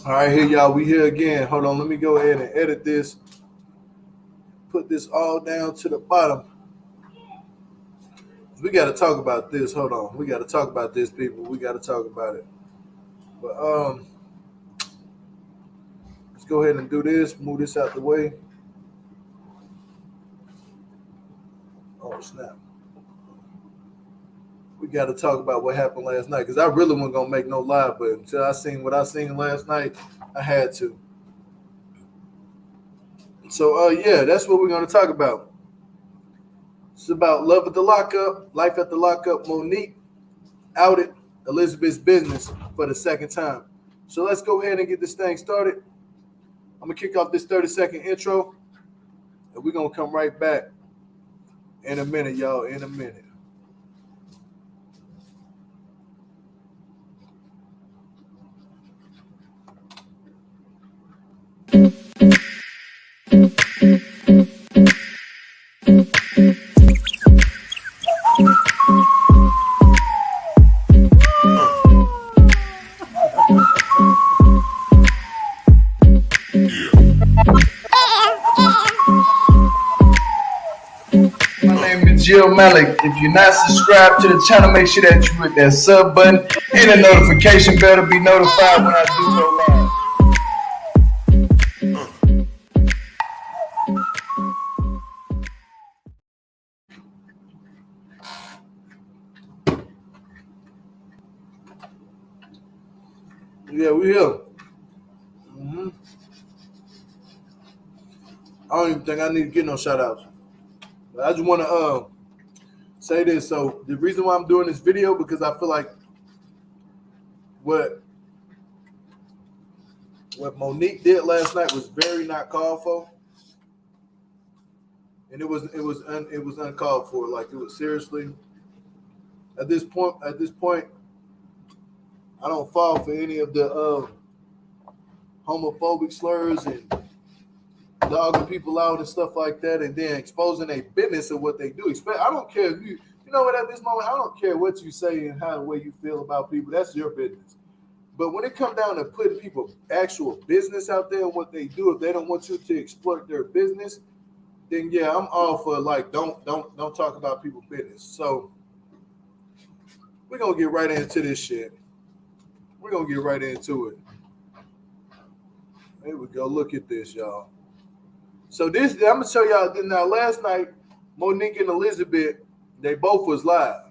All right, here y'all. We here again. Hold on. Let me go ahead and edit this. Put this all down to the bottom. We got to talk about this. Hold on. We got to talk about this, people. We got to talk about it. But let's go ahead and do this. Move this out the way. Oh snap! We got to talk about what happened last night because I really wasn't gonna make no live, but until I seen what I seen last night, I had to. So yeah, that's what we're gonna talk about. It's about love at the lockup, life at the lockup. Monique outed Elizabeth's business for the second time. So let's go ahead and get this thing started. I'm gonna kick off this 30-second intro, and we're gonna come right back in a minute, y'all. In a minute. Jill Malik. If you're not subscribed to the channel, make sure that you hit that sub button and the notification bell to be notified when I do go live. Yeah, we here. I don't even think I need to get no shout outs. But I just want to say this. So the reason why I'm doing this video because I feel like what Monique did last night was very not called for, and it was uncalled for. Like it was seriously at this point. I don't fall for any of the homophobic slurs and dogging people out and stuff like that, and then exposing their business and what they do. I don't care if you know what, at this moment, I don't care what you say and how the way you feel about people. That's your business. But when it comes down to putting people actual business out there and what they do, if they don't want you to exploit their business, then yeah, I'm all for like don't talk about people's business. So we're gonna get right into this shit. We're gonna get right into it. There we go. Look at this, y'all. So this, I'm gonna show y'all. Now, last night, Monique and Elizabeth, they both was live.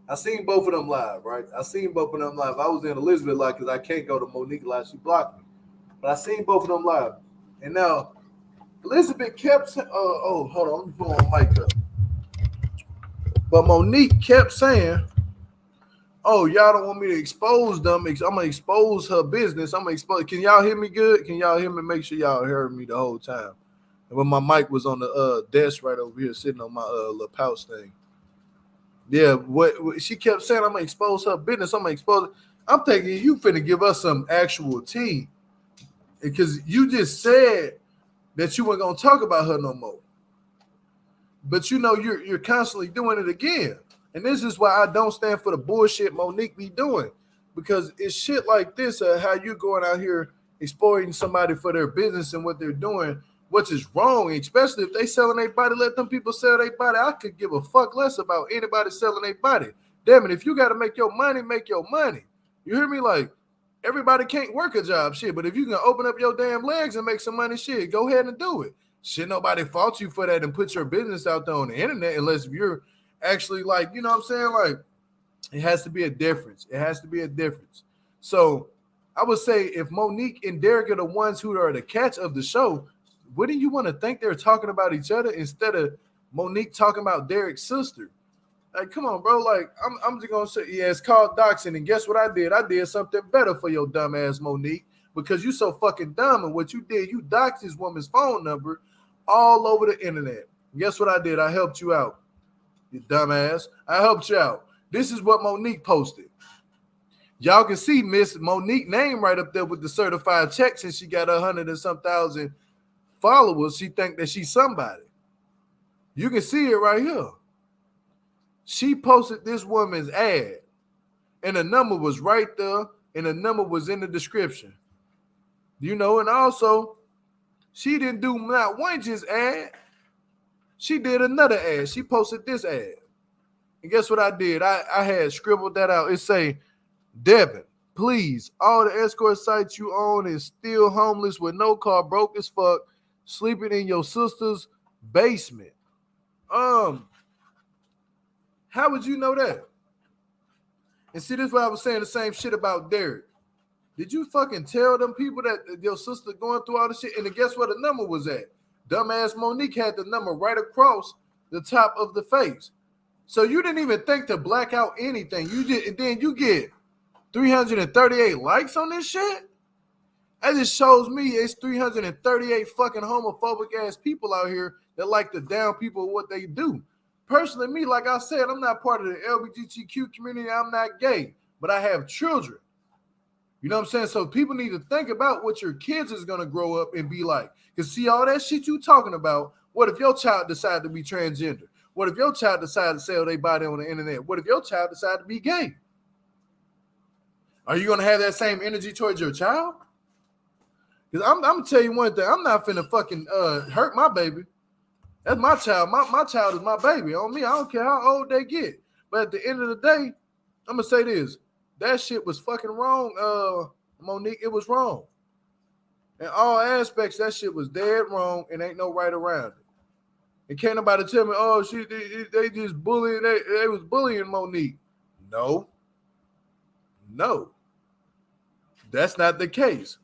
I seen both of them live, right? I seen both of them live. I was in Elizabeth live because I can't go to Monique live. She blocked me. But I seen both of them live. And now, Elizabeth kept saying, hold on, let me put my mic up. But Monique kept saying, oh, y'all don't want me to expose them. I'm going to expose her business. I'm going to expose. Can y'all hear me good? Can y'all hear me? Make sure y'all heard me the whole time. And when my mic was on the desk right over here, sitting on my little pouch thing. Yeah, what she kept saying, I'm going to expose her business. I'm going to expose it. I'm thinking you finna give us some actual tea. Because you just said that you weren't going to talk about her no more. But you know, you're constantly doing it again. And this is why I don't stand for the bullshit Monique be doing. Because it's shit like this, how you going out here exploiting somebody for their business and what they're doing, which is wrong, especially if they selling their body, let them people sell their body. I could give a fuck less about anybody selling their body. Damn it, if you got to make your money, make your money. You hear me? Like, everybody can't work a job, shit. But if you can open up your damn legs and make some money, shit, go ahead and do it. Shit, nobody fault you for that and put your business out there on the internet unless you're actually, like, you know what I'm saying? Like, it has to be a difference. It has to be a difference. So I would say if Monique and Derek are the ones who are the catch of the show, wouldn't you want to think they're talking about each other instead of Monique talking about Derek's sister? Like, come on, bro. Like, I'm just going to say, yeah, it's called doxing. And guess what I did? I did something better for your dumb ass, Monique, because you so fucking dumb. And what you did, you doxed this woman's phone number all over the internet. And guess what I did? I helped you out. You dumbass. I helped you out. This is what Monique posted. Y'all can see Miss Monique name right up there with the certified check since she got 100 and some thousand followers. She think that she's somebody. You can see it right here. She posted this woman's ad, and the number was right there, and the number was in the description. You know, and also, she didn't do not one just ad. She did another ad. She posted this ad. And guess what I did? I had scribbled that out. It say, Devin, please, all the escort sites you own is still homeless with no car, broke as fuck, sleeping in your sister's basement. How would you know that? And see, this is why I was saying the same shit about Derek. Did you fucking tell them people that your sister going through all this shit? And then guess where the number was at? Dumbass Monique had the number right across the top of the face. So you didn't even think to black out anything. You did, and then you get 338 likes on this shit? That just shows me it's 338 fucking homophobic ass people out here that like to down people what they do. Personally, me, like I said, I'm not part of the LGBTQ community. I'm not gay, but I have children. You know what I'm saying? So people need to think about what your kids is going to grow up and be like. Because see all that shit you talking about, what if your child decide to be transgender? What if your child decide to sell their body on the internet? What if your child decide to be gay? Are you going to have that same energy towards your child? Because I'm going to tell you one thing. I'm not finna fucking hurt my baby. That's my child. My child is my baby. On me, I don't care how old they get. But at the end of the day, I'm going to say this. That shit was fucking wrong, Monique. It was wrong. In all aspects, that shit was dead wrong and ain't no right around it. And can't nobody tell me, oh, they just bullying. They was bullying Monique. No. That's not the case.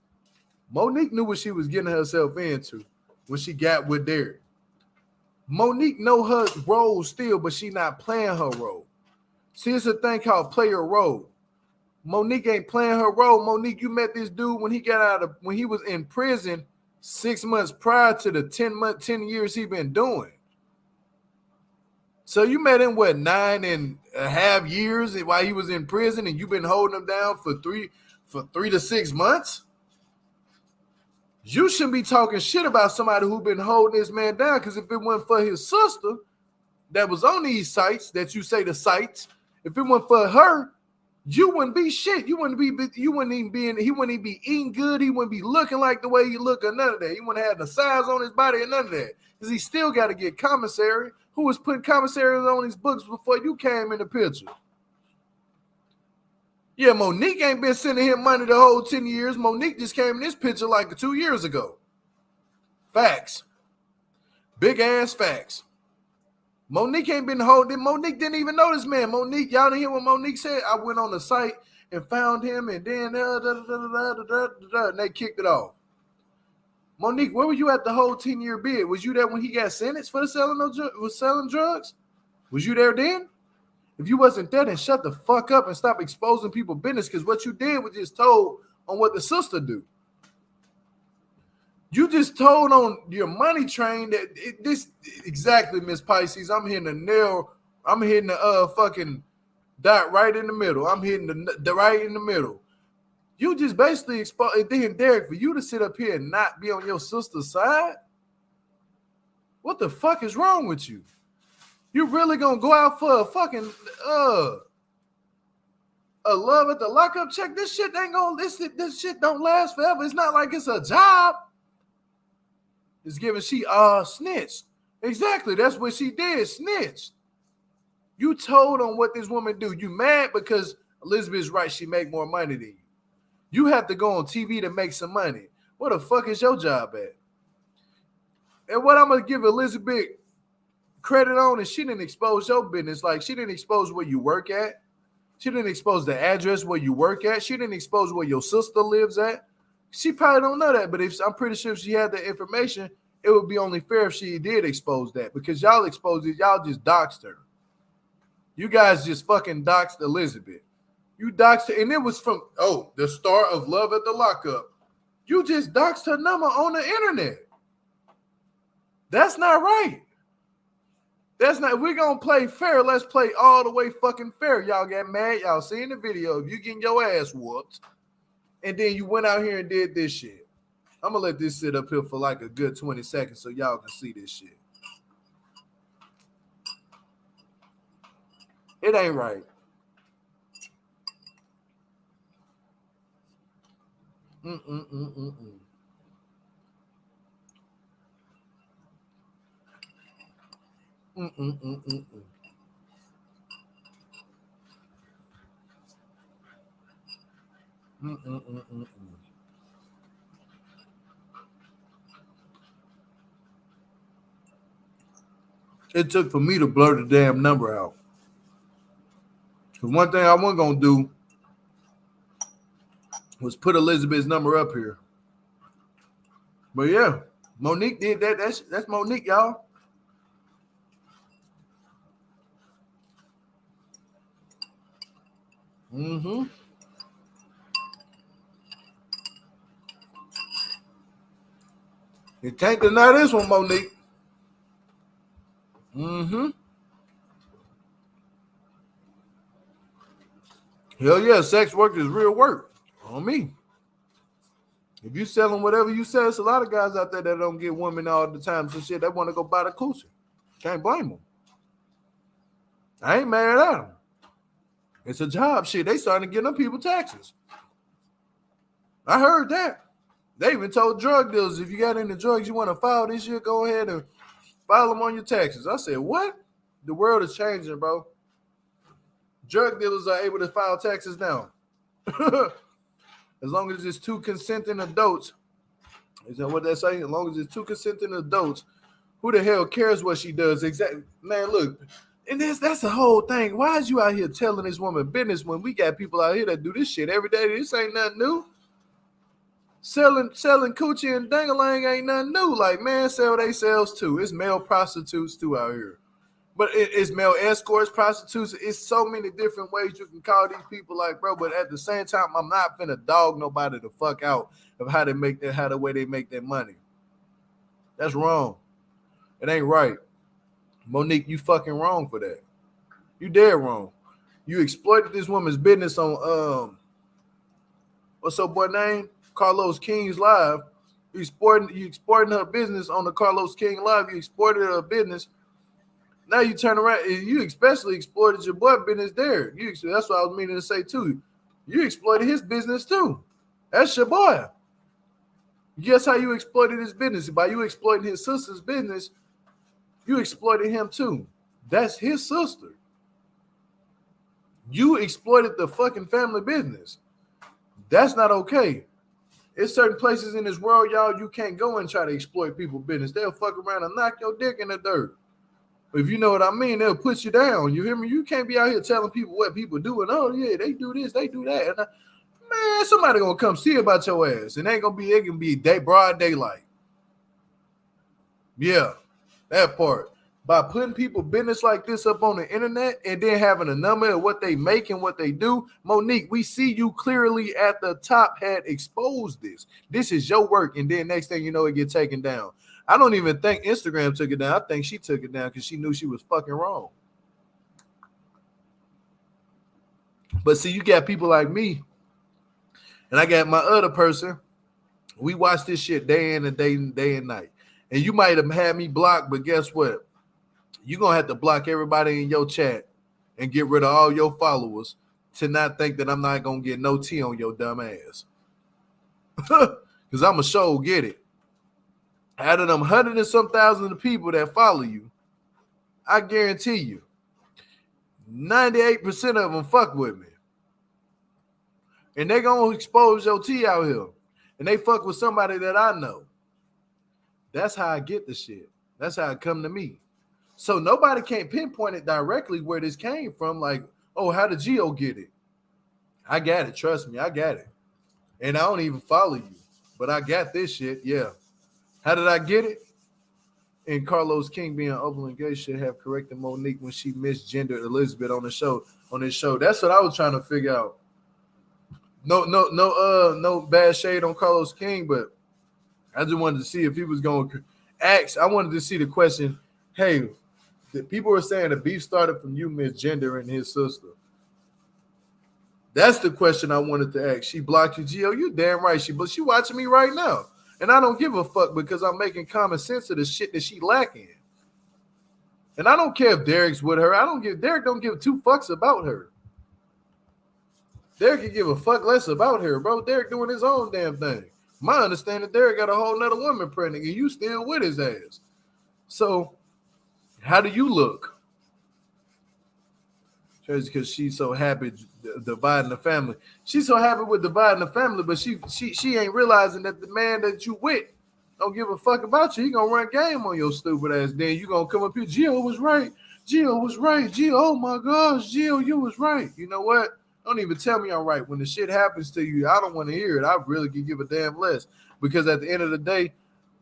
Monique knew what she was getting herself into when she got with Derek. Monique know her role still, but she not playing her role. See, it's a thing called play your role. Monique ain't playing her role. Monique, you met this dude when he was in prison 6 months prior to the 10 years he been doing. So you met him, 9.5 years while he was in prison, and you've been holding him down for 3 to 6 months? You shouldn't be talking shit about somebody who been holding this man down, because if it wasn't for his sister that was on these sites, that you say the sites, if it wasn't for her, you wouldn't be shit. He wouldn't even be eating good. He wouldn't be looking like the way he look or none of that. He wouldn't have the size on his body or none of that. Because he still got to get commissary. Who was putting commissaries on his books before you came in the picture? Yeah, Monique ain't been sending him money the whole 10 years. Monique just came in this picture like 2 years ago. Facts. Big ass facts. Monique ain't been holding. Monique didn't even know this man. Monique, y'all didn't hear what Monique said? I went on the site and found him, and then and they kicked it off. Monique, where were you at the whole 10-year bid? Was you there when he got sentenced for selling drugs? Was you there then? If you wasn't there, then shut the fuck up and stop exposing people's business, because what you did was just told on what the sister do. You just told on your money train that this exactly, Miss Pisces. I'm hitting the nail. I'm hitting the fucking dot right in the middle. I'm hitting the right in the middle. You just basically exposed. Then Derek, for you to sit up here and not be on your sister's side, what the fuck is wrong with you? You really gonna go out for a fucking a love at the lockup check? This shit ain't gonna. This shit don't last forever. It's not like it's a job. It's giving she snitched. Exactly. That's what she did. Snitched. You told on what this woman do. You mad because Elizabeth's right. She make more money than you. You have to go on TV to make some money. What the fuck is your job at? And what I'm going to give Elizabeth credit on is she didn't expose your business. Like, she didn't expose where you work at. She didn't expose the address where you work at. She didn't expose where your sister lives at. She probably don't know that, but I'm pretty sure if she had the information, it would be only fair if she did expose that, because y'all exposed it. Y'all just doxed her. You guys just fucking doxed Elizabeth. You doxed her, and it was from, the star of Love at the Lockup. You just doxed her number on the internet. That's not right. That's not, if we're going to play fair, let's play all the way fucking fair. Y'all get mad. Y'all seen the video. If you getting your ass whooped, and then you went out here and did this shit. I'm going to let this sit up here for like a good 20 seconds so y'all can see this shit. It ain't right. Mm-mm-mm-mm-mm. Mm-mm-mm-mm-mm. Mm-mm-mm-mm-mm. It took for me to blur the damn number out. Because one thing I wasn't going to do was put Elizabeth's number up here. But yeah, Monique did that. That's Monique, y'all. Mm-hmm. You can't deny this one, Monique. Mm-hmm. Hell yeah, sex work is real work on me. If you selling whatever you sell, it's a lot of guys out there that don't get women all the time. So shit, they want to go buy the coochie. Can't blame them. I ain't mad at them. It's a job. Shit, they starting to get them people taxes. I heard that. They even told drug dealers, if you got any drugs you want to file this year, go ahead and file them on your taxes. I said, what? The world is changing, bro. Drug dealers are able to file taxes now. As long as it's two consenting adults. Is that what they're saying? As long as it's two consenting adults, who the hell cares what she does? Exactly. Man, look, and that's the whole thing. Why is you out here telling this woman business when we got people out here that do this shit every day? This ain't nothing new. Selling coochie and dangalang ain't nothing new. Like, man, sell they sells too. It's male prostitutes too out here. But it's male escorts, prostitutes. It's so many different ways you can call these people, like, bro. But at the same time, I'm not finna dog nobody the fuck out of how they make that, how the way they make their money. That's wrong. It ain't right. Monique, you fucking wrong for that. You dead wrong. You exploited this woman's business on what's her boy name? Carlos King's Live. You exporting her business on the Carlos King Live. You exported her business. Now you turn around and you especially exploited your boy business there. That's what I was meaning to say too. You exploited his business too. That's your boy. Guess how you exploited his business? By you exploiting his sister's business, you exploited him too. That's his sister. You exploited the fucking family business. That's not okay. There's certain places in this world, y'all, you can't go and try to exploit people's business. They'll fuck around and knock your dick in the dirt. If you know what I mean, they'll put you down. You hear me? You can't be out here telling people what people do and oh yeah, they do this, they do that. And man, somebody gonna come see about your ass, and it can be broad daylight. Yeah, that part. By putting people business like this up on the internet and then having a number of what they make and what they do, Monique, we see you clearly at the top had exposed this. This is your work, and then next thing you know, it get taken down. I don't even think Instagram took it down. I think she took it down because she knew she was fucking wrong. But see, you got people like me, and I got my other person. We watch this shit day in and day and night. And you might have had me blocked, but guess what? You're going to have to block everybody in your chat and get rid of all your followers to not think that I'm not going to get no tea on your dumb ass. Because I'm a show get it. Out of them 100 and some thousand of people that follow you, I guarantee you, 98% of them fuck with me. And they going to expose your tea out here. And they fuck with somebody that I know. That's how I get the shit. That's how it come to me. So nobody can't pinpoint it directly where this came from. Like, oh, how did Gio get it? I got it. Trust me, I got it. And I don't even follow you. But I got this shit. Yeah. How did I get it? And Carlos King being openly gay should have corrected Monique when she misgendered Elizabeth on the show. On this show. That's what I was trying to figure out. No bad shade on Carlos King, but I just wanted to see if he was going to ask. I wanted to see the question. Hey, the people were saying the beef started from you misgendering his sister. That's the question I wanted to ask. She blocked you, Gio. You damn right. She watching me right now. And I don't give a fuck because I'm making common sense of the shit that she lacking. And I don't care if Derek's with her. Derek don't give two fucks about her. Derek can give a fuck less about her, bro. Derek doing his own damn thing. My understanding, Derek got a whole nother woman pregnant, and you still with his ass. So, how do you look? Because she's so happy dividing the family. She's so happy with dividing the family, but she ain't realizing that the man that you with don't give a fuck about you. He gonna run game on your stupid ass. Then you gonna come up here, Gio was right. Gio was right. Gio, oh my gosh, Gio, you was right. You know what? Don't even tell me I'm right. When the shit happens to you, I don't want to hear it. I really can give a damn less. Because at the end of the day,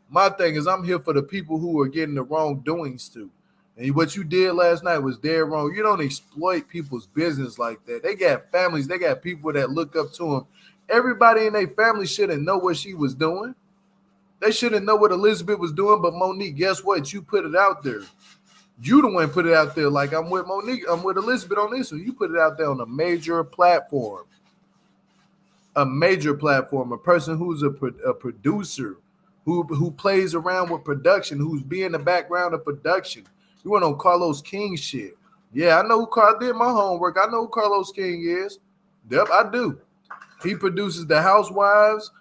my thing is I'm here for the people who are getting the wrongdoings to. And what you did last night was dead wrong. You don't exploit people's business like that. They got families. They got people that look up to them. Everybody in their family shouldn't know what she was doing. They shouldn't know what Elizabeth was doing. But Monique, guess what? You put it out there. You the one put it out there. Like, I'm with Monique. I'm with Elizabeth on this one. You put it out there on a major platform. A major platform. A person who's a producer, who plays around with production, who's be in the background of production. You went on Carlos King shit. Yeah, I know who I did my homework. I know who Carlos King is. Yep, I do. He produces The Housewives,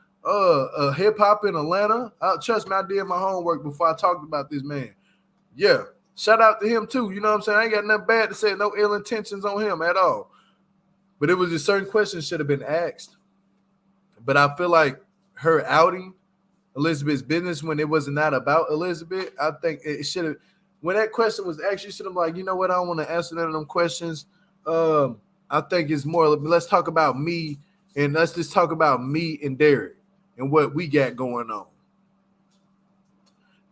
hip hop in Atlanta. Trust me, I did my homework before I talked about this man. Yeah, shout out to him too. You know what I'm saying? I ain't got nothing bad to say. No ill intentions on him at all. But it was just certain questions should have been asked. But I feel like her outing Elizabeth's business when it was not about Elizabeth, I think it should have. When that question was actually, should have like, you know what? I don't want to answer none of them questions. I think it's more. Let's talk about me, and let's just talk about me and Derek and what we got going on.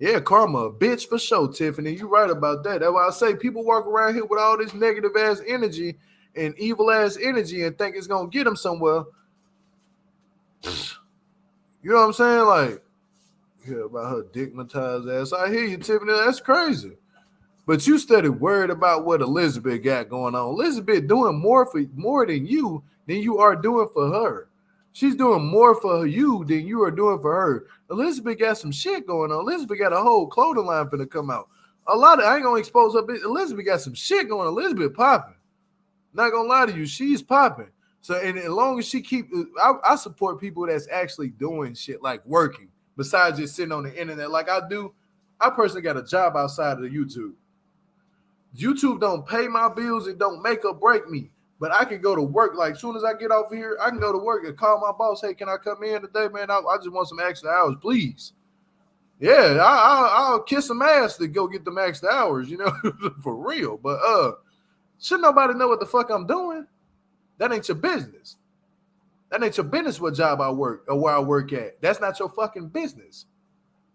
Yeah, karma, a bitch for sure, Tiffany. You right about that. That's why I say people walk around here with all this negative ass energy and evil ass energy and think it's gonna get them somewhere. You know what I'm saying? Like, yeah, about her dignitized ass. I hear you, Tiffany. That's crazy. But you studied worried about what Elizabeth got going on. Elizabeth doing more than you are doing for her. She's doing more for you than you are doing for her. Elizabeth got some shit going on. Elizabeth got a whole clothing line finna come out. I ain't gonna expose her. Elizabeth got some shit going on. Elizabeth popping. Not gonna lie to you, she's popping. So, and as long as she I support people that's actually doing shit, like working, besides just sitting on the internet like I do. I personally got a job outside of the YouTube. YouTube don't pay my bills. It don't make or break me. But I can go to work. Like, as soon as I get off here, I can go to work and call my boss. Hey, can I come in today, man? I just want some extra hours, please. Yeah, I'll kiss some ass to go get them extra hours, you know, for real. But should nobody know what the fuck I'm doing? That ain't your business. That ain't your business what job I work or where I work at. That's not your fucking business.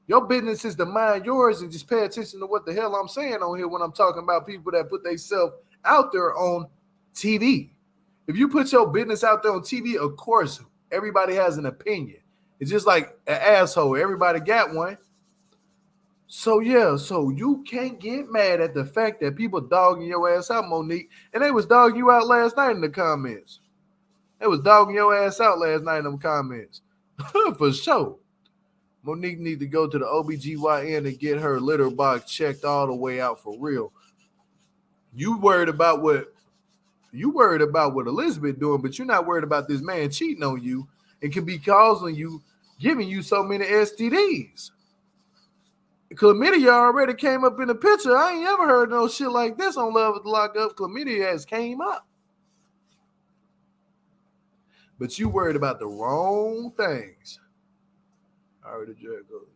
Your business is to mind yours and just pay attention to what the hell I'm saying on here when I'm talking about people that put themselves out there on TV. If you put your business out there on TV, of course, everybody has an opinion. It's just like an asshole. Everybody got one. So, yeah, so you can't get mad at the fact that people dogging your ass out, Monique. And they was dogging you out last night in the comments. They was dogging your ass out last night in them comments. For sure. Monique need to go to the OBGYN and get her litter box checked all the way out for real. You worried about what Elizabeth doing, but you're not worried about this man cheating on you and can be causing you, giving you so many STDs. Chlamydia already came up in the picture. I ain't ever heard no shit like this on Love After Lockup. Chlamydia has came up. But you worried about the wrong things. I heard the Jack goes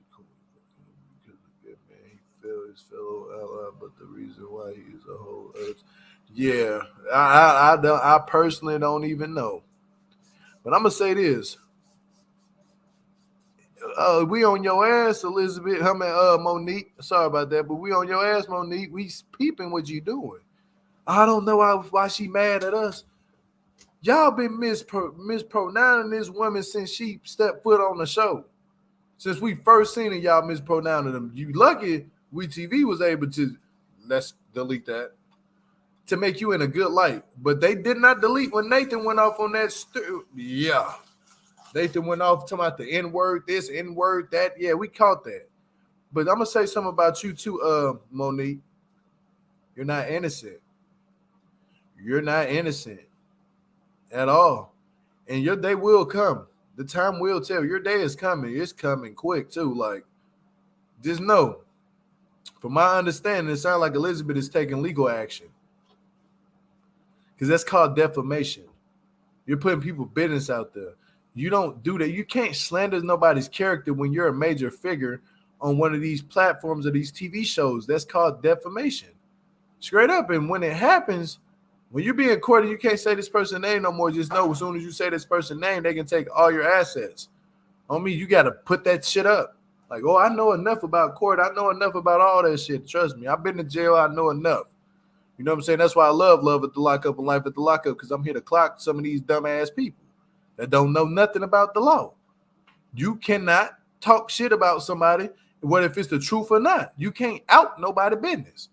because man, he failed his fellow ally, but the reason why he is a whole earth. Yeah, I personally don't even know. But I'm gonna say this. We on your ass, Elizabeth. Monique. Sorry about that, but we on your ass, Monique. We peeping what you doing. I don't know why she mad at us. Y'all been mispronouncing this woman since she stepped foot on the show. Since we first seen it, y'all mispronouncing them. You lucky WETV was able to, let's delete that, to make you in a good light. But they did not delete when Nathan went off on that. Yeah. Nathan went off talking about the N-word, this, N-word, that. Yeah, we caught that. But I'm going to say something about you too, Monique. You're not innocent. You're not innocent at all. And your day will come. The time will tell. Your day is coming. It's coming quick too. Like, just know, from my understanding, it sounds like Elizabeth is taking legal action. Because that's called defamation. You're putting people's business out there. You don't do that. You can't slander nobody's character when you're a major figure on one of these platforms or these TV shows. That's called defamation. Straight up. And when it happens, when you're being courted, you can't say this person's name no more. Just know as soon as you say this person's name, they can take all your assets. On me, you got to put that shit up. Like, oh, I know enough about court. I know enough about all that shit. Trust me. I've been to jail. I know enough. You know what I'm saying? That's why I love at the lockup and life at the lockup, because I'm here to clock some of these dumbass people that don't know nothing about the law. You cannot talk shit about somebody, whether if it's the truth or not. You can't out nobody's business.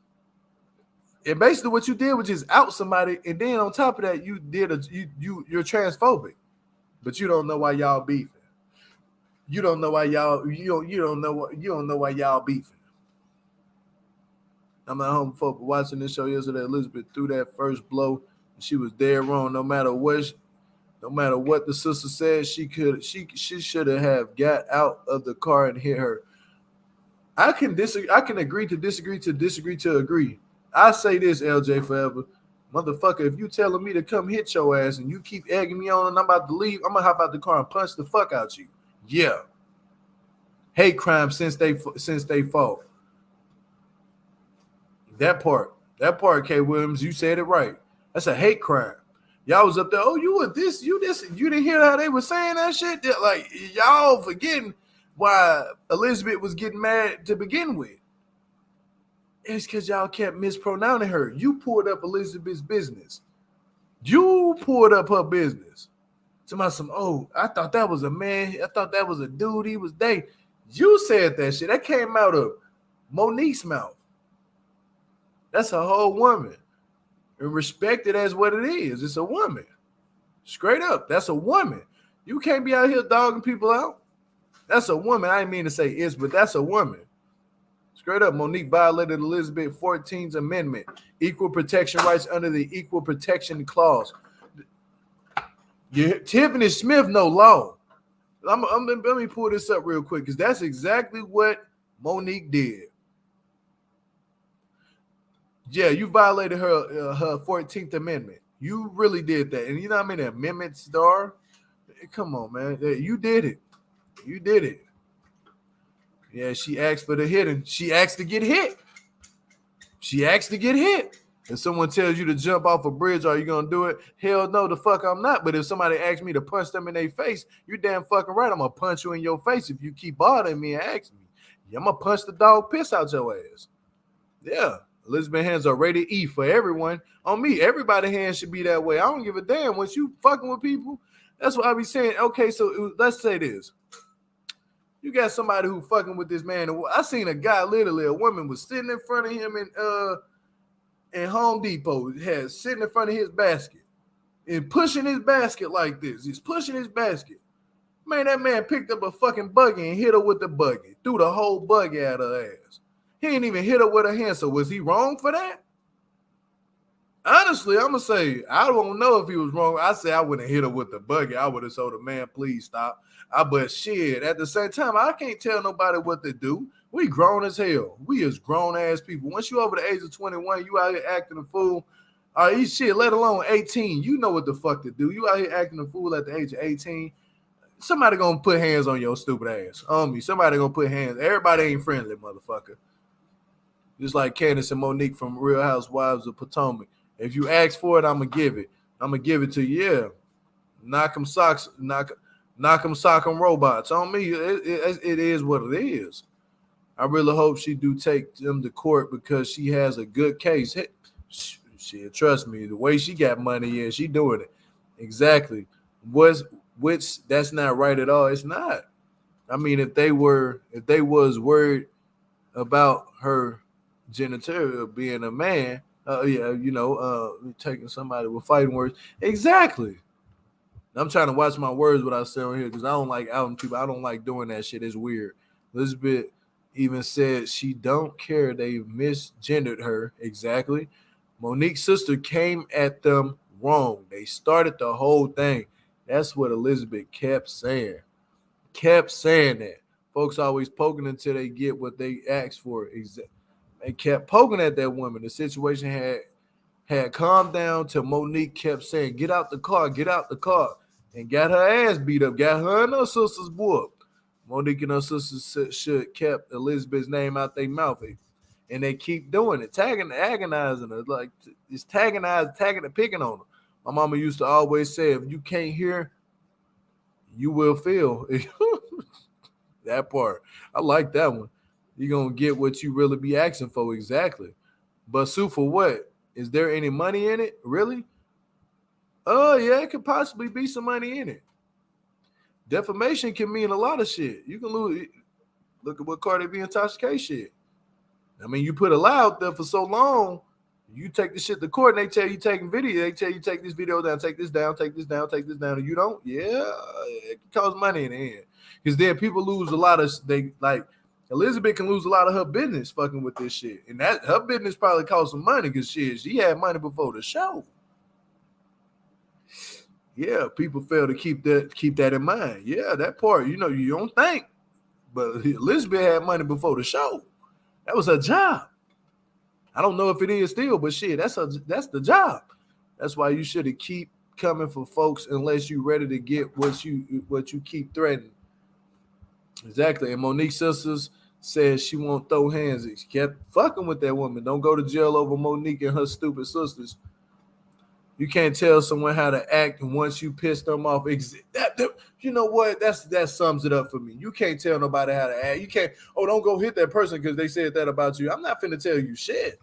And basically what you did was just out somebody, and then on top of that, you're transphobic. But you don't know why y'all beefing. You don't know why y'all beefing. I'm not homophobic. Watching this show yesterday, Elizabeth threw that first blow. She was dead wrong. No matter what the sister said, she should have got out of the car and hit her. I can agree to disagree to agree. I say this, LJ forever. Motherfucker, if you telling me to come hit your ass and you keep egging me on and I'm about to leave, I'm gonna hop out the car and punch the fuck out you. Yeah. Hate crime since they fought. That part, K. Williams, you said it right. That's a hate crime. Y'all was up there, oh, you were this, you this. You didn't hear how they were saying that shit? Like, y'all forgetting why Elizabeth was getting mad to begin with. It's because y'all kept mispronouncing her. You pulled up Elizabeth's business. You pulled up her business. Oh, I thought that was a man. I thought that was a dude he was dating. You said that shit. That came out of Monique's mouth. That's a whole woman. And respect it as what it is. It's a woman. Straight up. That's a woman. You can't be out here dogging people out. That's a woman. I didn't mean to say it's, but that's a woman. Straight up, Monique violated Elizabeth 14's amendment. Equal protection rights under the Equal Protection Clause. Tiffany Smith, no law. Let me pull this up real quick, because that's exactly what Monique did. Yeah, you violated her 14th Amendment. You really did that. And you know how many amendments there are? Come on, man. You did it. You did it. Yeah, she asked for the hitting. She asked to get hit. She asked to get hit. If someone tells you to jump off a bridge, are you going to do it? Hell no, the fuck I'm not. But if somebody asks me to punch them in their face, you're damn fucking right. I'm going to punch you in your face if you keep bothering me and asking me. Yeah, I'm going to punch the dog piss out your ass. Yeah. Elizabeth hands are rated E for everyone. On me, everybody's hands should be that way. I don't give a damn. Once you fucking with people, that's what I be saying. Okay, so let's say this. You got somebody who fucking with this man. I seen a guy, literally, a woman was sitting in front of him in Home Depot, sitting in front of his basket and pushing his basket like this. He's pushing his basket. Man, that man picked up a fucking buggy and hit her with the buggy. Threw the whole buggy out her ass. He didn't even hit her with a hand. So was he wrong for that? Honestly, I'm going to say, I don't know if he was wrong. I say I wouldn't hit her with the buggy. I would have told the man, please stop. But shit, at the same time, I can't tell nobody what to do. We grown as hell. We as grown-ass people. Once you over the age of 21, you out here acting a fool. Shit, let alone 18. You know what the fuck to do. You out here acting a fool at the age of 18. Somebody going to put hands on your stupid ass. On me. Somebody going to put hands. Everybody ain't friendly, motherfucker. Just like Candace and Monique from Real Housewives of Potomac. If you ask for it, I'm going to give it. I'm going to give it to you. Yeah. Knock 'em socks. Knock 'em sock 'em robots. On me, it is what it is. I really hope she do take them to court because she has a good case. Hey, shit, trust me, the way she got money, yeah, she doing it. Exactly. Which that's not right at all. It's not. I mean, if they was worried about her genitalia being a man, taking somebody with fighting words. Exactly. I'm trying to watch my words what I say on here because I don't like outing people. I don't like doing that shit. It's weird. Elizabeth even said she don't care they misgendered her. Exactly. Monique's sister came at them wrong. They started the whole thing. That's what Elizabeth kept saying. Kept saying that. Folks always poking until they get what they asked for. They kept poking at that woman. The situation had calmed down till Monique kept saying, "Get out the car, get out the car," and got her ass beat up. Got her and her sisters whooped. Monique and her sisters should kept Elizabeth's name out their mouth, and they keep doing it, agonizing her, like it's tagging and picking on her. My mama used to always say, "If you can't hear, you will feel." That part, I like that one. You're gonna get what you really be asking for, exactly. But sue for what? Is there any money in it? Really? Oh, yeah, it could possibly be some money in it. Defamation can mean a lot of shit. You can lose. Look at what Cardi B and Tasha K shit. I mean, you put a lie out there for so long, you take the shit to court and they tell you taking video. They tell you take this video down, take this down, take this down, take this down, and you don't. Yeah, it costs money in the end. Because then people lose a lot of Elizabeth can lose a lot of her business fucking with this shit. And that her business probably cost some money because she had money before the show. Yeah, people fail to keep that in mind. Yeah, that part, you don't think. But Elizabeth had money before the show. That was her job. I don't know if it is still, but shit, that's the job. That's why you should keep coming for folks unless you're ready to get what you keep threatening. Exactly. And Monique's sisters says she won't throw hands. She kept fucking with that woman. Don't go to jail over Monique and her stupid sisters. You can't tell someone how to act, and once you piss them off, you know what? That sums it up for me. You can't tell nobody how to act. You can't. Oh, don't go hit that person because they said that about you. I'm not finna tell you shit.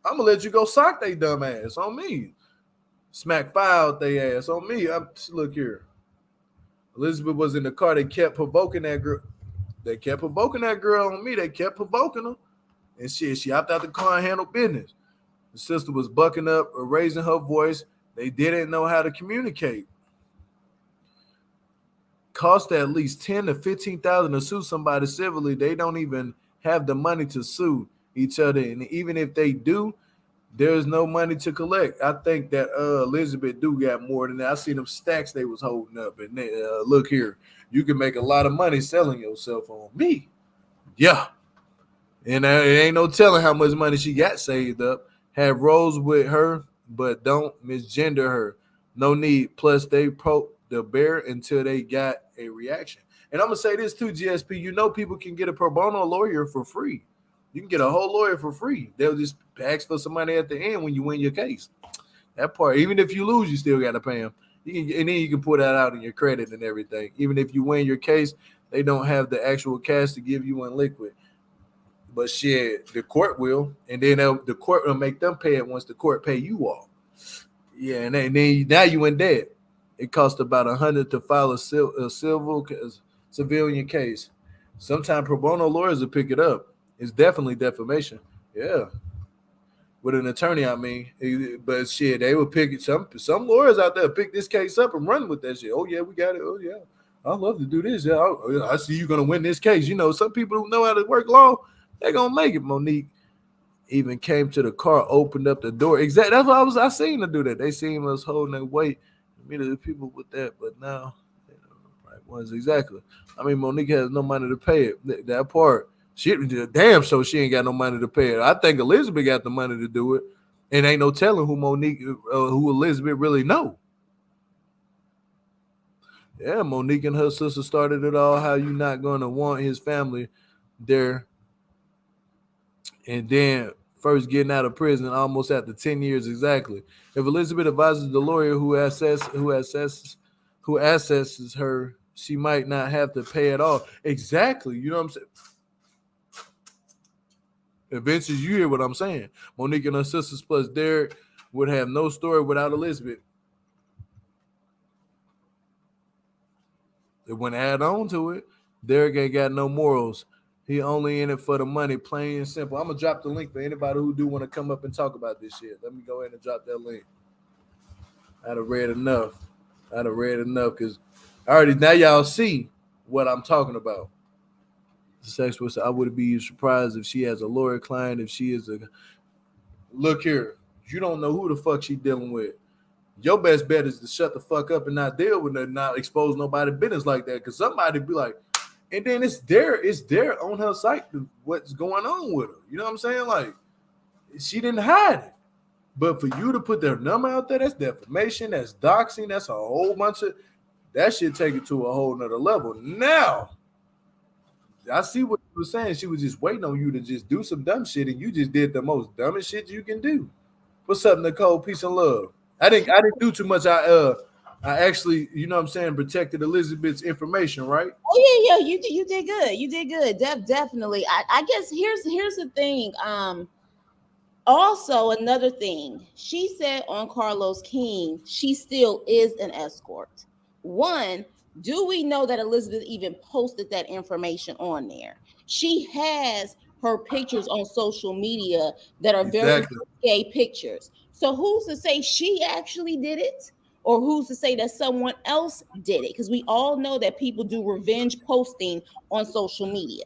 I'm gonna let you go sock they dumb ass on me. Smack fire out they ass on me. Look here. Elizabeth was in the car. They kept provoking that girl. They kept provoking that girl on me. They kept provoking her. And shit, she hopped out the car and handled business. The sister was bucking up or raising her voice. They didn't know how to communicate. Cost at least $10,000 to $15,000 to sue somebody civilly. They don't even have the money to sue each other. And even if they do, there's no money to collect. I think that Elizabeth do got more than that. I see them stacks they was holding up. And look here, you can make a lot of money selling yourself on me. Yeah. And there ain't no telling how much money she got saved up. Have roles with her, but don't misgender her. No need. Plus, they poke the bear until they got a reaction. And I'm going to say this too, GSP. People can get a pro bono lawyer for free. You can get a whole lawyer for free. They'll just ask for some money at the end when you win your case. That part, even if you lose, you still got to pay them. And then you can put that out in your credit and everything. Even if you win your case, they don't have the actual cash to give you in liquid. But shit, the court will, and then the court will make them pay it once the court pay you off. Yeah, and then now you in debt. It costs about $100 to file a civilian case. Sometimes pro bono lawyers will pick it up. It's definitely defamation. Yeah, with an attorney, I mean. But shit, they will pick it. Some lawyers out there pick this case up and run with that shit. Oh yeah, we got it. Oh yeah, I'd love to do this. Yeah, I see you're gonna win this case. Some people who know how to work law, they're gonna make it. Monique even came to the car, opened up the door. Exactly. That's what I seen her do that. They seen us holding their weight. Immediately people with that, but now right ones exactly. I mean, Monique has no money to pay it. That part, she damn so she ain't got no money to pay it. I think Elizabeth got the money to do it, and ain't no telling who Elizabeth really know. Yeah, Monique and her sister started it all. How you not gonna want his family there? And then first getting out of prison almost after 10 years exactly. If Elizabeth advises the lawyer who assesses her, she might not have to pay at all. Exactly. You know what I'm saying? Eventually, you hear what I'm saying. Monique and her sisters plus Derek would have no story without Elizabeth. It went add on to it. Derek ain't got no morals. He only in it for the money, plain and simple. I'm going to drop the link for anybody who do want to come up and talk about this shit. Let me go ahead and drop that link. I'd have read enough because now y'all see what I'm talking about. The sex was, I would be surprised if she has a lawyer client, if she is a... Look here. You don't know who the fuck she dealing with. Your best bet is to shut the fuck up and not deal with it, not expose nobody business like that. Because somebody be like, and then it's there on her site what's going on with her. You know what I'm saying? Like she didn't hide it. But for you to put their number out there, that's defamation, that's doxing, that's a whole bunch of that shit take it to a whole nother level. Now, I see what you were saying. She was just waiting on you to just do some dumb shit, and you just did the most dumbest shit you can do. What's up, Nicole? Peace and love. I didn't do too much. I actually, you know what I'm saying, protected Elizabeth's information, right? Oh yeah, you did good. You did good. Definitely. I guess here's the thing. Also, another thing, she said on Carlos King, she still is an escort. One, do we know that Elizabeth even posted that information on there? She has her pictures on social media that are very Exactly. gay pictures. So who's to say she actually did it? Or who's to say that someone else did it? Because we all know that people do revenge posting on social media.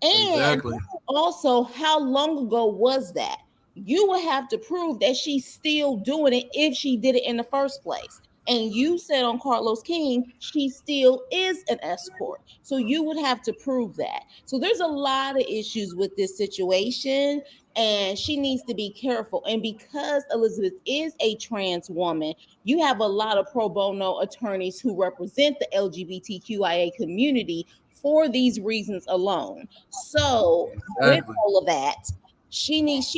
And Exactly. also, how long ago was that? You would have to prove that she's still doing it if she did it in the first place. And you said on Carlos King, she still is an escort. So you would have to prove that. So there's a lot of issues with this situation, and she needs to be careful. And because Elizabeth is a trans woman, you have a lot of pro bono attorneys who represent the LGBTQIA community for these reasons alone. So with Exactly. all of that, she needs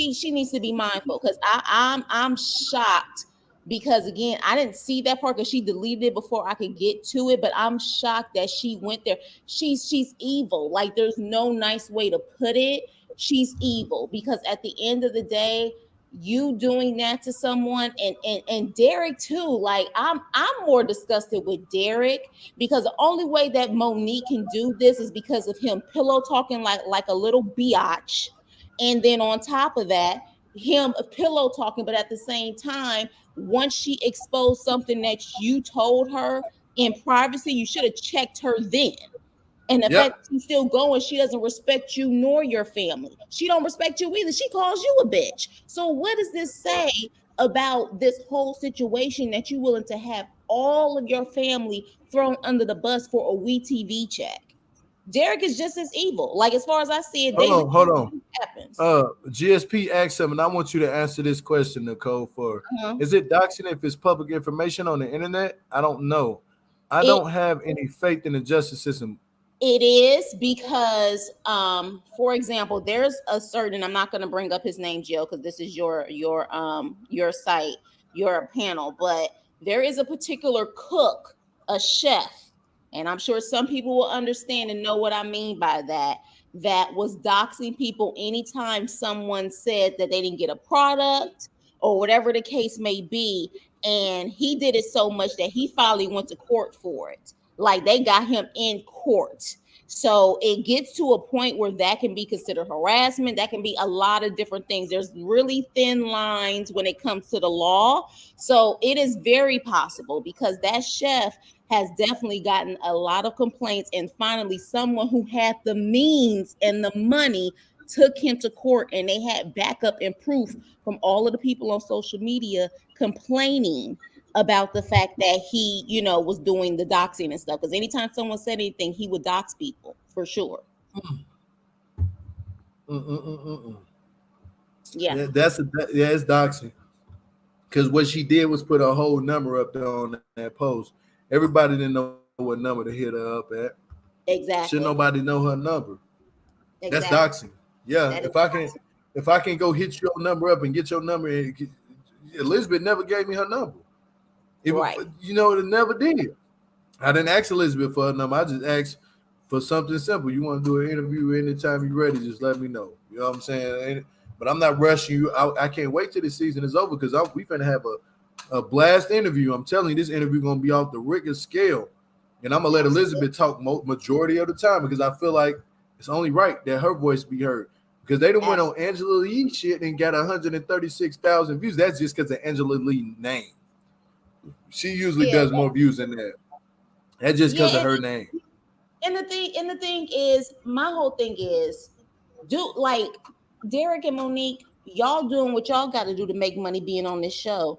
to be mindful because I'm shocked because again I didn't see that part because she deleted it before I could get to it, but I'm shocked that she went there. She's evil. Like there's no nice way to put it. She's evil because at the end of the day, you doing that to someone and Derek too. Like I'm more disgusted with Derek because the only way that Monique can do this is because of him pillow talking like a little biatch, and then on top of that, him a pillow talking, but at the same time, once she exposed something that you told her in privacy, you should have checked her then. And the fact Yep. that she's still going, she doesn't respect you nor your family. She don't respect you either. She calls you a bitch. So what does this say about this whole situation that you're willing to have all of your family thrown under the bus for a WETV check? Derek is just as evil. Like as far as I see it, they Hold on. happens. GSP asked him, and I want you to answer this question, Nicole. For Uh-huh. is it doxing if it's public information on the internet? I don't know. I It don't have any faith in the justice system. It is because, for example, there's a certain. I'm not going to bring up his name, Jill, because this is your site, your panel. But there is a particular cook, a chef, and I'm sure some people will understand and know what I mean by that. That was doxing people anytime someone said that they didn't get a product or whatever the case may be, and he did it so much that he finally went to court for it. Like they got him in court. So it gets to a point where that can be considered harassment. That can be a lot of different things. There's really thin lines when it comes to the law. So it is very possible because that chef has definitely gotten a lot of complaints. And finally, someone who had the means and the money took him to court, and they had backup and proof from all of the people on social media complaining about the fact that he, was doing the doxing and stuff. Because anytime someone said anything, he would dox people for sure. Mm-mm-mm-mm. Yeah, Yeah, it's doxing. Because what she did was put a whole number up there on that post. Everybody didn't know what number to hit her up at. Should exactly, nobody know her number? That's exactly. doxing. Yeah, That is if I can go hit your number up and get your number, Elizabeth never gave me her number. Even right. it never did. I didn't ask Elizabeth for her number. I just asked for something simple. You want to do an interview anytime you're ready, just let me know. You know what I'm saying? But I'm not rushing you. I can't wait till the season is over because we finna have a blast interview. I'm telling you, this interview gonna be off the Rickard scale, and I'm gonna let Elizabeth talk majority of the time because I feel like it's only right that her voice be heard. Because they done went on Angela Lee shit and got 136,000 views. That's just because of Angela Lee name. She usually Yeah, does more views than that. That's just because yeah. of her name. And the thing is, my whole thing is, do like Derek and Monique, y'all doing what y'all got to do to make money being on this show.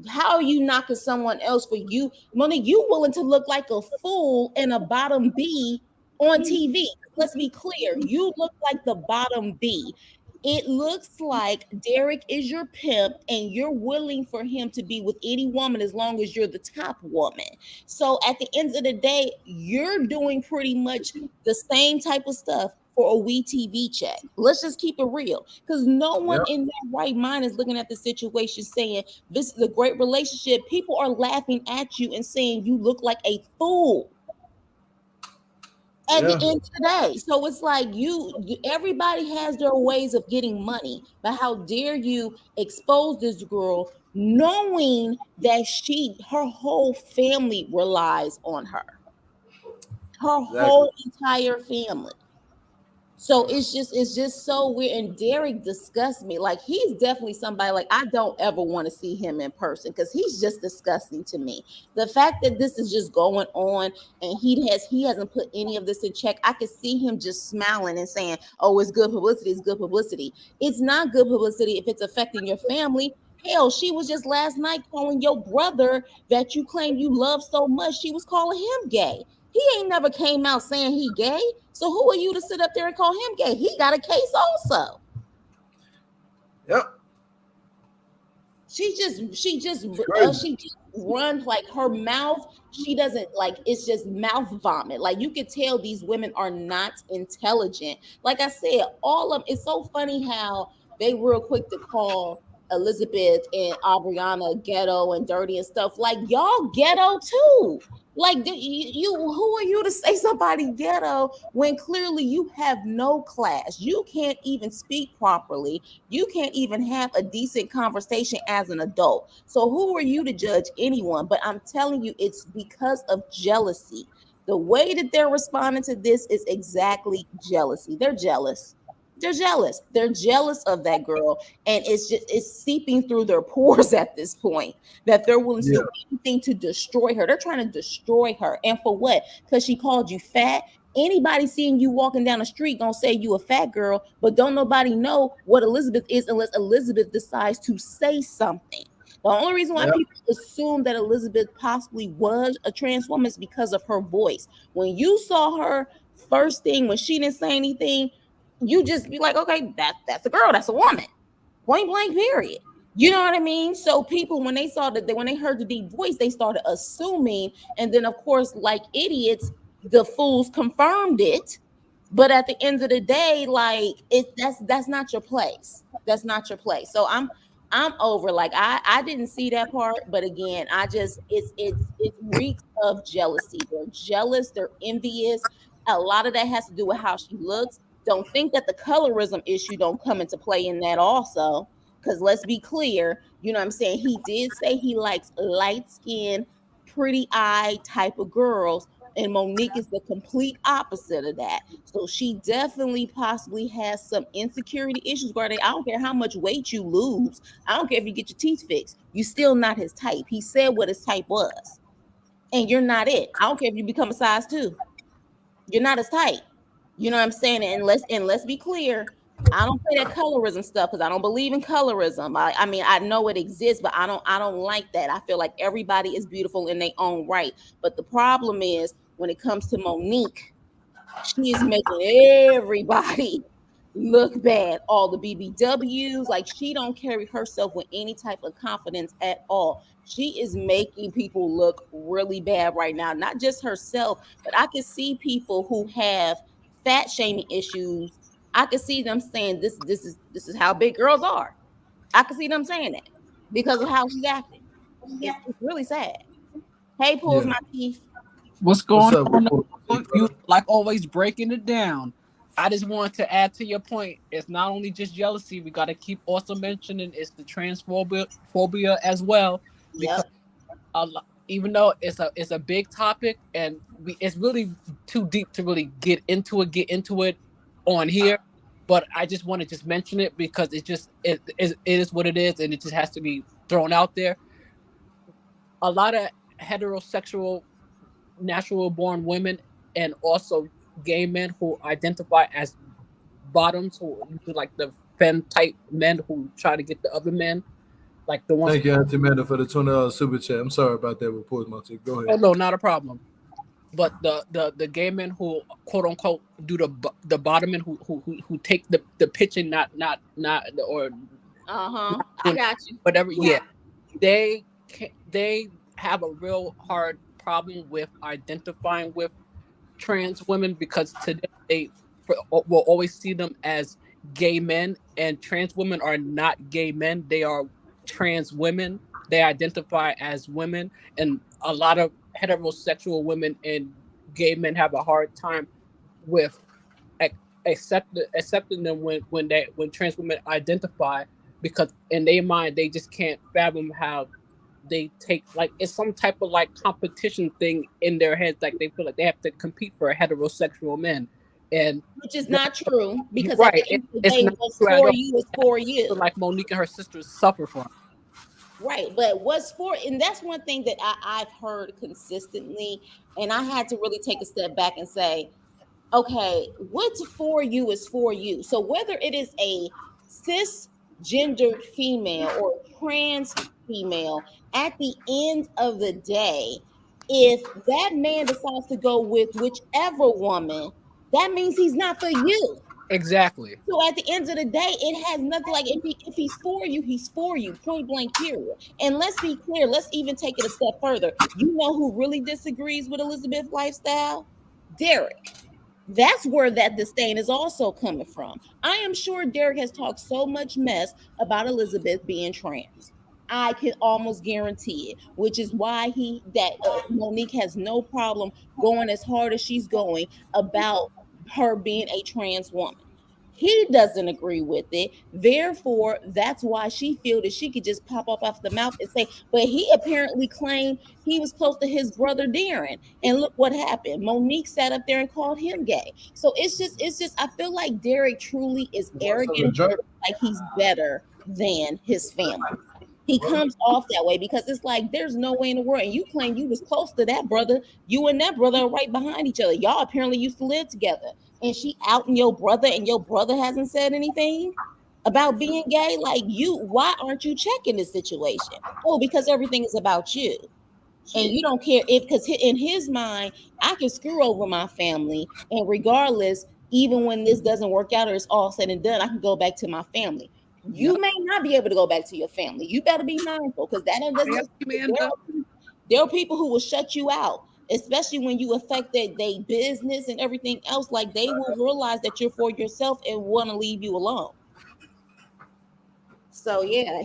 How are you knocking someone else for you? Monique, you willing to look like a fool and a bottom B on TV. Let's be clear. You look like the bottom B. It looks like Derek is your pimp and you're willing for him to be with any woman as long as you're the top woman. So at the end of the day, you're doing pretty much the same type of stuff for a WETV check. Let's just keep it real, because no one Yep. in their right mind is looking at the situation saying this is a great relationship. People are laughing at you and saying you look like a fool at the Yeah. end of the day. So it's like everybody has their ways of getting money, but how dare you expose this girl knowing that her whole family relies on her Exactly. whole entire family. So it's just so weird. And Derek disgusts me. Like, he's definitely somebody, like, I don't ever want to see him in person because he's just disgusting to me. The fact that this is just going on and he hasn't put any of this in check. I could see him just smiling and saying, "Oh, it's good publicity, it's good publicity." It's not good publicity if it's affecting your family. Hell, she was just last night calling your brother that you claim you love so much. She was calling him gay. He ain't never came out saying he gay. So who are you to sit up there and call him gay? He got a case also. Yep. She Crazy. just runs like her mouth. She doesn't, like, it's just mouth vomit. Like, you could tell these women are not intelligent. Like I said, all of it's so funny how they real quick to call Elizabeth and Aubriana ghetto and dirty and stuff. Like, y'all ghetto too. Like, who are you to say somebody ghetto when clearly you have no class? You can't even speak properly. You can't even have a decent conversation as an adult. So who are you to judge anyone? But I'm telling you, it's because of jealousy. The way that they're responding to this is exactly jealousy. They're jealous. They're jealous. They're jealous of that girl. And it's seeping through their pores at this point that they're willing to Yeah. do anything to destroy her. They're trying to destroy her. And for what? Because she called you fat. Anybody seeing you walking down the street gonna say you a fat girl, but don't nobody know what Elizabeth is unless Elizabeth decides to say something. The only reason why Yep. people assume that Elizabeth possibly was a trans woman is because of her voice. When you saw her first thing, when she didn't say anything, you just be like, okay, that's a girl, that's a woman. Point blank, period. You know what I mean? So people, when they saw that, when they heard the deep voice, they started assuming, and then of course, like idiots, the fools confirmed it. But at the end of the day, like, that's not your place. That's not your place. So I'm over. Like, I didn't see that part, but again, I just it reeks of jealousy. They're jealous. They're envious. A lot of that has to do with how she looks. Don't think that the colorism issue don't come into play in that also. Because let's be clear, you know what I'm saying? He did say he likes light skinned, pretty eye type of girls. And Monique is the complete opposite of that. So she definitely possibly has some insecurity issues. Guarding, I don't care how much weight you lose. I don't care if you get your teeth fixed. You still not his type. He said what his type was. And you're not it. I don't care if you become a size 2. You're not as tight. You know what I'm saying? And let's be clear. I don't say that colorism stuff because I don't believe in colorism. I mean, I know it exists, but I don't like that. I feel like everybody is beautiful in their own right. But the problem is when it comes to Monique, she is making everybody look bad. All the BBWs, like, she don't carry herself with any type of confidence at all. She is making people look really bad right now. Not just herself, but I can see people who have fat shaming issues. I can see them saying this is how big girls are. I can see them saying that because of how she's acting. It's really sad. Hey, pulls Yeah. my teeth. What's What's going up, on? big You brother? like always breaking it down. I just wanted to add to your point. It's not only just jealousy. We got to keep also mentioning it's the transphobia as well, because Yep. even though it's a big topic and it's really too deep to really get into it on here. But I just want to just mention it because it is what it is, and it just has to be thrown out there. A lot of heterosexual natural born women and also gay men who identify as bottoms, who like the femme type men who try to get the other men. like the ones. Thank you, Auntie Amanda, for the $20 super chat. I'm sorry about that with Pause Monty. Go Oh ahead. no, not a problem. But the gay men who quote unquote do the bottoming, who take the pitching, not or I got you. whatever. Yeah, they have a real hard problem with identifying with trans women because today they will always see them as gay men, and trans women are not gay men. They are trans women. They identify as women, and a lot of heterosexual women and gay men have a hard time with accepting them when trans women identify, because in their mind they just can't fathom how they take, like, it's some type of like competition thing in their heads, like they feel like they have to compete for heterosexual men, and Which is not true, because at right, the end of the it's day, not what's true at for all. you is for you. Like Monique and her sisters suffer from. Right, but what's for, and that's one thing that I've heard consistently, and I had to really take a step back and say, okay, what's for you is for you. So whether it is a cisgendered female or trans female, at the end of the day, if that man decides to go with whichever woman, that means he's not for you. Exactly. So at the end of the day, it has nothing, like if he's for you, he's for you, point blank, period. And let's be clear, let's even take it a step further. You know who really disagrees with Elizabeth's lifestyle? Derek. That's where that disdain is also coming from. I am sure Derek has talked so much mess about Elizabeth being trans. I can almost guarantee it, which is why Monique has no problem going as hard as she's going about her being a trans woman. He doesn't agree with it. Therefore, that's why she feels that she could just pop up off the mouth and say, but he apparently claimed he was close to his brother Darren. And look what happened. Monique sat up there and called him gay. So it's just, I feel like Derek truly is arrogant, like he's better than his family. He comes off that way because it's like there's no way in the world. And you claim you was close to that brother. You and that brother are right behind each other. Y'all apparently used to live together. And she outing your brother, and your brother hasn't said anything about being gay. Like, why aren't you checking this situation? Oh, because everything is about you. And you don't care if, because in his mind, I can screw over my family, and regardless, even when this doesn't work out or it's all said and done, I can go back to my family. You may not be able to go back to your family. You better be mindful, because that doesn't. There are people who will shut you out, especially when you affect their business and everything else. Like, they will realize that you're for yourself and want to leave you alone. So yeah,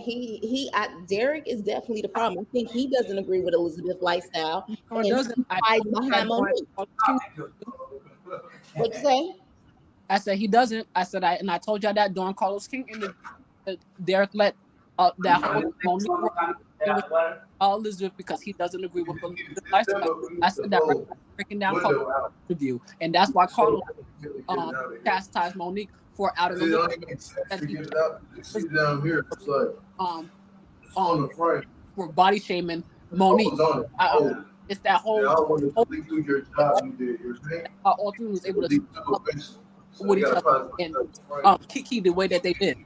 Derek is definitely the problem. I think he doesn't agree with Elizabeth's lifestyle. No, it And doesn't. behind Monique. What'd you say? I said he doesn't. I said I told y'all that during Carlos King and Derek let that whole Monique Elizabeth because he doesn't agree with Elizabeth's lifestyle. I said that right, breaking down Carlos' interview, and that's why Carlos chastised Monique for out of the for body shaming Monique. It's that whole all three was able to with each other and Kiki the way that they did.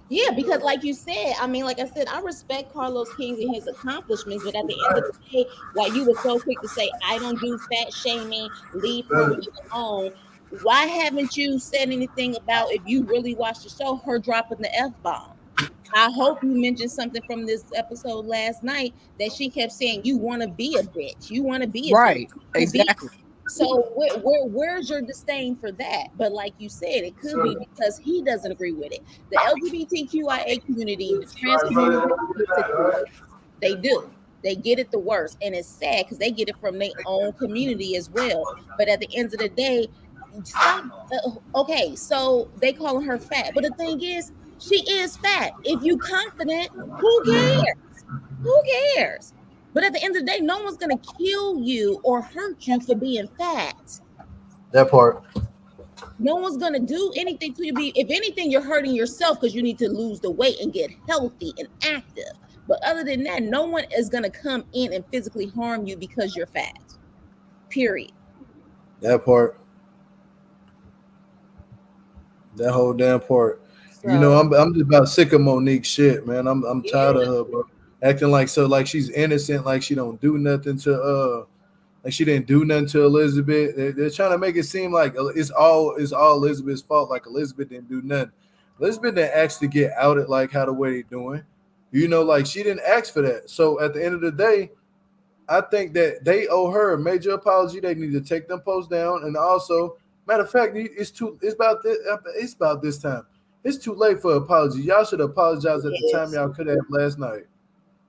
Yeah, because like you said, I mean, like I said, I respect Carlos King and his accomplishments, but at the end of the day, like you were so quick to say, I don't do fat shaming, leave her alone. Why haven't you said anything about, if you really watched the show, her dropping the F-bomb? I hope you mentioned something from this episode last night that she kept saying, you want to be a bitch. You want to be a right. bitch. Exactly. So where's your disdain for that? But like you said, it could be because he doesn't agree with it. The LGBTQIA community, the trans community, they do. They get it the worst. And it's sad because they get it from their own community as well. But at the end of the day, stop. Okay, so they calling her fat. But the thing is, she is fat. If you confident, who cares? Who cares? But at the end of the day, no one's going to kill you or hurt you for being fat. That part. No one's going to do anything to you. If anything, you're hurting yourself because you need to lose the weight and get healthy and active. But other than that, no one is going to come in and physically harm you because you're fat. Period. That part. That whole damn part. You know, So I'm just about sick of Monique shit, man. I'm yeah, tired of her, bro. Acting like she's innocent, like she don't do nothing to like she didn't do nothing to Elizabeth. They're trying to make it seem like it's all Elizabeth's fault, like Elizabeth didn't do nothing. Elizabeth didn't ask to get outed like how the way they doing. You know, like she didn't ask for that. So at the end of the day, I think that they owe her a major apology. They need to take them posts down, and also, matter of fact, it's about this time. It's too late for apology. Y'all should apologize at the it time is. y'all could have last night.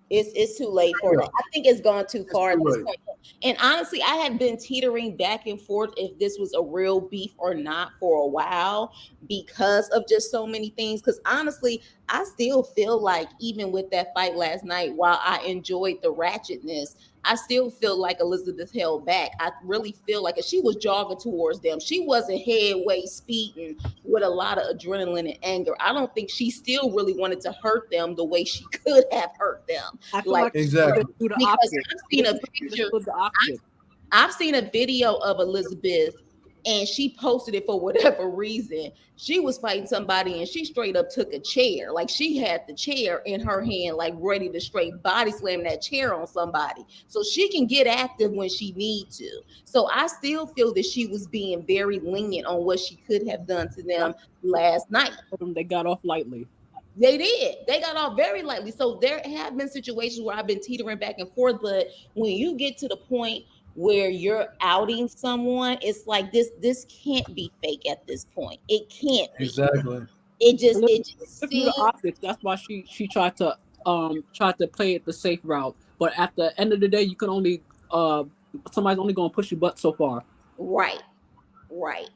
It's too late for Yeah, that. I think it's gone too it's far at too this late. point. And honestly, I have been teetering back and forth if this was a real beef or not for a while because of just so many things. Because honestly, I still feel like even with that fight last night, while I enjoyed the ratchetness, I still feel like Elizabeth held back. I really feel like if she was jogging towards them, she wasn't headway speeding with a lot of adrenaline and anger. I don't think she still really wanted to hurt them the way she could have hurt them. I feel Like like Exactly. do the because opposite. I've seen a Just picture, do the opposite. I've seen a video of Elizabeth and she posted it for whatever reason. She was fighting somebody and she straight up took a chair. Like she had the chair in her hand, like ready to straight body slam that chair on somebody. So she can get active when she need to. So I still feel that she was being very lenient on what she could have done to them That's last night. them. They got off lightly. They did. They got off very lightly. So there have been situations where I've been teetering back and forth. But when you get to the point where you're outing someone, it's like this can't be fake at this point. It can't be. Exactly. It just If you the seems optics, that's why she tried to play it the safe route. But at the end of the day, you can only somebody's only gonna push your butt so far. right. Right.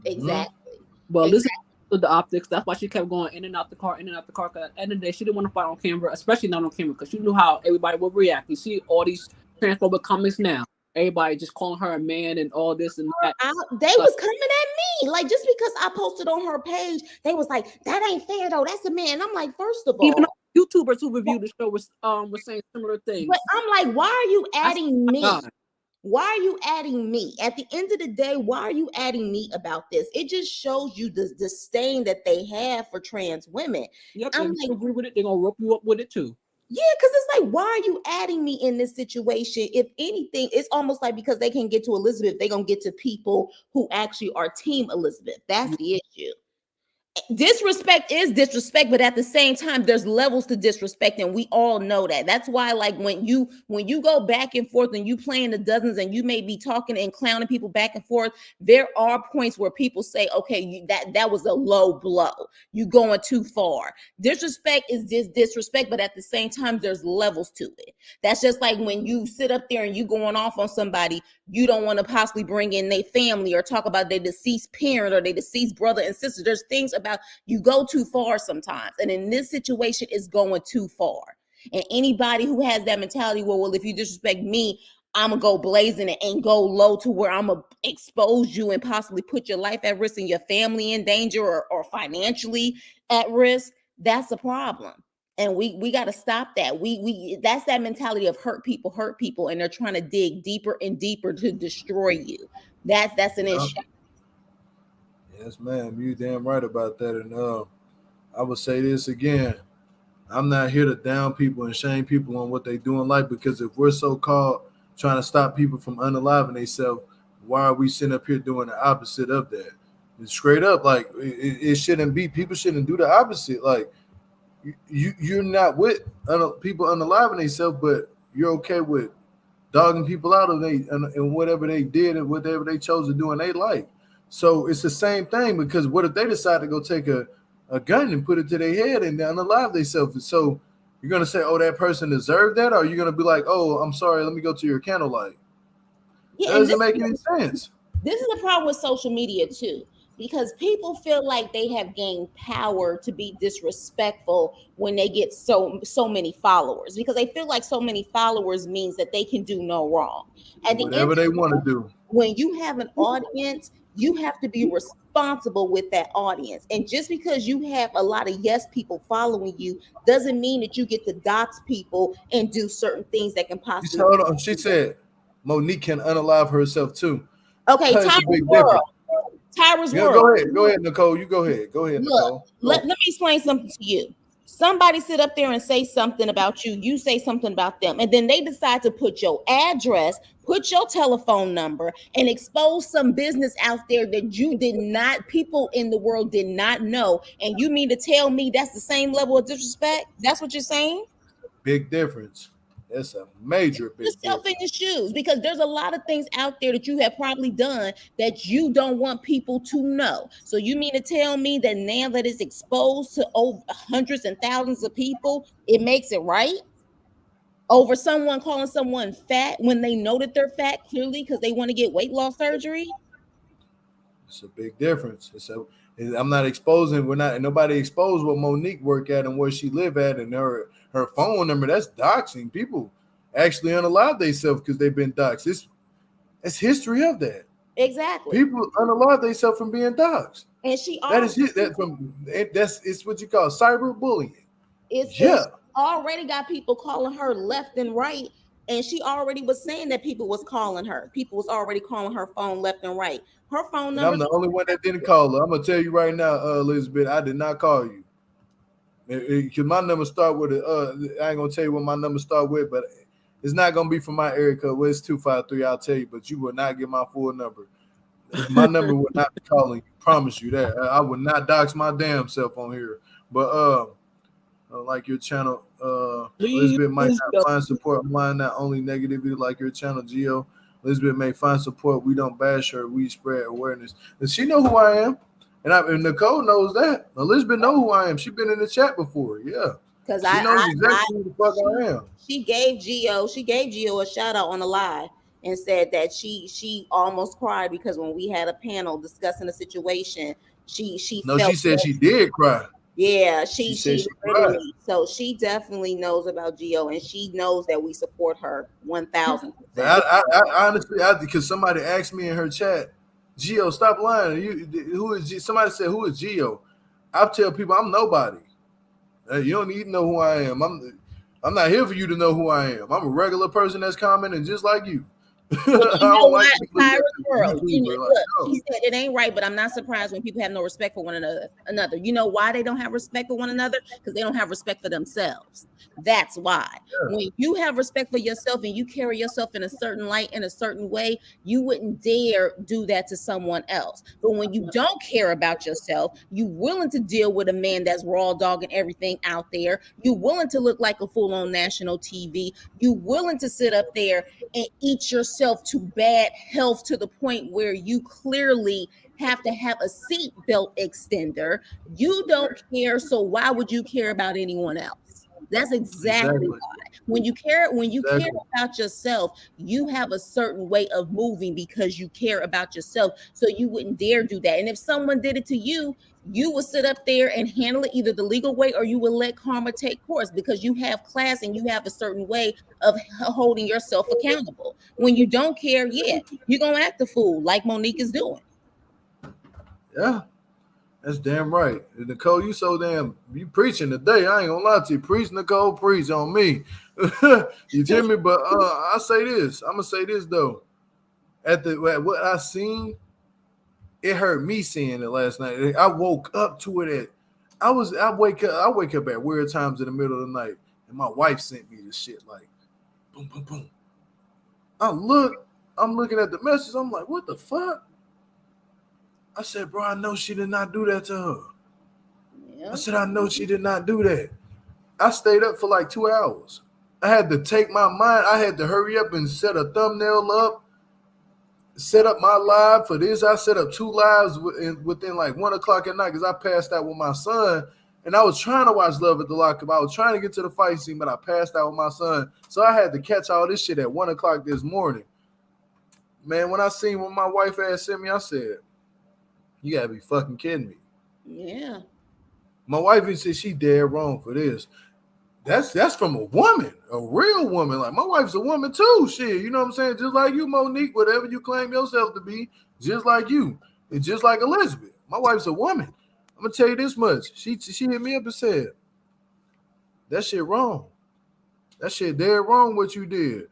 Mhm. Exactly. Well, Exactly. listen to the optics. That's why she kept going in and out the car, in and out the car. 'Cause at the end of the day, she didn't want to fight on camera, especially not on camera, because she knew how everybody would react. You see all these transphobic comments now. Everybody just calling her a man and all this and that. They But was coming at me. Like just because I posted on her page, they was like, that ain't fair though. That's a man. I'm like, first of even all, YouTubers who reviewed the show was saying similar things. but I'm like, why are you That's adding my me? God. Why are you adding me? At the end of the day, why are you adding me about this? It just shows you the disdain that they have for trans women. Yep, I'm and if like, you agree with it, they're gonna rope you up with it too. yeah, because it's like, why are you adding me in this situation? If anything, it's almost like because they can get to Elizabeth, they're gonna get to people who actually are team Elizabeth. That's the issue. Disrespect is disrespect, but at the same time there's levels to disrespect, and we all know that. That's why, like, when you go back and forth and you playing the dozens and you may be talking and clowning people back and forth, there are points where people say, okay, that was a low blow, you going too far. Disrespect is disrespect, but at the same time there's levels to it. That's just like when you sit up there and you going off on somebody, you don't want to possibly bring in their family or talk about their deceased parent or their deceased brother and sister. There's things about you go too far sometimes. And in this situation, it's going too far. And anybody who has that mentality, well, if you disrespect me, I'm gonna go blazing and go low to where I'm gonna expose you and possibly put your life at risk and your family in danger or financially at risk. That's a problem. And we got to stop that. We that's that mentality of hurt people, and they're trying to dig deeper and deeper to destroy you. That's an Yeah. issue. Yes, ma'am. You damn right about that. And I would say this again. I'm not here to down people and shame people on what they do in life, because if we're so called trying to stop people from unaliving themselves, why are we sitting up here doing the opposite of that? It's straight up, like it shouldn't be. People shouldn't do the opposite. Like you're not with people unaliving themselves, but you're okay with dogging people out of they and whatever they did and whatever they chose to do in their life. So it's the same thing, because what if they decide to go take a gun and put it to their head and unalive themselves? So you're gonna say, oh, that person deserved that, or you're gonna be like, oh, I'm sorry, let me go to your candlelight? That Yeah, and doesn't make any sense. this is the problem with social media too, because people feel like they have gained power to be disrespectful when they get so many followers, because they feel like so many followers means that they can do no wrong. At the end, Whatever they want to do. when you have an audience, you have to be responsible with that audience. And just because you have a lot of yes people following you doesn't mean that you get to dox people and do certain things that can She possibly. told her, she said Monique can unalive herself too. Okay, It's Tyler a big World. difference. Tyra's Yeah, world. go ahead, Nicole. You go ahead. Go ahead, Look, Nicole. let me explain something to you. Somebody sit up there and say something about you, you say something about them, and then they decide to put your address, put your telephone number, and expose some business out there that you did not, people in the world did not know. And you mean to tell me that's the same level of disrespect? That's what you're saying? Big difference. That's a major big Yourself in difference. your shoes, because there's a lot of things out there that you have probably done that you don't want people to know. So you mean to tell me that now that it's exposed to over hundreds and thousands of people, it makes it right? Over someone calling someone fat when they know that they're fat clearly because they want to get weight loss surgery? It's a big difference. I'm not exposing. We're not. Nobody exposed what Monique work at and where she live at and her phone number. That's doxing. People actually unalive themselves because they've been doxed. It's history of that. Exactly. People unalive themselves from being doxed. And she That is it. It's what you call cyberbullying. it's already got people calling her left and right. And she already was saying that people was calling her. People was already calling her phone left and right. Her phone And number. I'm the only one that didn't call her. I'm gonna tell you right now, Elizabeth, I did not call you. Because my number start with I ain't gonna tell you what my number start with, but it's not gonna be from my area code. Well, it's 253. I'll tell you, but you will not get my full number. My number would not be calling you. Promise you that. I would not dox my damn self on here. But like your channel, Elizabeth might not find support online, not only negativity like your channel, Geo. Elizabeth may find support. We don't bash her. We spread awareness. Does she know who I am? And Nicole knows that. Elizabeth know who I am. She's been in the chat before. Yeah. Because she knows exactly who the fuck I am. She gave Geo a shout out on the live and said that she almost cried because when we had a panel discussing the situation, she said she did cry. Yeah, she cried. So she definitely knows about Geo and she knows that we support her 1000%. I honestly, because somebody asked me in her chat, Geo, stop lying. Who is somebody said who is Geo? I tell people I'm nobody. You don't need to know who I am. I'm not here for you to know who I am. I'm a regular person that's commenting just like you. Well, you know what? Tyra's world. She said it ain't right, but I'm not surprised when people have no respect for one another. You know why they don't have respect for one another? Because they don't have respect for themselves. That's why. Yeah. When you have respect for yourself and you carry yourself in a certain light, in a certain way, you wouldn't dare do that to someone else. But when you don't care about yourself, you willing to deal with a man that's raw dogging everything out there. You willing to look like a fool on national TV. You willing to sit up there and eat yourself to bad health to the point where you clearly have to have a seatbelt extender. You don't care, so why would you care about anyone else? That's exactly why. When you care about yourself, you have a certain way of moving because you care about yourself. So you wouldn't dare do that. And if someone did it to you, you will sit up there and handle it either the legal way or you will let karma take course because you have class and you have a certain way of holding yourself accountable. When you don't care, you're going to act the fool like Monique is doing. Yeah, that's damn right. Nicole, you preaching today. I ain't gonna lie to you. Preach, Nicole, preach on me. You hear me? But I say this. I'm gonna say this though. At what I seen, it hurt me seeing it last night. I woke up to it I wake up at weird times in the middle of the night, and my wife sent me this shit like boom, boom, boom. I'm looking at the message. I'm like, what the fuck? I said, bro, I know she did not do that to her. Yeah. I said, I know she did not do that. I stayed up for like 2 hours. I had to take my mind. I had to hurry up and set a thumbnail up, set up my live for this. I set up 2 lives within like 1 o'clock at night because I passed out with my son. And I was trying to watch Love at the Lockup. I was trying to get to the fight scene, but I passed out with my son. So I had to catch all this shit at 1 o'clock this morning. Man, when I seen what my wife had sent me, I said, you gotta be fucking kidding me. Yeah. My wife even said she dead wrong for this. That's from a woman, a real woman. Like my wife's a woman too. Shit, you know what I'm saying? Just like you, Monique, whatever you claim yourself to be, just like you. And just like Elizabeth. My wife's a woman. I'm gonna tell you this much. She hit me up and said, that shit wrong. That shit dead wrong what you did.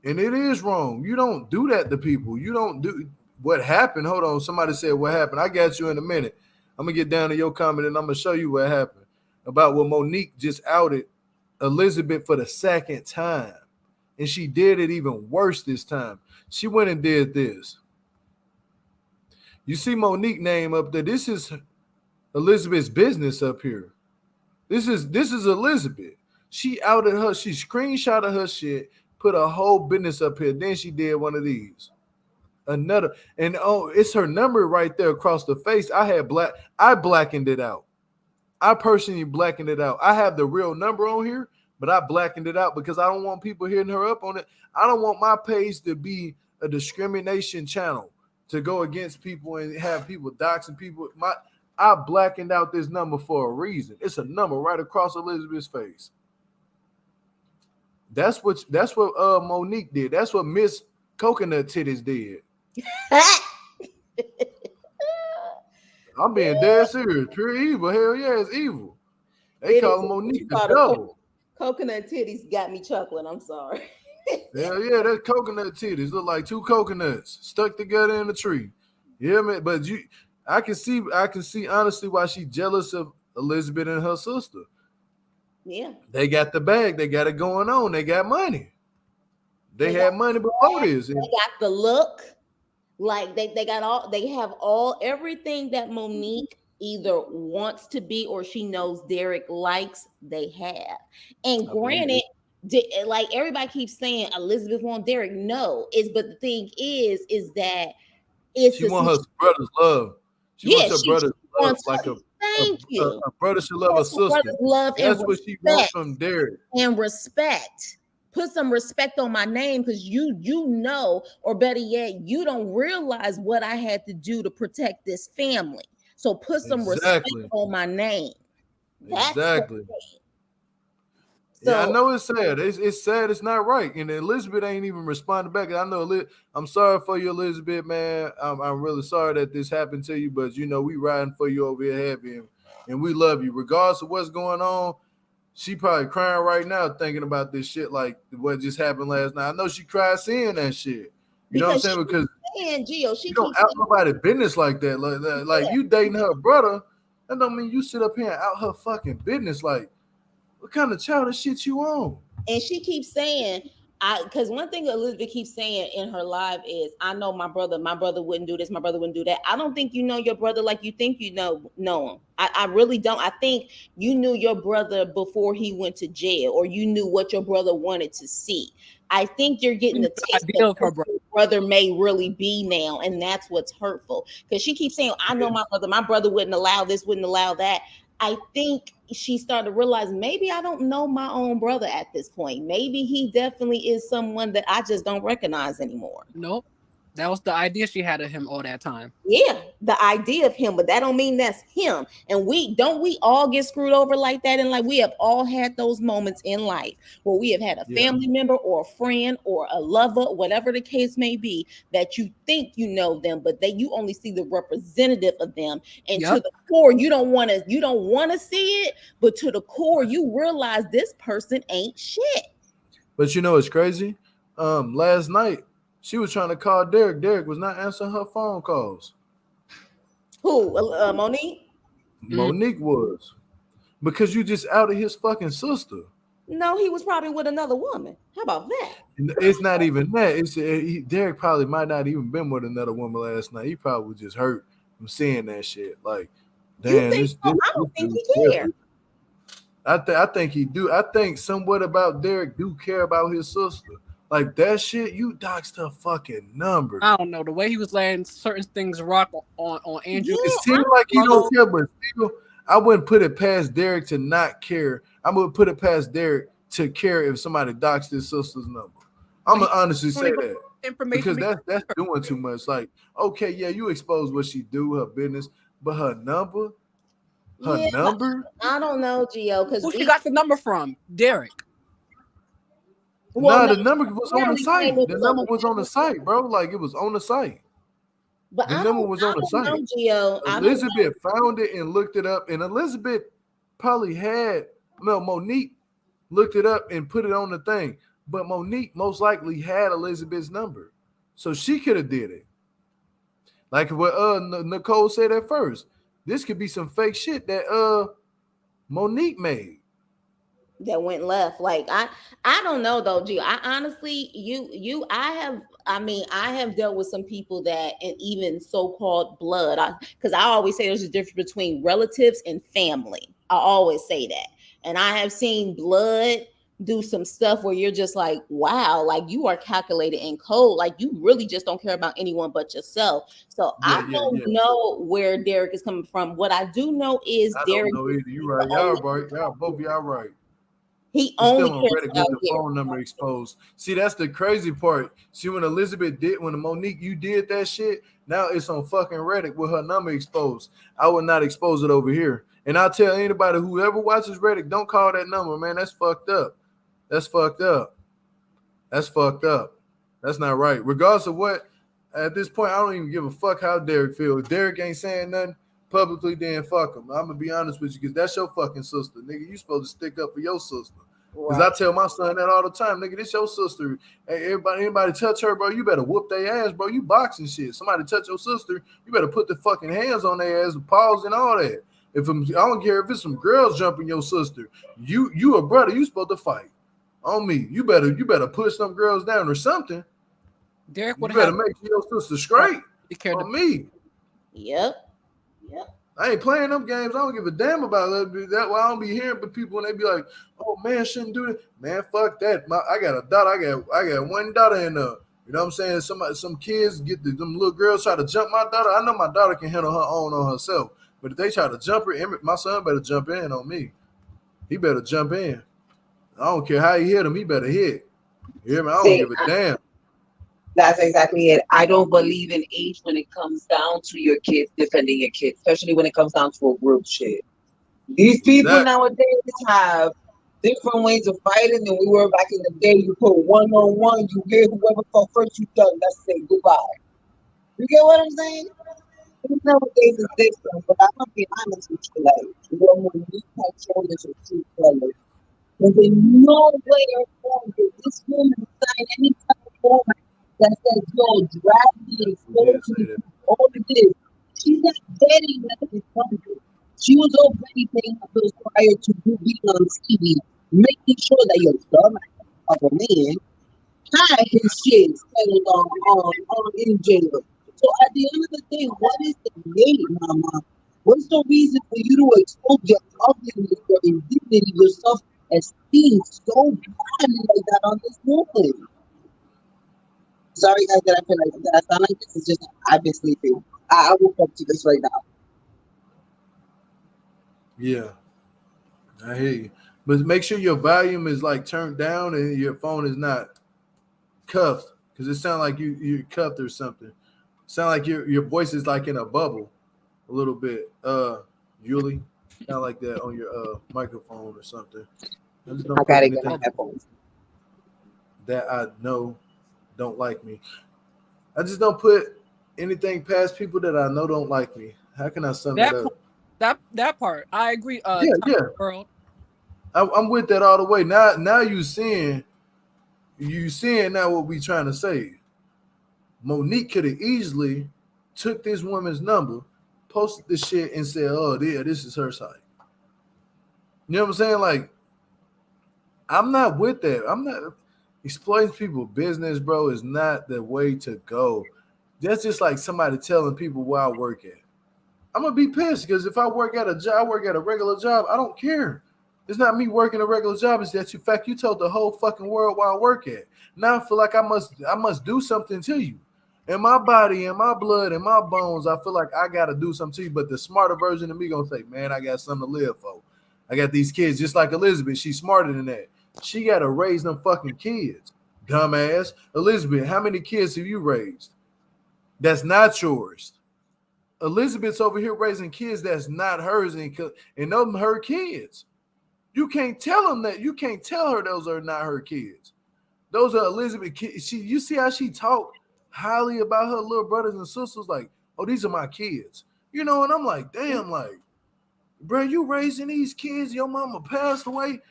And it is wrong. You don't do that to people. You don't do what happened. Hold on. Somebody said what happened. I got you in a minute. I'm gonna get down to your comment and I'm gonna show you what happened about what Monique just outed Elizabeth for the second time. And she did it even worse this time. She went and did this. You see Monique name up there. This is Elizabeth's business up here. This is Elizabeth. She outed her. She screenshotted her shit, put a whole business up here. Then she did one of these. Another, and oh, it's her number right there across the face. I blackened it out. I personally blackened it out. I have the real number on here, but I blackened it out because I don't want people hitting her up on it. I don't want my page to be a discrimination channel to go against people and have people doxing people. I blackened out this number for a reason. It's a number right across Elizabeth's face. That's what Monique did. That's what Miss Coconut Titties did. I'm being dead serious. Pure evil. Hell yeah, it's evil. They call Monique the devil. Coconut titties got me chuckling. I'm sorry. Hell yeah, that's coconut titties. Look like two coconuts stuck together in a tree. Yeah, man. But I can see honestly why she's jealous of Elizabeth and her sister. Yeah. They got the bag. They got it going on. They got money. They had money before this. They got the look. Like they have everything that Monique either wants to be or she knows Derek likes, they have. And granted, like everybody keeps saying Elizabeth wants Derek. No, but the thing is that she wants her brother's love. She wants her brother's love, like a brother should love a sister. That's what she wants from Derek. And respect. Put some respect on my name because you know, or better yet, you don't realize what I had to do to protect this family. So put some respect on my name. Exactly. So, yeah, I know it's sad. It's sad. It's not right. And Elizabeth ain't even responding back. I know. I'm sorry for you, Elizabeth, man. I'm really sorry that this happened to you, but you know we riding for you over here heavy, and we love you regardless of what's going on. She probably crying right now thinking about this shit like what just happened last night. I know she cried seeing that shit. You know what I'm saying? Because you don't out nobody business like that. Like you dating her brother, that don't mean you sit up here and out her fucking business. Like, what kind of childish shit you on? And she keeps saying, because one thing Elizabeth keeps saying in her live is, I know my brother wouldn't do this, my brother wouldn't do that. I don't think you know your brother like you think you know him. I really don't. I think you knew your brother before he went to jail, or you knew what your brother wanted to see. I think you're getting the taste of her brother may really be now, and that's what's hurtful. Because she keeps saying, I know my brother wouldn't allow this, wouldn't allow that. I think she started to realize maybe I don't know my own brother at this point. Maybe he definitely is someone that I just don't recognize anymore. Nope. That was the idea she had of him all that time. Yeah, the idea of him, but that don't mean that's him. And we all get screwed over like that. And like we have all had those moments in life where we have had a family member or a friend or a lover, whatever the case may be, that you think you know them, but that you only see the representative of them. And to the core, you don't want to see it, but to the core, you realize this person ain't shit. But you know it's crazy. Last night she was trying to call Derek. Derek was not answering her phone calls. Who? Monique? Monique was. Because you just outed his fucking sister. No, he was probably with another woman. How about that? It's not even that. Derek probably might not even been with another woman last night. He probably was just hurt from seeing that shit. Like, damn. I don't think he cared. I think he do. I think somewhat about Derek do care about his sister. Like that shit, you doxed her fucking number. I don't know. The way he was letting certain things rock on Andrew. It seemed like he don't care, but still, I wouldn't put it past Derek to not care. I would put it past Derek to care if somebody doxed his sister's number. I'm gonna honestly say that. Because that's doing too much. Like, okay, yeah, you expose what she do, her business, but her number, number. I don't know, Gio, because who she got the number from? Derek. Well, no, the number was on the site. The number was on the site, bro. Like it was on the site. But the number was on the site. Gio, Elizabeth found it and looked it up, and Elizabeth probably Monique looked it up and put it on the thing. But Monique most likely had Elizabeth's number, so she could have did it. Like what Nicole said at first. This could be some fake shit that Monique made. That went left. Like I don't know though, G. I honestly, I mean, I have dealt with some people that, and even so-called blood, because I always say there's a difference between relatives and family. I always say that. And I have seen blood do some stuff where you're just like, wow, like you are calculated and cold. Like you really just don't care about anyone but yourself. So Yeah, I yeah, don't yeah. know where Derek is coming from. What I do know is I don't Derek, know either. You right. Y'all right. Y'all both y'all right. he It's only still on cares Reddit with about the Derek. phone number exposed. See, that's the crazy part. See, when Elizabeth did, when Monique, you did that shit, now it's on fucking Reddit with her number exposed. I would not expose it over here. And I'll tell anybody, whoever watches Reddit, don't call that number, man. That's fucked up. That's fucked up. That's fucked up. That's not right. Regardless of what, at this point, I don't even give a fuck how Derek feels. If Derek ain't saying nothing publicly, then fuck him. I'm gonna be honest with you, because that's your fucking sister, nigga. You supposed to stick up for your sister. Because I Right. tell my son that all the time, nigga, this your sister. Hey, anybody touch her, bro, you better whoop their ass, bro. You boxing shit. Somebody touch your sister, you better put the fucking hands on their ass, paws and all that. I don't care if it's some girls jumping your sister, you a brother, you supposed to fight on me. You better push some girls down or something. Derek You would better have make your sister straight cared on me. Yep. Yep. I ain't playing them games. I don't give a damn about that. That's why I don't be hearing but people when they be like, "Oh man, shouldn't do that." Man, fuck that. I got a daughter. I got one daughter in there. You know what I'm saying? Some kids get them little girls try to jump my daughter. I know my daughter can handle her own on herself. But if they try to jump her, my son better jump in on me. He better jump in. I don't care how he hit him. He better hit. You hear me? I don't See, give a damn. that's exactly it. I don't believe in age when it comes down to your kids defending your kids, especially when it comes down to a group shit. These people Exactly. nowadays have different ways of fighting than we were back in the day. You put one on one, you get whoever fought first, you done. That's it. Goodbye. You get what I'm saying? Things nowadays is different, but I'm gonna be honest with you, like, when you have children to two colors, there's in no way or form did this woman sign any type of format that says, yo, drag me, Who expose did say me, that? all of this. She's not getting that in country. She was already paying her bills prior to you being on TV, making sure that your dumb ass of a man had his shit settled on in jail. So at the end of the day, what is the need, mama? What's the reason for you to expose your ugliness, your indignity, your self-esteem so badly like that on this woman? Sorry guys that I feel like that I sound like this. It's just I've been sleeping. I woke up to this right now. Yeah, I hear you. But make sure your volume is like turned down and your phone is not cuffed, because it sounds like you're cuffed or something. Sound like your voice is like in a bubble a little bit. Julie, sound like that on your microphone or something. I just I don't put gotta get my anything headphones. that I know don't like me. I just don't put anything past people that I know don't like me. How can I sum that that up? that part. I agree. Yeah, Top yeah. World. I'm with that all the way. Now you seeing now what we trying to say. Monique could have easily took this woman's number, posted the shit, and said, "Oh, yeah, this is her site." You know what I'm saying? Like, I'm not with that. I'm not exploiting people's business, bro. Is not the way to go. That's just like somebody telling people where I work at. I'm gonna be pissed because if I work at a job, I work at a regular job. I don't care. It's not me working a regular job. It's that in fact you told the whole fucking world where I work at. Now I feel like I must do something to you. In my body, in my blood, in my bones, I feel like I gotta do something to you. But the smarter version of me gonna say, man, I got something to live for. I got these kids, just like Elizabeth. She's smarter than that. She gotta raise them fucking kids. Dumbass. Elizabeth, how many kids have you raised? That's not yours. Elizabeth's over here raising kids that's not hers, and them her kids. You can't tell them that. You can't tell her those are not her kids. Those are Elizabeth kids. You see how she talk highly about her little brothers and sisters, like, oh, these are my kids. You know, and I'm like, damn, like, bro, you raising these kids, your mama passed away.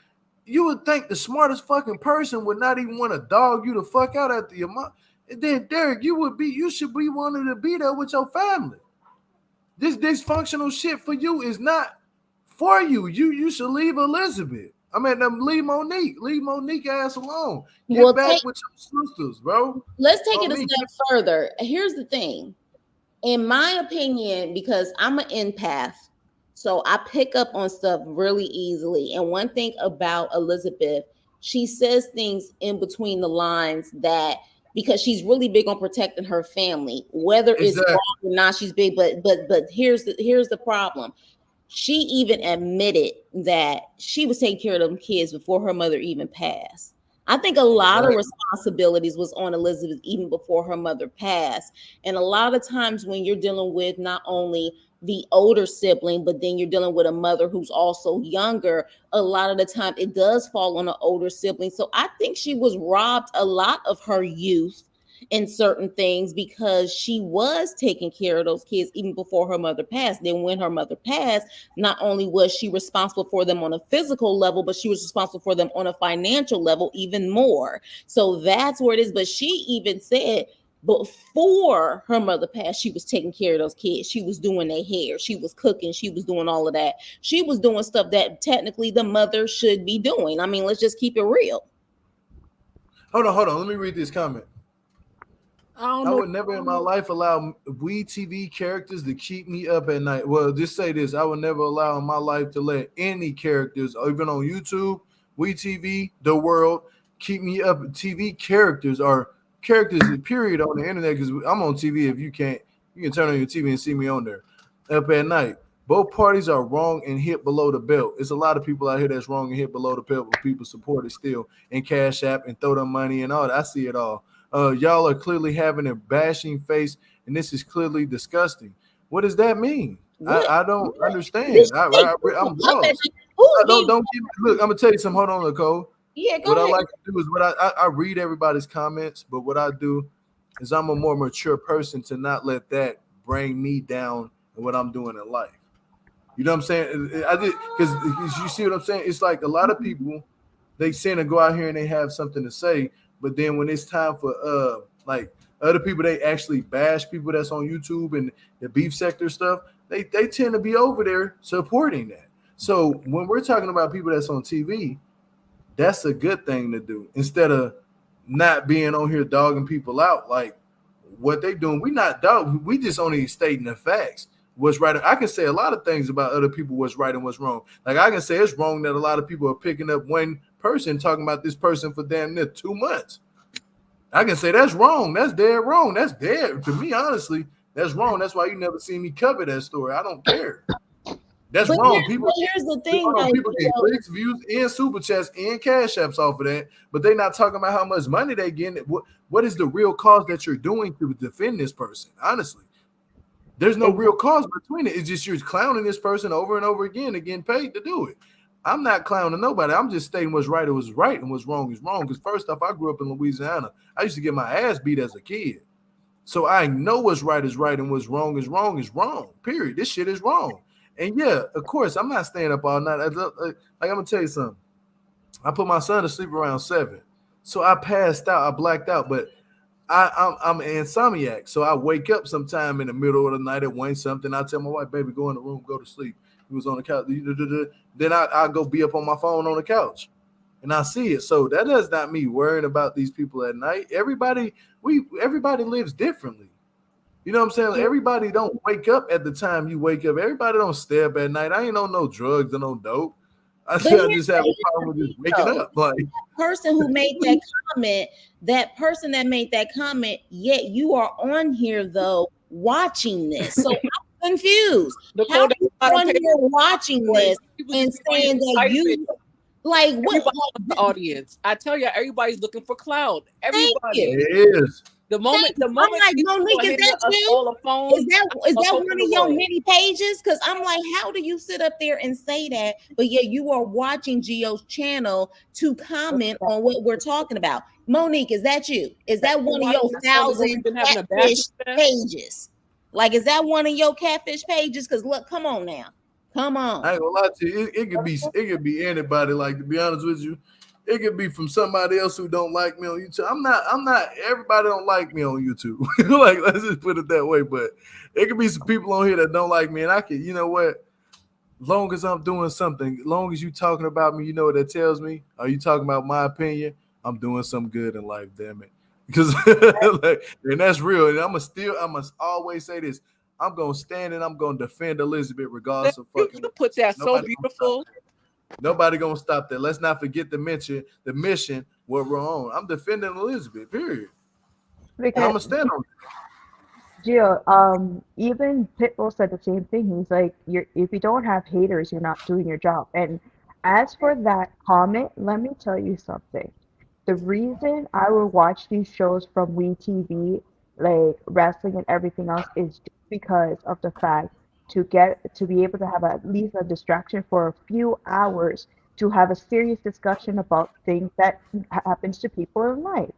You would think the smartest fucking person would not even want to dog you the fuck out after your mom. And then Derek, you should be wanting to be there with your family. This dysfunctional shit for you is not for you. You should leave Elizabeth. I mean, leave Monique. Leave Monique ass alone. Get back with your sisters, bro. Let's take it a step further. Here's the thing. In my opinion, because I'm an empath, so I pick up on stuff really easily. And one thing about Elizabeth, she says things in between the lines that, because she's really big on protecting her family, whether it's wrong or not, she's big. But here's the problem. She even admitted that she was taking care of them kids before her mother even passed. I think a lot of responsibilities was on Elizabeth even before her mother passed. And a lot of times when you're dealing with not only the older sibling, but then you're dealing with a mother who's also younger, a lot of the time it does fall on an older sibling. So I think she was robbed a lot of her youth in certain things because she was taking care of those kids even before her mother passed. Then when her mother passed, not only was she responsible for them on a physical level, but she was responsible for them on a financial level even more. So that's where it is. But she even said before her mother passed, she was taking care of those kids. She was doing their hair. She was cooking. She was doing all of that. She was doing stuff that technically the mother should be doing. I mean, let's just keep it real. Hold on. Let me read this comment. I would never in my life allow WETV characters to keep me up at night. Well, just say this. I would never allow in my life to let any characters, even on YouTube, WeTV, The World, keep me up. TV characters are characters, period, on the internet, because I'm on TV. If you can't, you can turn on your TV and see me on there up at night. Both parties are wrong and hit below the belt. It's a lot of people out here that's wrong and hit below the belt, but people support it still and Cash App and throw them money and all that. I see it all. Y'all are clearly having a bashing face, and this is clearly disgusting. What does that mean? I don't understand. I'm lost. Don't give me, look, I'm gonna tell you something. Hold on, Nicole. Yeah, go ahead. I like to do is I read everybody's comments, but what I do is I'm a more mature person to not let that bring me down in what I'm doing in life. You know what I'm saying? I did, because you see what I'm saying? It's like a lot of people, they seem to go out here and they have something to say. But then when it's time for like other people, they actually bash people that's on YouTube and the beef sector stuff. They tend to be over there supporting that. So when we're talking about people that's on TV, that's a good thing to do instead of not being on here dogging people out. Like what they doing, we not dog. We just only stating the facts. What's right? I can say a lot of things about other people, what's right and what's wrong. Like I can say it's wrong that a lot of people are picking up one person talking about this person for damn near 2 months. I can say that's wrong. That's dead wrong. That's dead. To me, honestly, that's wrong. That's why you never see me cover that story. I don't care. That's wrong. Here's the thing. People get clicks, views, and super chats and cash apps off of that, but they're not talking about how much money they getting. What is the real cause that you're doing to defend this person? Honestly, there's no real cause between it. It's just you're clowning this person over and over again and getting paid to do it. I'm not clowning nobody. I'm just stating what's right was right and what's wrong is wrong. Because first off, I grew up in Louisiana. I used to get my ass beat as a kid. So I know what's right is right and what's wrong is wrong is wrong. Period. This shit is wrong. And yeah, of course, I'm not staying up all night. Like I'm going to tell you something. I put my son to sleep around 7. So I passed out. I blacked out. But I'm an insomniac. So I wake up sometime in the middle of the night at 1 something. I tell my wife, baby, go in the room, go to sleep. He was on the couch. Then I'll go be up on my phone on the couch. And I see it. So that is not me worrying about these people at night. Everybody lives differently. You know what I'm saying? Everybody don't wake up at the time you wake up. Everybody don't stay up at night. I ain't on no drugs and no dope. I just have a problem with just waking up. Like person who made that comment, that person that made that comment, yet you are on here though watching this. So I'm confused. How are you on here watching this and saying that you like what the audience? I tell you, everybody's looking for clout. Everybody is. The moment I'm like, Monique, is that you? Is that one of your many pages? Because I'm like, how do you sit up there and say that? But yet you are watching Gio's channel to comment on what we're talking about. Monique, is that you? Is that one of your 1,000 catfish pages? Like, is that one of your catfish pages? Because look, come on now. Come on. I ain't gonna lie to you. It could be anybody. Like, to be honest with you, It could be from somebody else who don't like me on YouTube. I'm not. Everybody don't like me on YouTube. Like, let's just put it that way. But it could be some people on here that don't like me, and I can. You know what? Long as I'm doing something, long as you talking about me, you know what that tells me? Are you talking about my opinion? I'm doing something good in life, damn it. Because like, and that's real. And I must always say this. I'm gonna stand and I'm gonna defend Elizabeth regardless of fucking You put that so nobody beautiful. Nobody gonna stop that. Let's not forget to mention the mission what we're on. I'm defending Elizabeth, period. And I'm Because gonna stand on it. Gio, even Pitbull said the same thing. He's like, if you don't have haters, you're not doing your job. And as for that comment, let me tell you something. The reason I would watch these shows from WeTV, like wrestling and everything else, is just because of the fact to be able to have at least a distraction for a few hours to have a serious discussion about things that happens to people in life.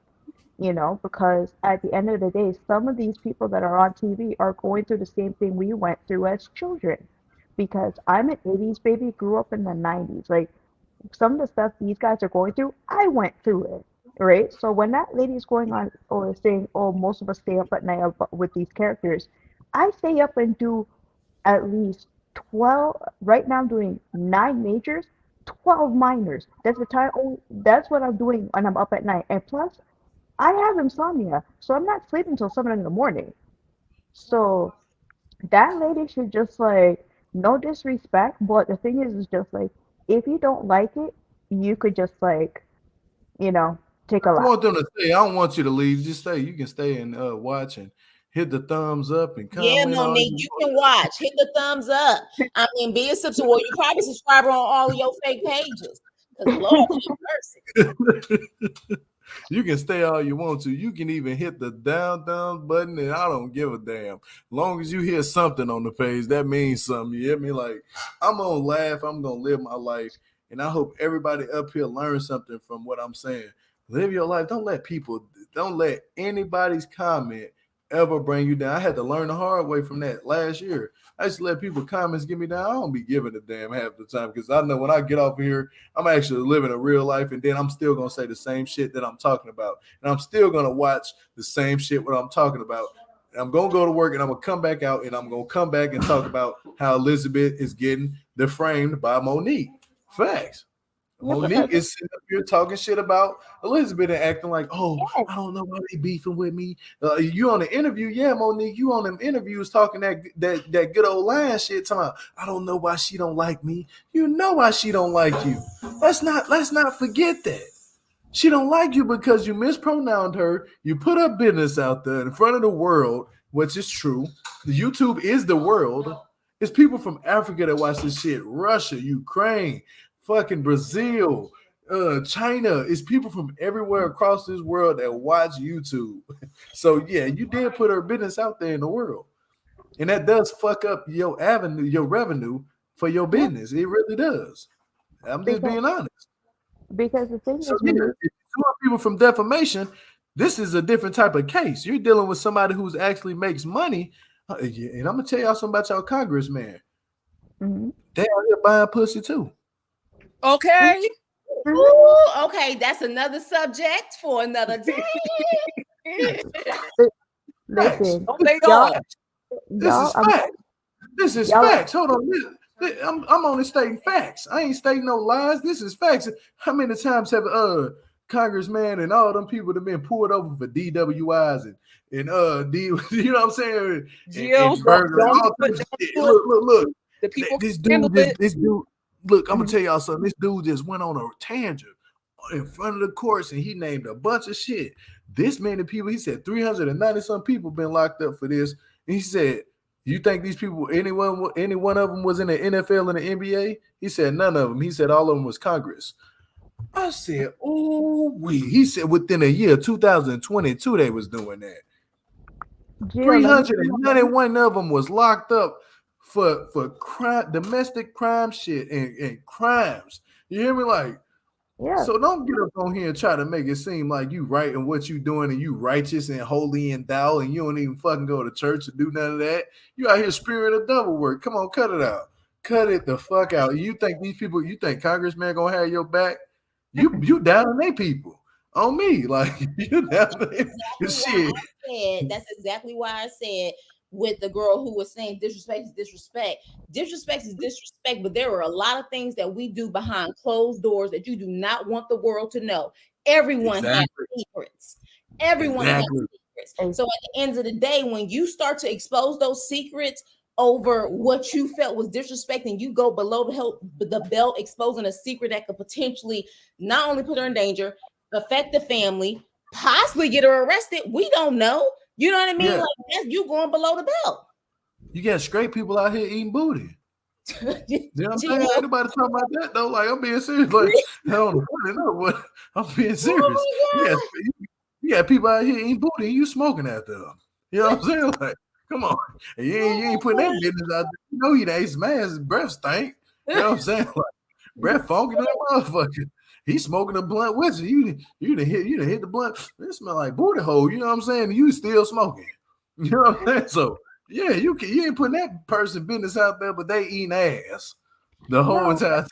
Because at the end of the day, some of these people that are on TV are going through the same thing we went through as children. Because I'm an 80s baby, grew up in the 90s. Like, some of the stuff these guys are going through, I went through it, right? So when that lady's going on or saying, oh, most of us stay up at night with these characters, I stay up and do at least 12. Right now I'm doing 9 majors, 12 minors. That's the time. Oh, that's what I'm doing when I'm up at night. And plus, I have insomnia, so I'm not sleeping until 7 in the morning. So that lady should just like, no disrespect, but the thing is just like, if you don't like it, you could just like, take a I lap. want them to stay. I don't want you to leave. Just stay. You can stay and watch and hit the thumbs up and Yeah, comment all Monique, you you want. can watch. Hit the thumbs up. I mean, be a subscriber. Well, you probably subscribe on all of your fake pages. Because Lord have mercy. You can stay all you want to. You can even hit the down button, and I don't give a damn. Long as you hear something on the page, that means something. You hear me? Like, I'm gonna laugh. I'm gonna live my life, and I hope everybody up here learns something from what I'm saying. Live your life. Don't let anybody's comment ever bring you down. I had to learn the hard way from that last year. I used to let people comments get me down. I don't be giving a damn half the time because I know when I get off here, I'm actually living a real life, and then I'm still gonna say the same shit that I'm talking about, and I'm still gonna watch the same shit what I'm talking about. And I'm gonna go to work, and I'm gonna come back out, and I'm gonna come back and talk about how Elizabeth is getting defamed by Monique. Facts. Yeah, Monique because is sitting up here talking shit about Elizabeth and acting like, oh, yes, I don't know why they beefing with me. You on the interview, yeah, Monique. You on them interviews talking that good old line shit. Talking about, I don't know why she don't like me. You know why she don't like you. Let's not forget that. She don't like you because you mispronounced her. You put her business out there in front of the world, which is true. The YouTube is the world. It's people from Africa that watch this shit. Russia, Ukraine, fucking Brazil, China. It's people from everywhere across this world that watch YouTube. So yeah, you did put her business out there in the world. And that does fuck up your revenue for your yeah, business. It really does. I'm just because being honest. the thing So is, yeah, Monique, if you sue people from defamation, this is a different type of case. You're dealing with somebody who's actually makes money. Yeah, and I'm gonna tell y'all something about y'all congressman. mhm, They out here buying pussy too. Okay. mhm, Ooh, okay, that's another subject for another day. li- Facts. listen, Don't they y'all, all? This is I'm facts. This is y'all, facts. Hold on. I'm only stating facts. I ain't stating no lies. This is facts. How many times have congressman and all them people that been pulled over for DWIs and you know what I'm saying, Jill, and burglary, all types of shit. Look. The people This can handle it. dude. Look, I'm gonna mhm, tell y'all something. This dude just went on a tangent in front of the courts and he named a bunch of shit. This many people, he said 390 some people been locked up for this. And he said, you think these people, any one of them was in the NFL and the NBA? He said none of them. He said all of them was Congress. I said, oh, he said within a year, 2022, they was doing that. Jill, let me, 391 of them was locked up for crime, domestic crime shit and crimes. You hear me? Like, yeah, so don't get up on here and try to make it seem like you right in what you doing and you righteous and holy and thou and you don't even fucking go to church and do none of that. You out here spewing a double word. Come on, cut it out. Cut it the fuck out. You think these people, you think congressman gonna have your back? You down on they people on me like you down on they Exactly shit. why I said that's exactly why I said with the girl who was saying disrespect is disrespect. Disrespect is disrespect, but there are a lot of things that we do behind closed doors that you do not want the world to know. Everyone has Exactly. secrets. Everyone has Exactly. secrets. So at the end of the day, when you start to expose those secrets over what you felt was disrespect, and you go below the belt, exposing a secret that could potentially not only put her in danger, affect the family, possibly get her arrested. We don't know. You know what I mean? Yeah. Like that's you going below the belt. You got straight people out here eating booty. You know what I'm saying? Ain't Jill. nobody talking about that though. Like I'm being serious. Like I don't know what I'm being serious. Oh my You got people out here eating booty and you smoking at them. You know what I'm saying? Like, come on. And you ain't putting that business out there. You know he the ace man, his breath stink. You know what I'm saying? Like breath funky that motherfucker. He's smoking a blunt with you. You done hit the blunt. It smell like booty hole. You know what I'm saying? You still smoking. You know what I'm saying? So yeah, you ain't putting that person business out there, but they eating ass the whole No, entire time.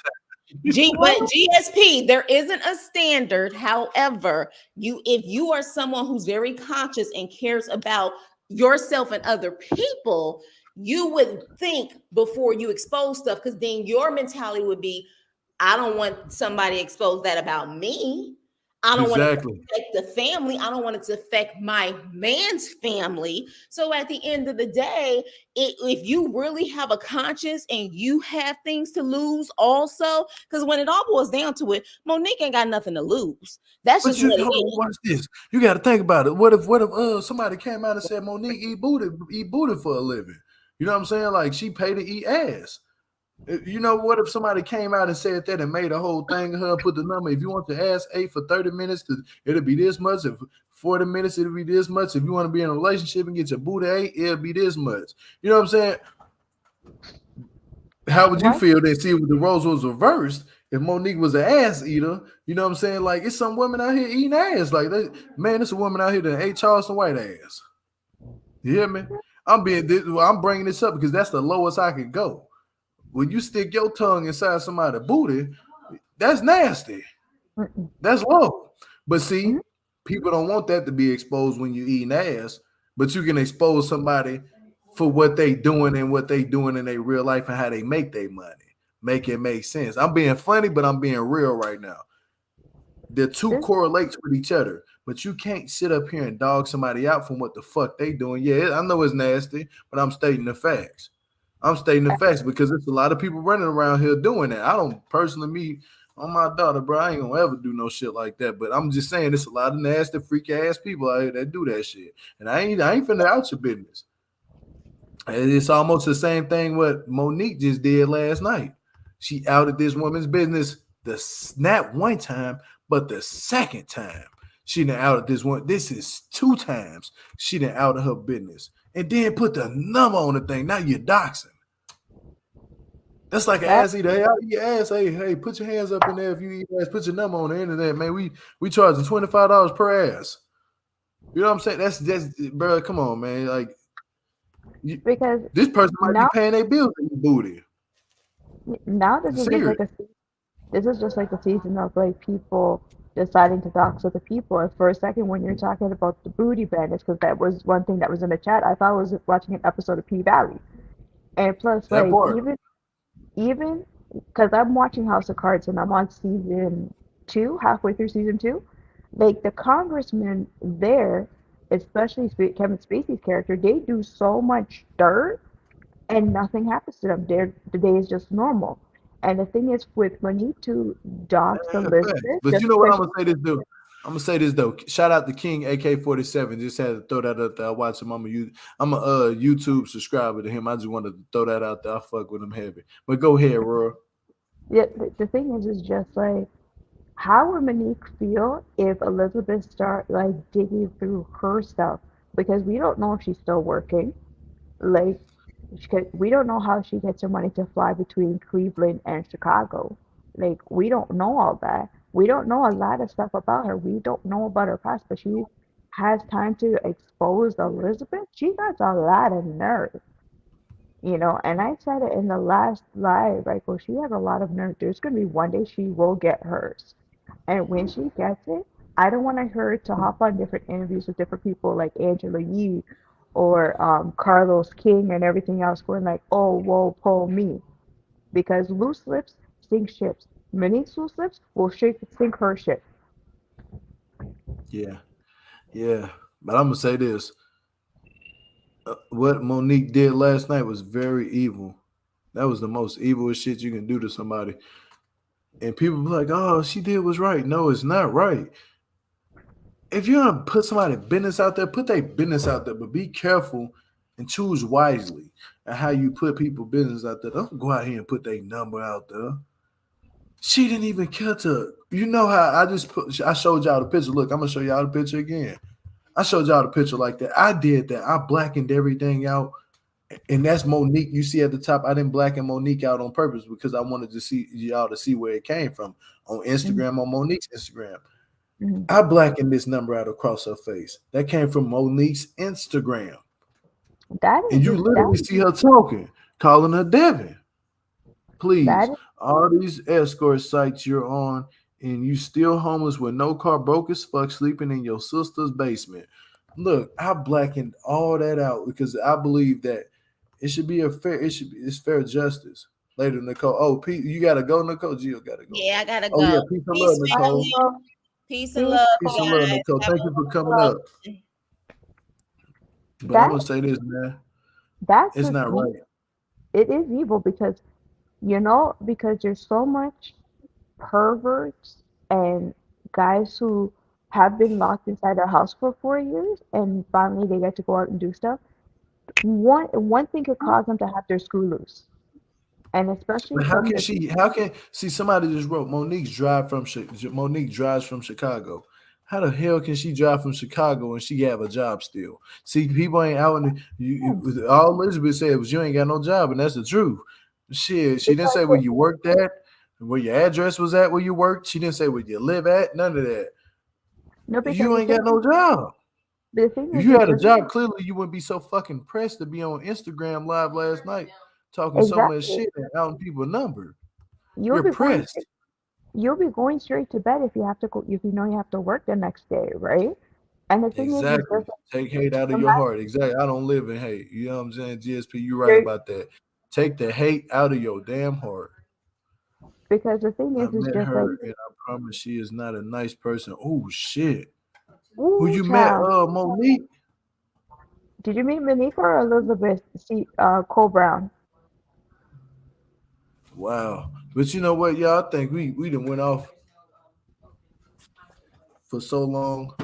But well, GSP, there isn't a standard. However, if you are someone who's very conscious and cares about yourself and other people, you would think before you expose stuff, because then your mentality would be, I don't want somebody to expose that about me. I don't want it to Exactly. affect the family. I don't want it to affect my man's family. So at the end of the day, if you really have a conscience and you have things to lose also, because when it all boils down to it, Monique ain't got nothing to lose. That's But just you what it hold on, is. watch this. You got to think about it. What if somebody came out and said Monique eat booty for a living? You know what I'm saying? Like she paid to eat ass. You know what if somebody came out and said that and made a whole thing of her, put the number. If you want your ass ate for 30 minutes, it'll be this much. If 40 minutes, it'll be this much. If you want to be in a relationship and get your booty ate, it'll be this much. You know what I'm saying? How would you what? feel that see if the roles was reversed if Monique was an ass eater? You know what I'm saying? Like it's some women out here eating ass. Like man, it's a woman out here that ate Charleston White ass. You hear me? I'm bringing this up because that's the lowest I could go. When you stick your tongue inside somebody's booty, that's nasty. Mm-mm. That's low. But see, Mhm. people don't want that to be exposed when you eating ass. But you can expose somebody for what they doing and what they doing in their real life and how they make their money. Make it make sense. I'm being funny, but I'm being real right now. The two This, correlates with each other, but you can't sit up here and dog somebody out from what the fuck they doing. Yeah, I know it's nasty, but I'm stating the facts. I'm stating the facts because there's a lot of people running around here doing that. I don't personally me on my daughter, bro. I ain't gonna ever do no shit like that. But I'm just saying, there's a lot of nasty, freaky ass people out here that do that shit, and I ain't finna out your business. And it's almost the same thing what Monique just did last night. She outed this woman's business not one time, but the second time. She done outed this one. This is two times she done outed her business. And then put the number on the thing. Now you're doxing. That's like an that ass eater. Hey, I'll eat your ass. Hey, put your hands up in there if you eat ass. Put your number on the internet, man. We charging $25 per ass. You know what I'm saying? That's bro. Come on, man. Like because this person might be now paying their bills in your booty. now this is just Serious. like this is just like a season of like people deciding to dox other people. And for a second, when you're talking about the booty bandits, because that was one thing that was in the chat, I thought I was watching an episode of P Valley. And plus, That like part. even because I'm watching House of Cards and I'm on season two, halfway through season two, like the congressmen there, especially Kevin Spacey's character, they do so much dirt and nothing happens to them. The day is just normal. And the thing is, with when you two dox Facts. Elizabeth, But just you know what because I'm gonna say this though. I'm gonna say this though. Shout out to King AK-47. Just had to throw that out there. I watch him. I'm a YouTube subscriber to him. I just wanted to throw that out there. I fuck with him heavy. But go ahead, Roy. yeah, the thing is just like how would Monique feel if Elizabeth start like digging through her stuff because we don't know if she's still working. Like, we don't know how she gets her money to fly between Cleveland and Chicago. Like, we don't know all that. We don't know a lot of stuff about her. We don't know about her past, but she has time to expose Elizabeth. She got a lot of nerve, And I said it in the last live, right? Well, she has a lot of nerve. There's going to be one day she will get hers. And when she gets it, I don't want her to hop on different interviews with different people like Angela Yee or Carlos King and everything else going like, oh, whoa, pull me. Because loose lips sink ships. Monique's loose lips will sink her ship. Yeah, yeah. But I'm gonna say this: what Monique did last night was very evil. That was the most evil shit you can do to somebody. And people be like, "Oh, she did was right." No, it's not right. If you're gonna put somebody business out there, put their business out there, but be careful and choose wisely and how you put people business out there. Don't go out here and put their number out there. She didn't even care to. You know how I showed y'all the picture. Look, I'm gonna show y'all the picture again. I showed y'all the picture like that. I did that. I blackened everything out. And that's Monique. You see at the top, I didn't blacken Monique out on purpose because I wanted to see y'all to see where it came from on Mhm, Instagram, on Monique's Instagram. mhm. I blackened this number out across her face. That came from Monique's Instagram. That And is you just that literally see her talking, calling her Devin. that Please, is all these escort sites you're on, and you still homeless with no car, broke as fuck, sleeping in your sister's basement. Look, I blackened all that out because I believe that it should be it's fair justice. Later, Nicole. Oh, Pete, you gotta go, Nicole. Gio gotta go. Yeah, I gotta Oh yeah, go. peace and love, Peace, Nicole. family. also Peace and peace. love, you Peace and love, guys. Nicole. Have Thank a you for coming Uh, up. But I'm that gonna say this, man. that's It's just not right. it is evil because because there's so much perverts and guys who have been locked inside their house for 4 years and finally they get to go out and do stuff. One thing could cause them to have their screw loose, and especially But how from can the she? How can see somebody just wrote Monique drives from Chicago. How the hell can she drive from Chicago and she have a job still? See, people ain't out in all Elizabeth said was you ain't got no job, and that's the truth. Shit, she didn't because say where you worked at, where your address was at, where you worked. She didn't say where you live at. None of that. no because You ain't got no job. the thing If is you it's had a just job, clearly you wouldn't be so fucking pressed to be on Instagram live last night talking so much exactly shit and out in people's number. you'll You're be going pressed. you'll be going straight to bed if you have to go if you know you have to work the next day, right? And the thing is Exactly. just Take hate out of your imagine heart. Exactly. I don't live in hate. You know what I'm saying? GSP, you right you're about that. Take the hate out of your damn heart. because the thing I is met just like, her and I promise she is not a nice person. Oh shit. Who ooh, you met? child. Monique. Did you meet Monique or Elizabeth Cole Brown? Wow. But you know what, y'all? I think we done went off for so long.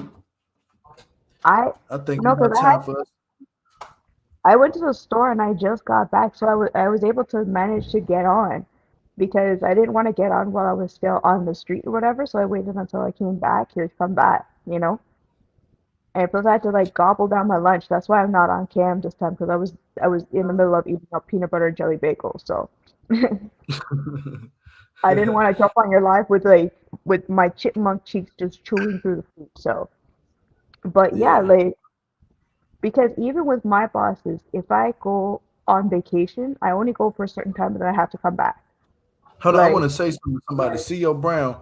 I I think no, it's because about time for us. I went to the store and I just got back, so I was able to manage to get on because I didn't want to get on while I was still on the street or whatever. So I waited until I came back here to come back, And plus I had to like gobble down my lunch. That's why I'm not on cam this time because I was in the middle of eating a peanut butter and jelly bagel. So I didn't want to jump on your live with my chipmunk cheeks just chewing through the food. So, but yeah, Yeah. like because even with my bosses, if I go on vacation, I only go for a certain time and then I have to come back. Hold on, I want Like, to say something to somebody. CEO Brown,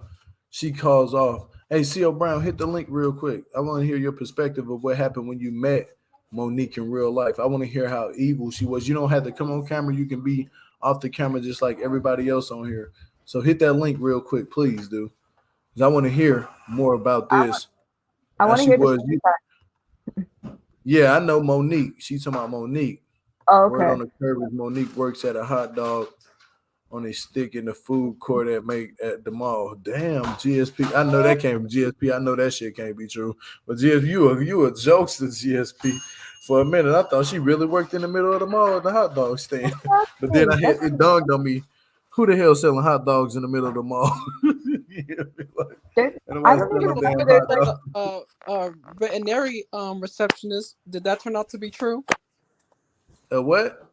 she calls off. Hey, CEO Brown, hit the link real quick. I want to hear your perspective of what happened when you met Monique in real life. I want to hear how evil she was. You don't have to come on camera. You can be off the camera just like everybody else on here. So hit that link real quick, please, dude. Because I want to hear more about I, this. I How want to she hear the was. story time. Yeah, I know Monique. She's talking about Monique. Oh, Word okay. on the curb is Monique works at a hot dog on a stick in the food court at the mall. Damn, GSP. I know that came from GSP. I know that shit can't be true. But GSP, you a jokester, GSP. For a minute, I thought she really worked in the middle of the mall at the hot dog stand. But then Exactly. That's it dawned on me, who the hell selling hot dogs in the middle of the mall? Like, there's, ain't I nobody don't You even selling know, damn maybe think there's hot like dogs. a veterinary receptionist. Did that turn out to be true? A what?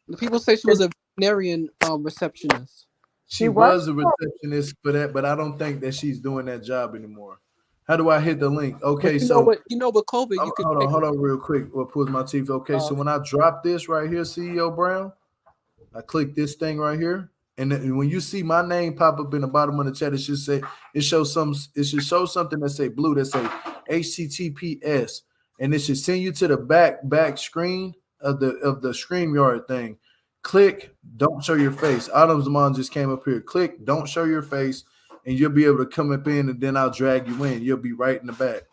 The people say she was a veterinarian receptionist. she She was. was a receptionist for that, but I don't think that she's doing that job anymore. How do I hit the link? But Okay, so with COVID, you could take. hold on, real quick. What pulls my teeth? Okay, so Uh, when I drop this right here, CEO Brown, I click this thing right here. And then when you see my name pop up in the bottom of the chat, it should say it should show something that say blue that say HTTPS, and it should send you to the back screen of the StreamYard thing. Click don't show your face. Autumn's mom just came up here. Click don't show your face, and you'll be able to come up in, and then I'll drag you in. You'll be right in the back.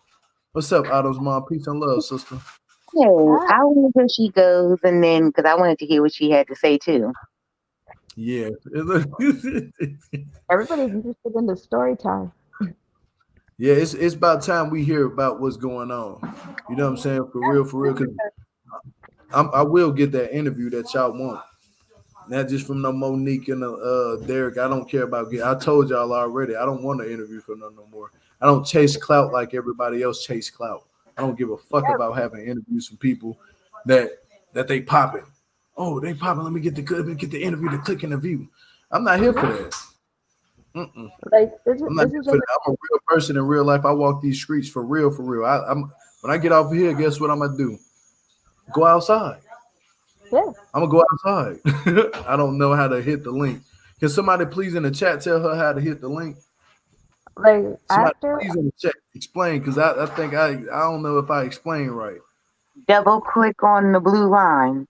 What's up, Autumn's mom? Peace and love, sister. Hey, Ah, I wonder where she goes, and then because I wanted to hear what she had to say too. Yeah. everybody's interested in the story time. Yeah, it's about time we hear about what's going on. You know what I'm saying? For real, because I will get that interview that y'all want. Not just from no Monique and Derek. I don't care about I told y'all already. I don't want to interview for no more. I don't chase clout like everybody else chase clout. I don't give a fuck about having interviews from people that they popping. Oh, they popping. Let me get the interview, the click and the view. I'm not here for that. Like I'm not this here is for just that. I'm a real person in real life. I walk these streets for real, for real. I'm when I get off of here, guess what I'm gonna do? Go outside. yeah. I'm gonna go outside. I don't know how to hit the link. Can somebody please in the chat tell her how to hit the link? Like Somebody after please in the chat explain, because I think I don't know if I explain right. Double click on the blue line.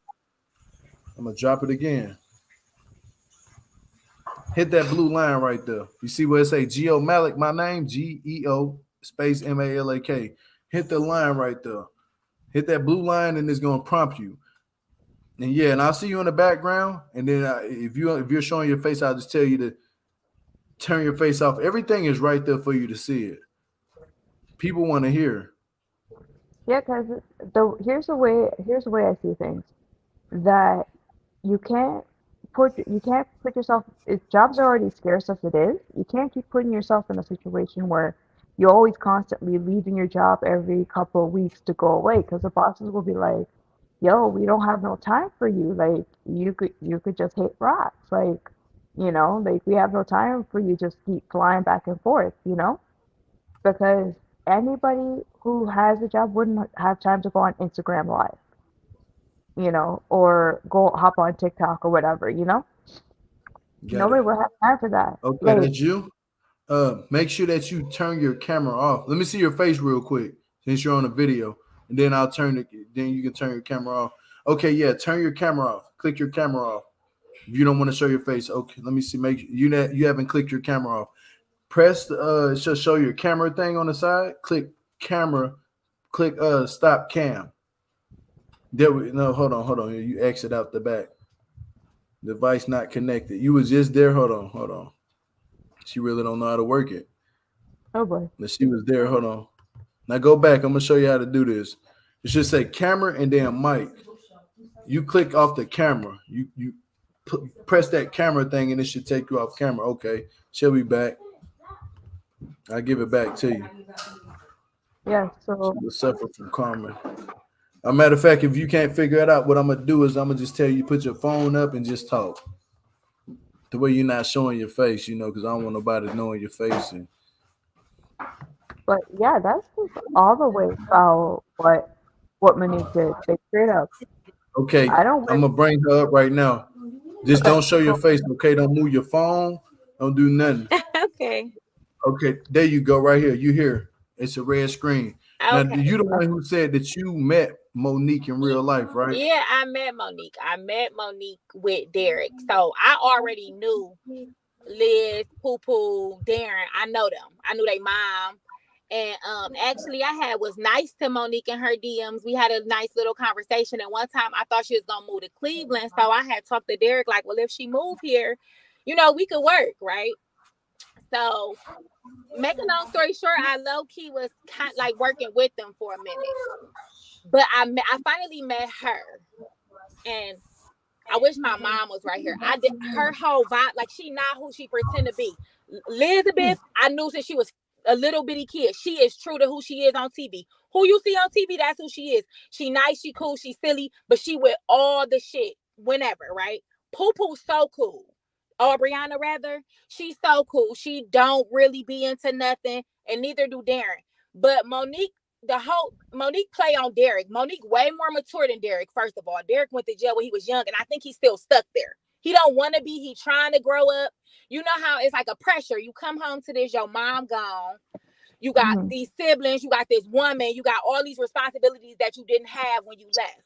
I'm gonna drop it again. Hit that blue line right there. You see where it say Geo Malik, my name, GEO space MALAK. Hit the line right there. Hit that blue line and it's gonna prompt you. And yeah, and I'll see you in the background. And then if you're showing your face, I'll just tell you to turn your face off. Everything is right there for you to see it. People want to hear. yeah, because here's the way I see things. That you can't put yourself if jobs are already scarce as it is, you can't keep putting yourself in a situation where you're always constantly leaving your job every couple of weeks to go away because the bosses will be like, yo, we don't have no time for you. Like you could just hit rocks. Like, like we have no time for you just keep flying back and forth, because anybody who has a job wouldn't have time to go on Instagram live, or go hop on TikTok or whatever. Got Nobody it. will have time for that. Okay, Like, that's you. Make sure that you turn your camera off. Let me see your face real quick since you're on a video, and then I'll turn it. Then you can turn your camera off. Okay, yeah, turn your camera off. Click your camera off. If you don't want to show your face, okay. Let me see. Make you haven't clicked your camera off. Press the it should show your camera thing on the side. Click camera. Click stop cam. No, hold on. You exit out the back. Device not connected. You was just there. Hold on. She really don't know how to work it. oh boy. But she was there. Hold on. Now go back. I'm gonna show you how to do this. It should say camera and then mic. You click off the camera. You press that camera thing and it should take you off camera. Okay. She'll be back. I'll give it back to you. Yeah, so She will suffer from karma. A matter of fact, if you can't figure it out, what I'm gonna do is I'm gonna just tell you put your phone up and just talk. The way you're not showing your face, because I don't want nobody knowing your face. but yeah, that's just all the way about what Monique did. Like straight up. Okay, I don't I'm wish gonna bring her up right now. Just okay, don't show your so face, okay? Don't move your phone. Don't do nothing. Okay. Okay, there you go, right here. You here? It's a red screen. Now, Okay. you the one who said that you met Monique in real life, right? Yeah, I met Monique. I met Monique with Derek. So I already knew Liz, Poo Poo, Darren. I know them. I knew their mom. And actually I was nice to Monique in her DMs. We had a nice little conversation. And one time I thought she was gonna move to Cleveland. So I had talked to Derek, like, well, if she moved here, we could work, right? So making a long story short, I low-key was kind of like working with them for a minute. But I finally met her. And I wish my mom was right here. I did her whole vibe, like she not who she pretend to be. Elizabeth, I knew since she was a little bitty kid. She is true to who she is on TV. Who you see on TV, that's who she is. She nice, she cool, she silly, but she with all the shit whenever, right? Poo Poo's so cool. Or Brianna rather, she's so cool. She don't really be into nothing, and neither do Darren. But Monique play on Derek. Monique way more mature than Derek, first of all. Derek went to jail when he was young, and I think he's still stuck there. He don't want to be. He trying to grow up. You know how it's like a pressure. You come home to this, your mom gone. You got these siblings. You got this woman. You got all these responsibilities that you didn't have when you left.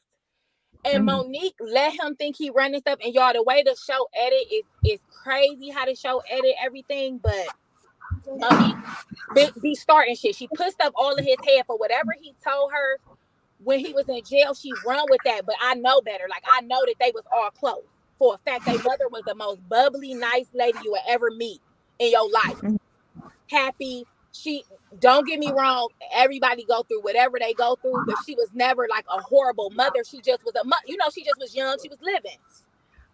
And Monique let him think he running stuff. And y'all, the way the show edit is crazy how the show edit everything. But Monique be starting shit. She put stuff all in his head for whatever he told her when he was in jail. She run with that. But I know better. Like, I know that they was all close. For a fact, their mother was the most bubbly, nice lady you will ever meet in your life. Happy. She, don't get me wrong, everybody go through whatever they go through, but she was never like a horrible mother. She just was she just was young. She was living,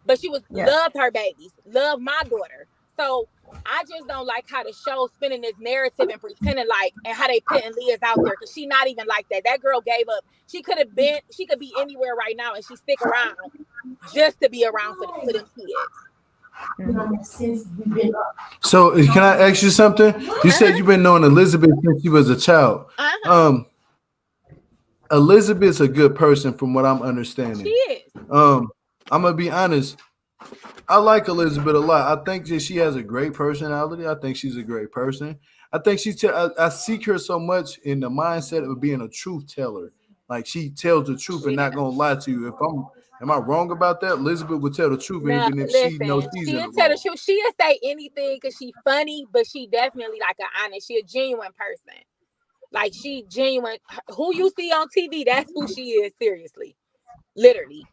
but she was loved her babies, loved my daughter. So I just don't like how the show's spinning this narrative and pretending like, and how they putting Leah's out there, because she not even like that. That girl gave up. She could be anywhere right now, and she stick around just to be around for them kids. So can I ask you something? You said you've been knowing Elizabeth since she was a child. Elizabeth's a good person from what I'm understanding. She is. I'm gonna be honest. I like Elizabeth a lot. I think that she has a great personality. I think she's a great person. I think I seek her so much in the mindset of being a truth teller. Like, she tells the truth and not gonna lie to you. Am I wrong about that? Elizabeth would tell the truth, even if she knows she's in the wrong. Tell the truth. She'll say anything because she's funny, but she definitely like an honest. She a genuine person. Like, she genuine. Who you see on TV, that's who she is. Seriously, literally.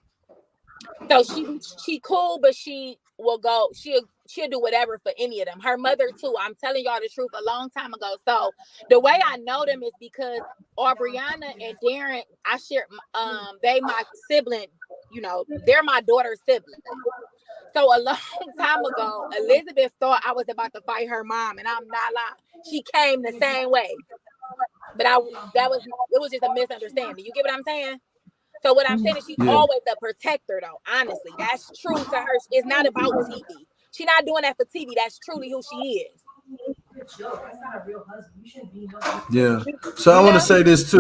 So she cool, but she will go. She'll do whatever for any of them. Her mother too. I'm telling y'all the truth. A long time ago. So the way I know them is because Aubriana and Darren, I share. They my sibling. You know, they're my daughter's sibling. So a long time ago, Elizabeth thought I was about to fight her mom, and I'm not lying. She came the same way, but it was just a misunderstanding. You get what I'm saying? So what I'm saying is she's always a protector, though. Honestly, that's true to her. It's not about TV. She's not doing that for TV. That's truly who she is. Yeah. So I want to say this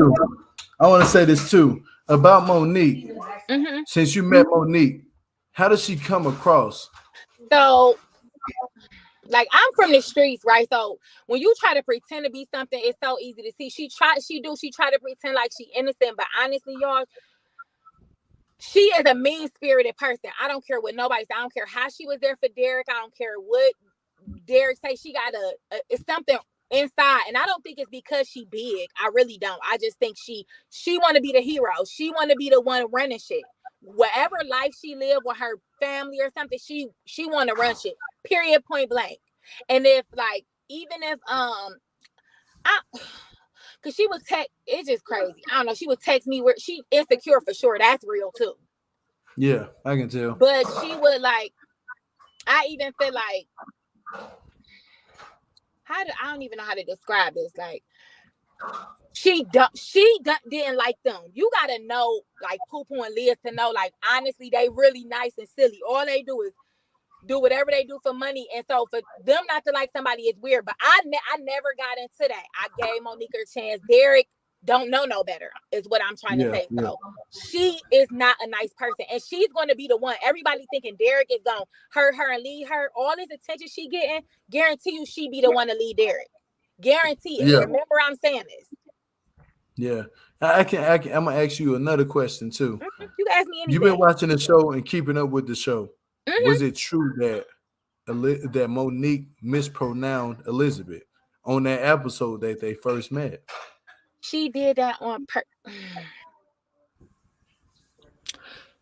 too. About Monique. Since you met Monique, how does she come across? So, like, I'm from the streets, right? So when you try to pretend to be something, it's so easy to see. She try to pretend like she innocent, but honestly, y'all, she is a mean-spirited person. I don't care what nobody says. I don't care how she was there for Derek. I don't care what Derek say. She got it's something inside, and I don't think it's because she big. I really don't. I just think she want to be the hero. She want to be the one running shit. Whatever life she lived with her family or something, she want to run shit. Period. Point blank. And if like, even if cause she would text, it's just crazy. I don't know. She would text me where she insecure for sure. That's real too. Yeah, I can tell. But she would like, I even feel like, I don't even know how to describe this. Like, she didn't like them. You gotta know, like, Poo-Poo and Liz to know, like, honestly, they really nice and silly. All they do is do whatever they do for money. And so for them not to like somebody is weird. But I never got into that. I gave Monique her chance. Derek don't know no better is what I'm trying to say. So she is not a nice person. And she's going to be the one. Everybody thinking Derek is going to hurt her and lead her. All this attention she getting, guarantee you she be the one to lead Derek. Guarantee it. Remember I'm saying this. Yeah. I'm going to ask you another question too. You can ask me anything. You've been watching the show and keeping up with the show. Was it true that Monique mispronounced Elizabeth on that episode that they first met? She did that on purpose.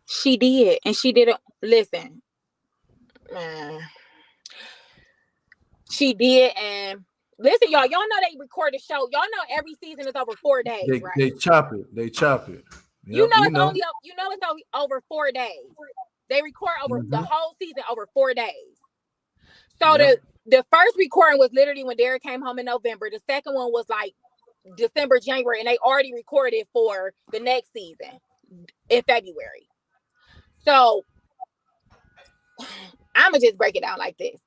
She did. And she did it. Listen. She did. And listen, y'all know they record the show. Y'all know every season is over 4 days, right? They chop it. Yep, it's only over 4 days. They record over the whole season over 4 days. So the first recording was literally when Derek came home in November. The second one was like December, January, and they already recorded for the next season in February. So I'm gonna just break it down like this.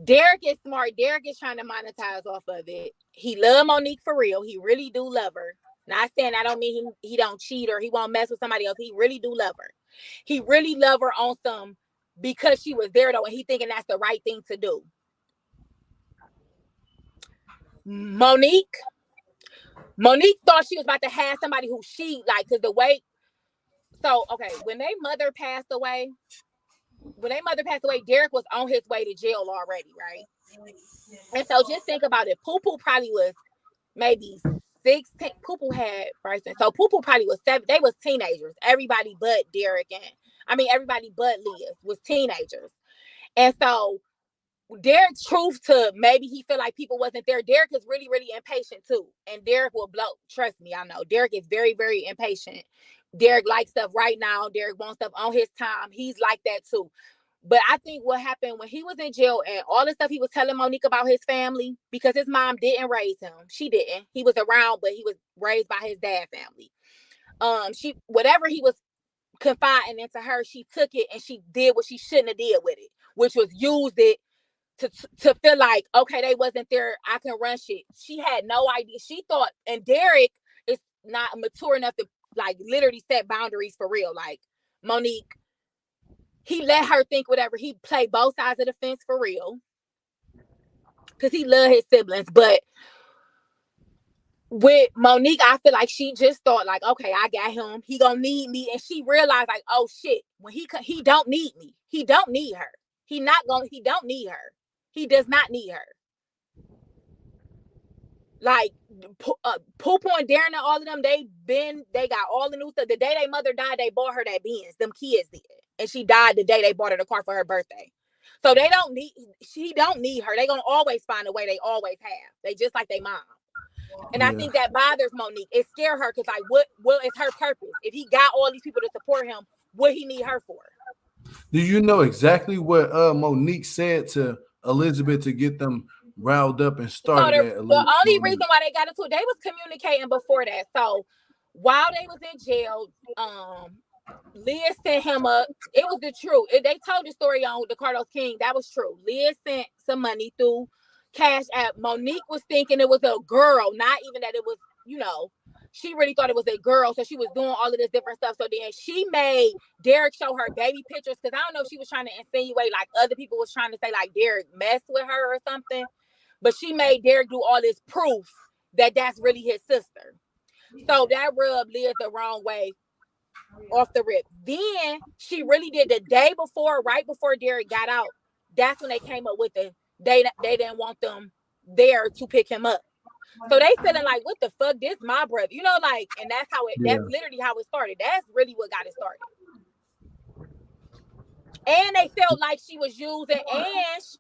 Derek is smart. Derek is trying to monetize off of it. He love Monique for real. He really do love her. Not saying I don't mean he don't cheat or he won't mess with somebody else. He really do love her. He really love her on some because she was there though, and he thinking that's the right thing to do. Monique thought she was about to have somebody who she like, because the way. So okay, when their mother passed away, Derek was on his way to jail already, right? And so just think about it. Poo Poo probably was maybe 16. Poo Poo had Bryson. So Poo Poo probably was 7. They was teenagers. Everybody but Derek everybody but Liz was teenagers. And so Derek's truth to maybe he feel like people wasn't there. Derek is really, really impatient too. And Derek will blow. Trust me, I know. Derek is very, very impatient. Derek likes stuff right now. Derek wants stuff on his time. He's like that too. But I think what happened when he was in jail and all the stuff he was telling Monique about his family, because his mom didn't raise him. She didn't. He was around, but he was raised by his dad family. Whatever he was confiding into her, she took it and she did what she shouldn't have did with it, which was used it to feel like, okay, they wasn't there, I can run shit. She had no idea. She thought, and Derek is not mature enough to like literally set boundaries for real. Like Monique, he let her think whatever. He played both sides of the fence for real, because he loved his siblings. But with Monique, I feel like she just thought like, okay, I got him. He gonna need me, and she realized like, oh shit, when he don't need me. He don't need her. He don't need her. He does not need her. Like Poo Poo and Darren and all of them, they got all the new stuff. The day their mother died, they bought her that Benz. Them kids did. And she died the day they bought her the car for her birthday. So she don't need her. They gonna always find a way. They always have. They just like they mom. And I think that bothers Monique. It scares her because like what is her purpose? If he got all these people to support him, what he need her for? Do you know exactly what Monique said to Elizabeth to get them riled up and started? So the only reason why they got into it, they was communicating before that. So while they was in jail, Liz sent him up. It was the truth. They told the story on the Carlos King. That was true. Liz sent some money through Cash App. Monique was thinking it was a girl, not even that it was, she really thought it was a girl. So she was doing all of this different stuff. So then she made Derek show her baby pictures, because I don't know if she was trying to insinuate like other people was trying to say like Derek messed with her or something. But she made Derek do all this proof that that's really his sister. So that rubbed Liz the wrong way off the rip. Then she really did the day before, right before Derek got out. That's when they came up with they didn't want them there to pick him up. So they feeling like, what the fuck, this my brother, like, and that's literally how it started. That's really what got it started. And they felt like she was using,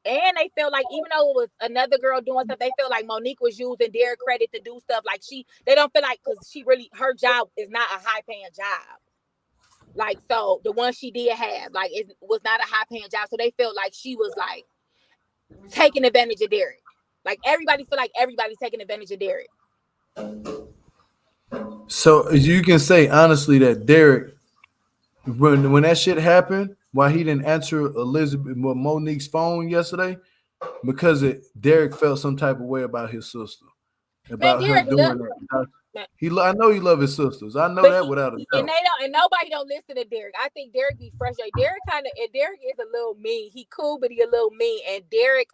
and they felt like even though it was another girl doing stuff, they felt like Monique was using their credit to do stuff. Like they don't feel like, because she really, her job is not a high paying job. Like, so the one she did have, like, it was not a high paying job. So they felt like she was like taking advantage of Derek. Like everybody feel like everybody's taking advantage of Derek. So you can say honestly that Derek, when that shit happened, why he didn't answer Monique's phone yesterday, because Derek felt some type of way about his sister, about her doing that. I know he love his sisters. I know that without a doubt. And nobody don't listen to Derek. I think Derek be frustrated. Derek is a little mean. He cool, but he a little mean. And Derek,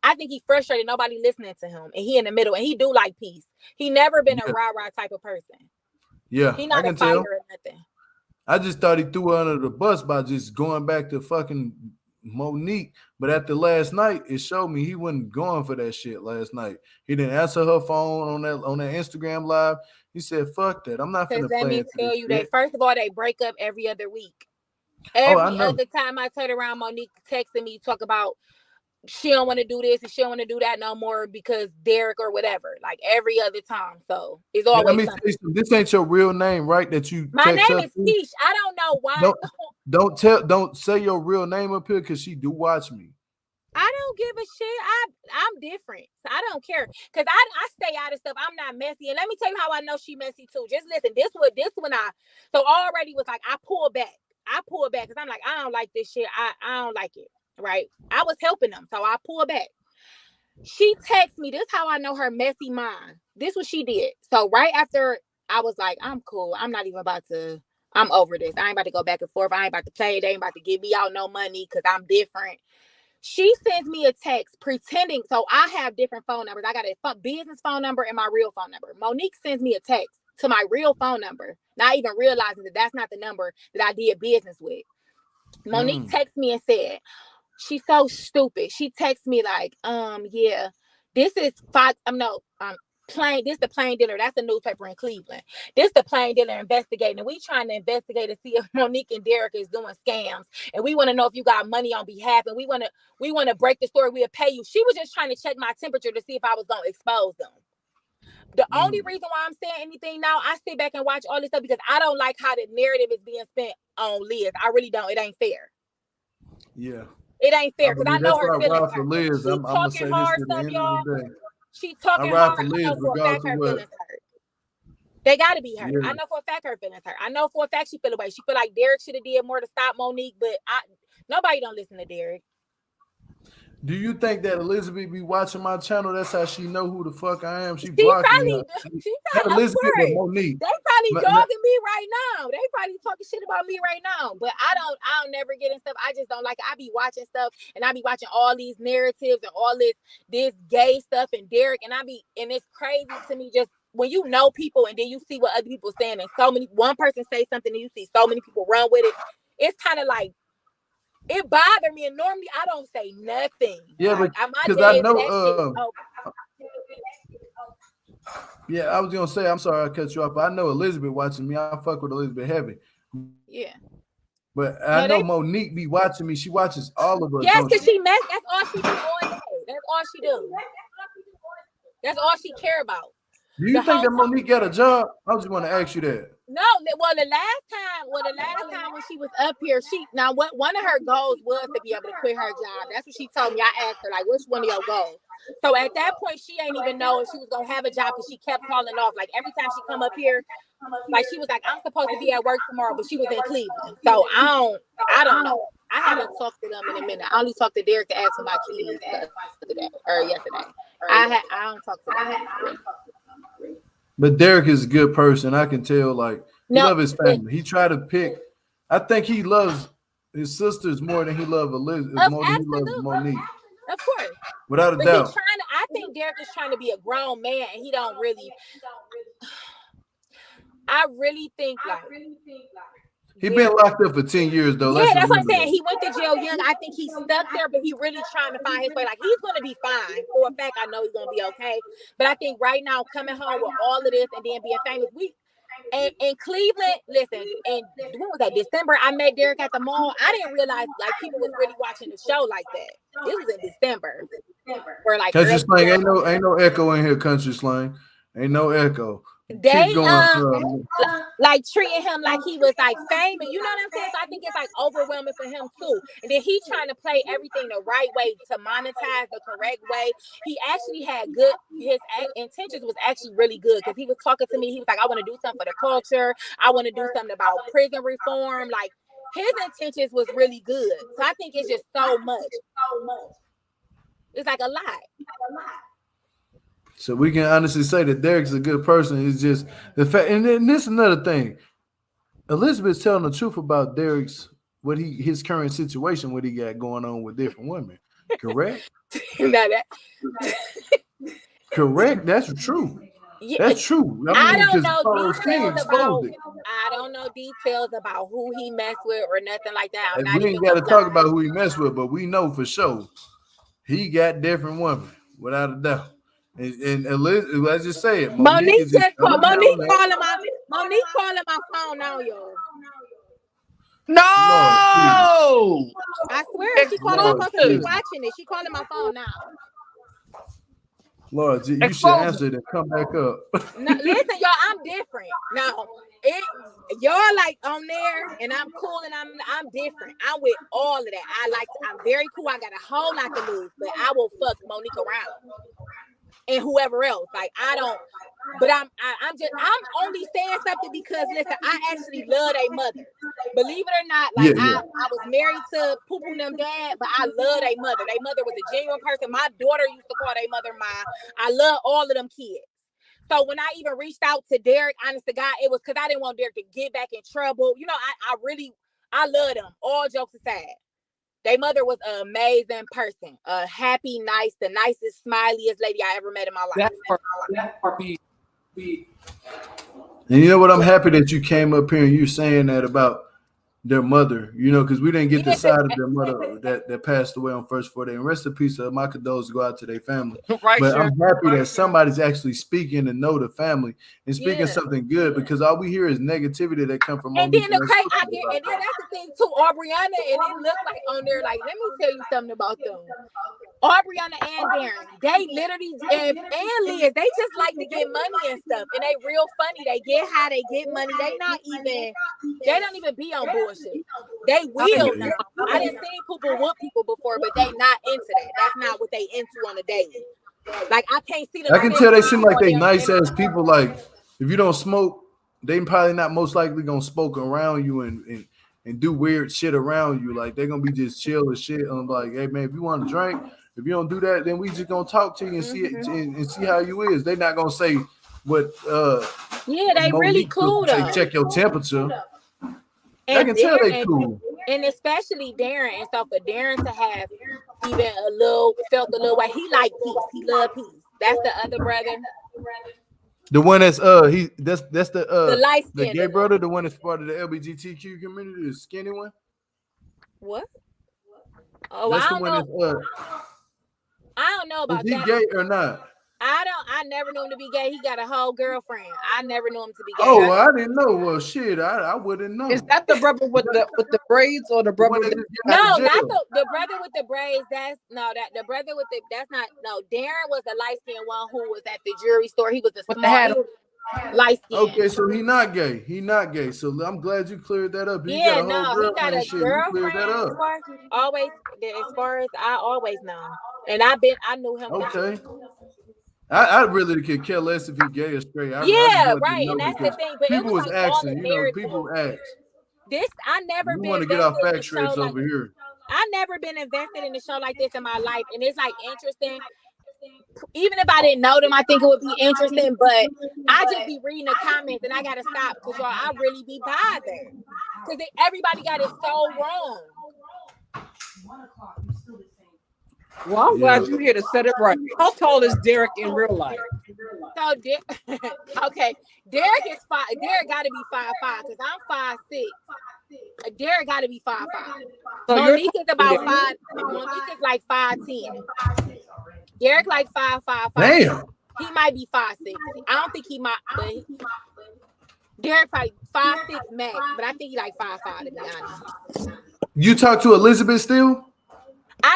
I think he frustrated. Nobody listening to him, and he in the middle. And he do like peace. He never been a rah-rah type of person. Yeah, he not I can a fighter tell. or nothing. I just thought he threw her under the bus by just going back to fucking Monique. But after last night, it showed me he wasn't going for that shit last night. He didn't answer her phone on that Instagram live. He said, fuck that. I'm not finna play. Let me tell you that, first of all, they break up every other week. Every other time I turn around, Monique texting me, talk about she don't want to do this and she don't want to do that no more because Derek or whatever. Like every other time. So it's always let me tell you something. This ain't your real name, right? That you My text name her is Keish. I don't know why. Don't say your real name up here, because she do watch me. I don't give a shit. I'm different. So I don't care. Because I stay out of stuff. I'm not messy. And let me tell you how I know she messy too. Just listen. This one so already was like, I pull back because I'm like, I don't like this shit. I don't like it. Right. I was helping them. So I pull back. She texted me. This is how I know her messy mind. This what she did. So right after I was like, I'm cool. I'm not even about to I'm over this. I ain't about to go back and forth. I ain't about to play. They ain't about to give me out no money because I'm different. She sends me a text pretending. So I have different phone numbers. I got a business phone number and my real phone number. Monique sends me a text to my real phone number, not even realizing that that's not the number that I did business with. Monique texted me and said, she's so stupid. She texts me like, yeah, this is plain. This the Plain Dealer. That's a newspaper in Cleveland. This the Plain Dealer investigating. And we trying to investigate to see if Monique and Derek is doing scams. And we want to know if you got money on behalf. And we want to break the story. We'll pay you. She was just trying to check my temperature to see if I was gonna expose them. The only reason why I'm saying anything now, I sit back and watch all this stuff because I don't like how the narrative is being spent on Liz. I really don't. It ain't fair. Yeah. It ain't fair because I know her feelings hurt. Liz. I'm gonna say this at the end of the day. She talking hard. I know for a fact her feelings hurt. They gotta be hurt. Yeah. I know for a fact her feelings hurt. I know for a fact she feel away. She feel like Derek should have did more to stop Monique, but nobody don't listen to Derek. Do you think that Elizabeth be watching my channel? That's how she know who the fuck I am. She probably me. Not Elizabeth, but Monique. They probably dogging me right now. They probably talking shit about me right now. But I'll never get in stuff. I just don't like it. I be watching stuff and I be watching all these narratives and all this gay stuff and Derek and it's crazy to me just when you know people and then you see what other people saying and one person say something and you see so many people run with it. It's kind of like it bothered me, and normally I don't say nothing. Yeah, like, because I know. Yeah, I was gonna say, I'm sorry I cut you off, but I know Elizabeth watching me. I fuck with Elizabeth heavy. Yeah. But I know Monique be watching me. She watches all of us. Yes, because she mess. That's all she do all day. That's all she do. That's all she care about. Do you think that Monique got a job? I just want to ask you that. No, well, the last time when she was up here, one of her goals was to be able to quit her job. That's what she told me. I asked her, like, what's one of your goals? So at that point, she ain't even know if she was gonna have a job because she kept calling off. Like every time she come up here, like she was like, I'm supposed to be at work tomorrow, but she was in Cleveland. So I don't know. I haven't talked to them in a minute. I only talked to Derek to ask for my keys yesterday. I don't talk to them. But Derek is a good person. I can tell, like, he loves his family. He tried to pick. I think he loves his sisters more than he loves Elizabeth, more than he loves Monique. Of course. Without a doubt. I think Derek is trying to be a grown man, and he don't really. I really think he been locked up for 10 years, though. Yeah, that's what I'm saying. He went to jail young. I think he's stuck there, but he really trying to find his way. Like, he's going to be fine. For a fact, I know he's going to be okay. But I think right now, coming home with all of this and then being famous, in Cleveland, listen, and what was that, December, I met Derek at the mall. I didn't realize, like, people was really watching the show like that. This was in December. Where, like, country slang, ain't no echo in here, country slang. Ain't no echo. They like treating him like he was like famous, you know what I'm saying? So I think it's like overwhelming for him too. And then he trying to play everything the right way to monetize the correct way. He actually had his intentions was actually really good because he was talking to me. He was like, I want to do something for the culture. I want to do something about prison reform. Like his intentions was really good. So I think it's just so much. It's like a lot. So we can honestly say that Derek's a good person. It's just the fact, and then this is another thing. Elizabeth's telling the truth about Derek's his current situation, what he got going on with different women. Correct? Correct. That's true. Yeah, that's true. I don't know details about who he messed with or nothing like that. We ain't got to talk about who he messed with, but we know for sure he got different women, without a doubt. And Elizabeth, let's just say it. Monique calling my phone now, y'all. No, I swear she calling my phone. She's watching it. She calling my phone now. Lord, you should answer it and come back up. No, listen, y'all, I'm different. Now, y'all like on there, and I'm cool, and I'm different. I'm with all of that. I'm very cool. I got a whole lot to lose, but I will fuck Monique around. And whoever else, like I don't, but I'm only saying something because listen, I actually love their mother. Believe it or not, like I was married to Poo Poo them dad, but I love their mother. Their mother was a genuine person. My daughter used to call their mother I love all of them kids. So when I even reached out to Derek, honest to God, it was because I didn't want Derek to get back in trouble. You know, I love them. All jokes aside. Their mother was an amazing person. A happy, nice, the nicest, smiliest lady I ever met in my life. That part be. And you know what? I'm happy that you came up here and you saying that about their mother, you know, because we didn't get the side of their mother that passed away on first 4 day. And rest in peace, my condolences go out to their family. Right, but sure. I'm happy that somebody's actually speaking and know the family and speaking something good, because all we hear is negativity that come from. And then the crazy, and then that's the thing too, Aubriana, and it looked like on there, like, let me tell you something about them. Aubriana and Darren, they literally, and Liz, they just like to get money and stuff, and they real funny. They get high, they get money. They don't even be on bullshit. They will now. I didn't see people whoop people before, but they not into that. That's not what they into on a daily. Like, I can't see them. I can tell they seem like they nice ass people. Like, if you don't smoke, they probably not most likely gonna smoke around you and do weird shit around you. Like, they're gonna be just chill as shit. I'm like, hey man, if you want to drink, if you don't do that, then we just gonna talk to you and see it and see how you is. They're not gonna say what they really cool though. Check your temperature. And I can tell they cool. And especially Darren, and so for Darren to have even felt a little way, he like peace. He love peace. That's the other brother. The one that's that's the light skin, the gay brother, the one that's part of the LGBTQ community, the skinny one. What? Oh, that's I the don't one know. I don't know about is he that. Gay or not? I never knew him to be gay. He got a whole girlfriend. I never knew him to be gay. Oh, I didn't know. Well, shit, I wouldn't know. Is that the brother with the braids or the brother? No, not the brother with the braids. The brother with that's not. No, Darren was the light skinned one who was at the jewelry store. He was the small light skin. Okay, so he not gay. He not gay. So I'm glad you cleared that up. He got a girlfriend. As far as I always know, and I knew him. Okay. I really could care less if he gay or straight. Right. And that's the thing. But people it was was like asking, people ask. I never been. We want to get our facts straight over here. I never been invested in a show like this in my life, and it's like interesting. Even if I didn't know them, I think it would be interesting. But I just be reading the comments, and I gotta stop because y'all, I really be bothered because everybody got it so wrong. Well, I'm glad you're here to set it right. How tall is Derek in real life? So, okay, Derek is 5. Derek got to be 5'5" because I'm 5'6". Derek got to be 5'5". So Monique is about 5. Monique is like 5'10". Derek like 5'5". Damn. He might be 5'6". I don't think he might. But Derek like 5'6" max, but I think he like 5'5" to be honest. You talk to Elizabeth still?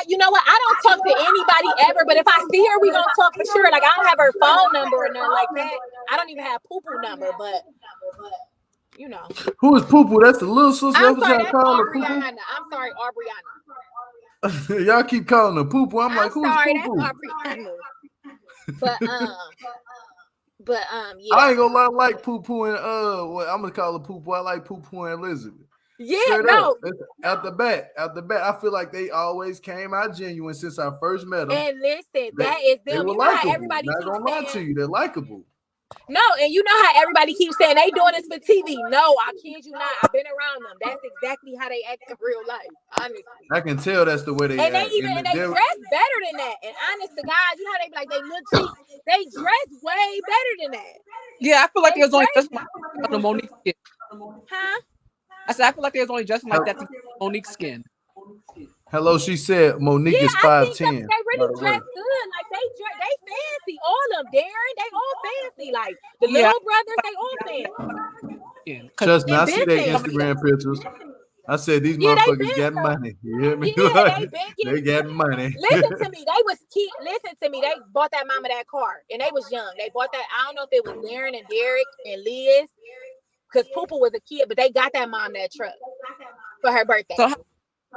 You know what? I don't talk to anybody ever, but if I see her, we gonna talk for sure. Like, I don't have her phone number or nothing like that. I don't even have Poo Poo number, but you know. Who is Poo Poo? That's the little sister. I'm sorry, that's Aubriana. I'm sorry, Aubriana. Y'all keep calling her Poo Poo. I'm like, who's Poo Poo? That's Aubriana. But yeah. I ain't gonna lie, I like Poo Poo and I'm gonna call her Poo Poo. I like Poo Poo and Elizabeth. Yeah, straight no. Up. Out the bat. I feel like they always came out genuine since I first met them. And listen, that is them. They were you know how likable. everybody Not keeps gonna lie saying, to you, they're likable. No, and you know how everybody keeps saying they doing this for TV. No, I kid you not. I've been around them. That's exactly how they act in real life. Honestly, I can tell that's the way they act. They dress better than that. And honest to God, you know how they be like they look cheap. They dress way better than that. Yeah, I feel like there's only just on the Monique skin. Huh? I said I feel like there's only just like that to Monique skin. Hello, she said Monique is 5'10". They really dress good. Like they fancy. All of them, Darren, they all fancy. Like the little brothers, they all fancy. Trust me, I see their Instagram pictures. I said these motherfuckers got money. You hear me? Yeah, they got money. Listen to me. They was key. Listen to me. They bought that mama that car, and they was young. They bought that. I don't know if it was Darren and Derek and Liz, because Poo Poo was a kid, but they got that mom that truck for her birthday. So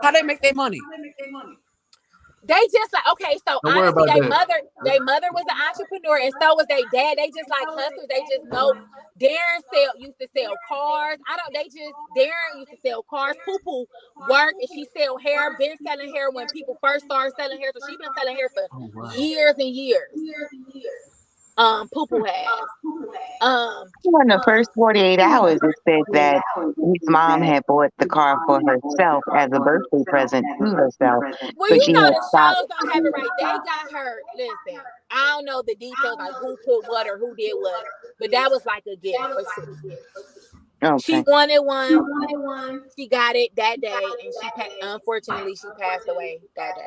how they make their money? They just like, okay, so honestly, their mother was an entrepreneur, and so was their dad. They just like hustlers. They just know. Darren used to sell cars. Darren used to sell cars. Poo Poo worked and she sell hair. Been selling hair when people first started selling hair. So she been selling hair for years and years. Poo Poo has. In the first 48 hours, it said that his mom had bought the car for herself as a birthday present to herself. Well, So you she know had the stopped. shows don't have it right. They got her. Listen, I don't know the details like who put what or who did what, but that was like a gift for sure. She Okay. wanted one. She got it that day, and unfortunately she passed away that day.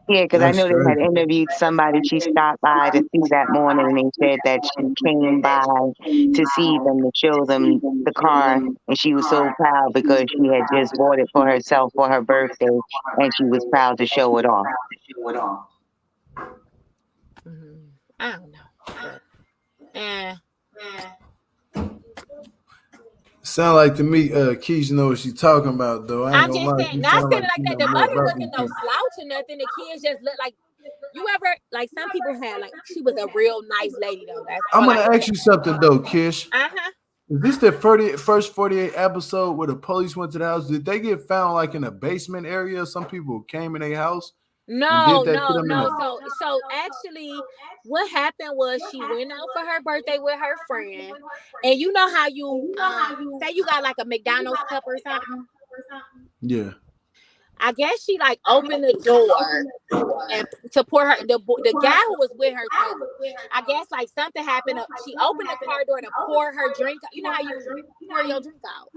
Yeah, because I That's know they had crazy. interviewed somebody she stopped by to see that morning, and they said that she came by to see them, to show them the car, and she was so proud because she had just bought it for herself for her birthday, and she was proud to show it off. I don't know, but Sound like to me, Keisha know what she's talking about, though. I ain't I'm gonna just lie. saying, You not sound saying like it like you that. know The more mother about wasn't these no people. slouch or nothing. The kids just look like you ever like some people had like she was a real nice lady though. That's I'm all I gonna can ask you something though, Kish. Uh-huh. Is this the first 48 episode where the police went to the house? Did they get found like in a basement area? Some people came in their house and No, did that to no, them in no. a So actually what happened was she went out for her birthday with her friend. And you know how you say you got like a McDonald's cup or something? yeah. I guess she like opened the door and to pour her the guy who was with her told me. I guess like something happened. She opened the car door to pour her drink. You know how you pour your drink out.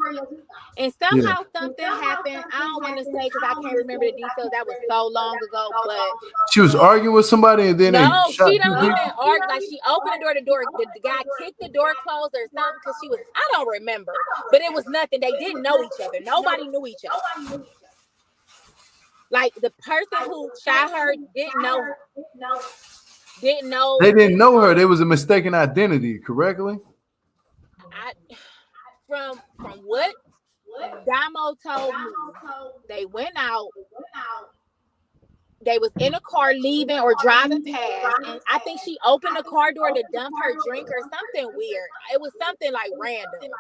And Yeah. somehow something happened. I don't want to say because I can't remember the details. That was so long ago. But She was arguing with somebody and then they no, shot she two don't people. even argue. Like she opened the door. The guy kicked the door closed or something because she was. I don't remember, but it was nothing. They didn't know each other. Nobody knew each other. Like the person who shot her didn't know her. Didn't know. They didn't know her. There was a mistaken identity, correctly? From what Damo told me, they went out. They was in a car leaving or driving past, and I think she opened the car door to dump her drink or something weird. It was something like random,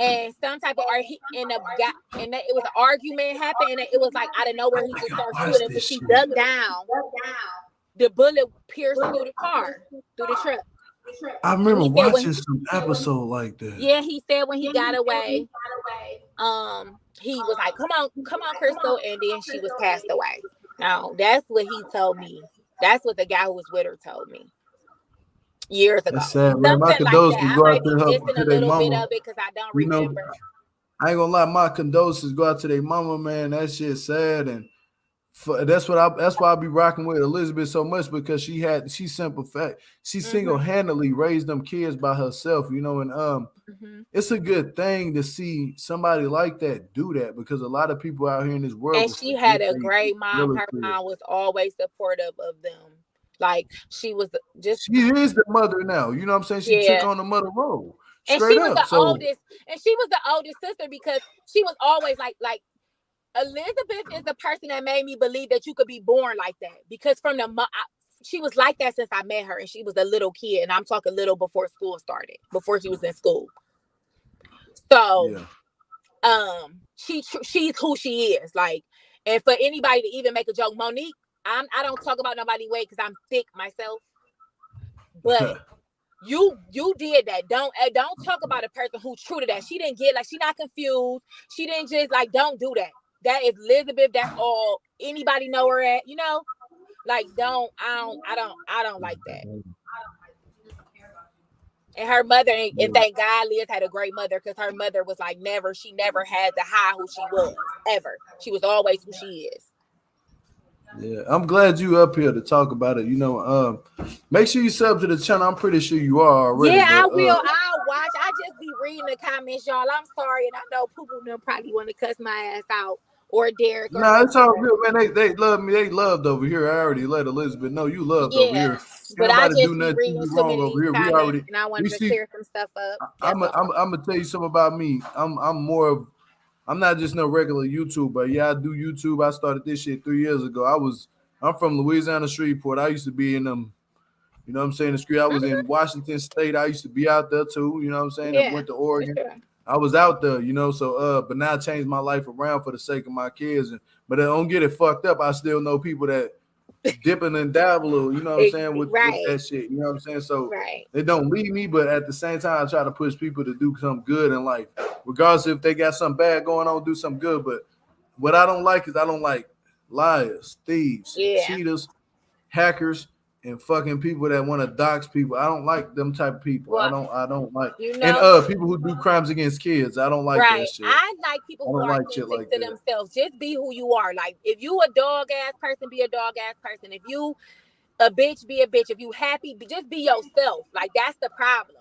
and some type of it was an argument happened, and it was like out of nowhere he just started shooting. When she dug down, the bullet pierced through the car, through the truck. I remember watching some episode like that. Yeah, he said when he got away, he was like, come on, Crystal, and then she was passed away. Now that's what he told me. That's what the guy who was with her told me years ago. That's sad, man. Something My like condolences that. I go out might be to missing a their little bit mama. of it because I don't You know, remember. I ain't gonna lie, my condolences go out to their mama, man. That shit's sad, and that's why I be rocking with Elizabeth so much because she single-handedly raised them kids by herself, you know, and it's a good thing to see somebody like that do that because a lot of people out here in this world. And she had a great mom. Her mom was always supportive of them. Like she was just. She is the mother now. You know what I'm saying? She took on the mother role. And she was the oldest. And she was the oldest sister because she was always like Elizabeth is the person that made me believe that you could be born like that because she was like that since I met her and she was a little kid and I'm talking little before school started, before she was in school. So, she's who she is. Like, and for anybody to even make a joke, Monique, I don't talk about nobody way because I'm thick myself, but you did that. Don't talk about a person who true to that. She didn't get she's not confused. She didn't just don't do that. That is Elizabeth. That's all anybody know her at. You know, I don't like that. And her mother, and thank God Liz had a great mother because her mother was she never had to hide who she was ever. She was always who she is. Yeah, I'm glad you up here to talk about it. You know, make sure you sub to the channel. I'm pretty sure you are already. Yeah, I will. I'll watch. I just be reading the comments, y'all. I'm sorry, and I know people probably want to cuss my ass out or Derek. Nah, it's all good, man. They love me. They loved over here. I already let Elizabeth know you loved over here. But I just be do reading too many over here. comments, and I wanted to clear some stuff up. I'm gonna tell you something about me. I'm not just no regular YouTuber. Yeah, I do YouTube. I started this shit 3 years ago. I'm from Louisiana, Shreveport. I used to be in them, you know what I'm saying, the street. I was in Washington State. I used to be out there too, you know what I'm saying? I went to Oregon. Sure. I was out there, you know, so but now I changed my life around for the sake of my kids. But I don't get it fucked up. I still know people that dipping and dabbling, you know what I'm saying, with Right. that shit. You know what I'm saying? So Right. it don't leave me, but at the same time, I try to push people to do something good in life, regardless if they got something bad going on, do something good. But what I don't like is I don't like liars, thieves, Yeah. cheaters, hackers, and fucking people that want to dox people. I don't like them type of people. Well, I don't like you and know, people who do crimes against kids. I don't like right. that shit. I like people I who don't are like shit authentic like to that. themselves. Just be who you are. Like if you a dog ass person, be a dog ass person. If you a bitch, be a bitch. If you happy, just be yourself. Like that's the problem.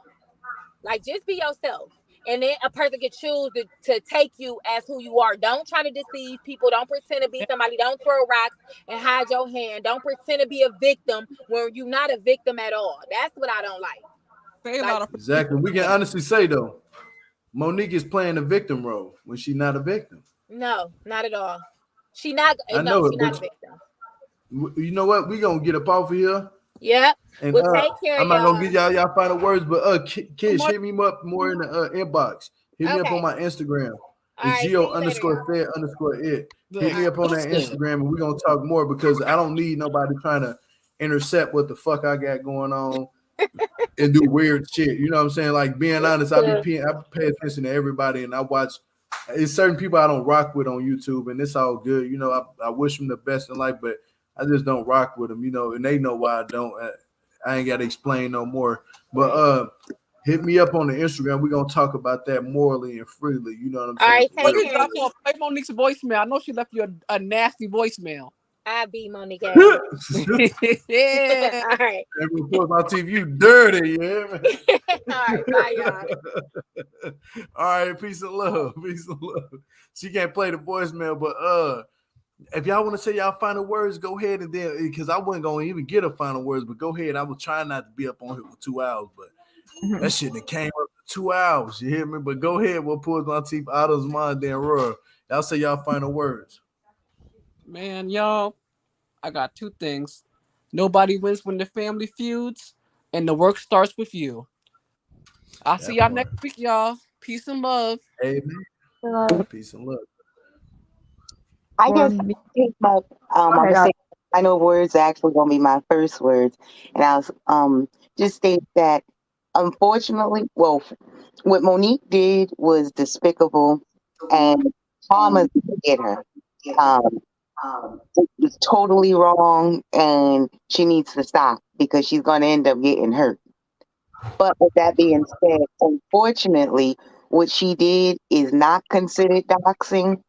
Like just be yourself. And then a person can choose to take you as who you are. Don't try to deceive people. Don't pretend to be somebody. Don't throw rocks and hide your hand. Don't pretend to be a victim when you're not a victim at all. That's what I don't like. Say a Like, lot of Exactly. We can honestly say though, Monique is playing the victim role when she's not a victim. no, not at all. She not I no, know it, she not a but victim. you know what? We gonna get up off of here. Yep. And Well, take care, I'm not gonna y'all. give y'all final words, but kids, hit me up more in the inbox. Hit me up Okay. on my Instagram. All It's right. Geo See you later, y'all. _Fed_it. Hit the me up on that exclusive. Instagram, and we're gonna talk more because I don't need nobody trying to intercept what the fuck I got going on and do weird shit. You know what I'm saying? Like being honest, I pay attention to everybody, and I watch. It's certain people I don't rock with on YouTube, and it's all good. You know, I wish them the best in life, but I just don't rock with them. You know, and they know why I don't. I ain't got to explain no more. But hit me up on the Instagram. We're gonna talk about that morally and freely. You know what I'm All saying? right. For Take real. care. Monique, play Monique's voicemail. I know she left you a nasty voicemail. I be Monique. Yeah. All right. That report my TV, you dirty, yeah. All right. Bye, y'all. All right, peace and love. Peace and love. She can't play the voicemail, but if y'all want to say y'all final words, go ahead and then because I wasn't gonna even get a final words, but go ahead. I was trying not to be up on here for 2 hours, but that shit that came up to 2 hours. You hear me? But go ahead. What pulls my teeth out of mind, then roar. Y'all say y'all final words. Man, y'all, I got two things. Nobody wins when the family feuds, and the work starts with you. I'll see y'all next week, y'all. Peace and love. Amen. Peace and love. I For guess me, take my go I ahead. would say final words are actually gonna be my first words. And I was just state that unfortunately, well, what Monique did was despicable and karma didn't get her. Um it was totally wrong and she needs to stop because she's gonna end up getting hurt. But with that being said, unfortunately, what she did is not considered doxing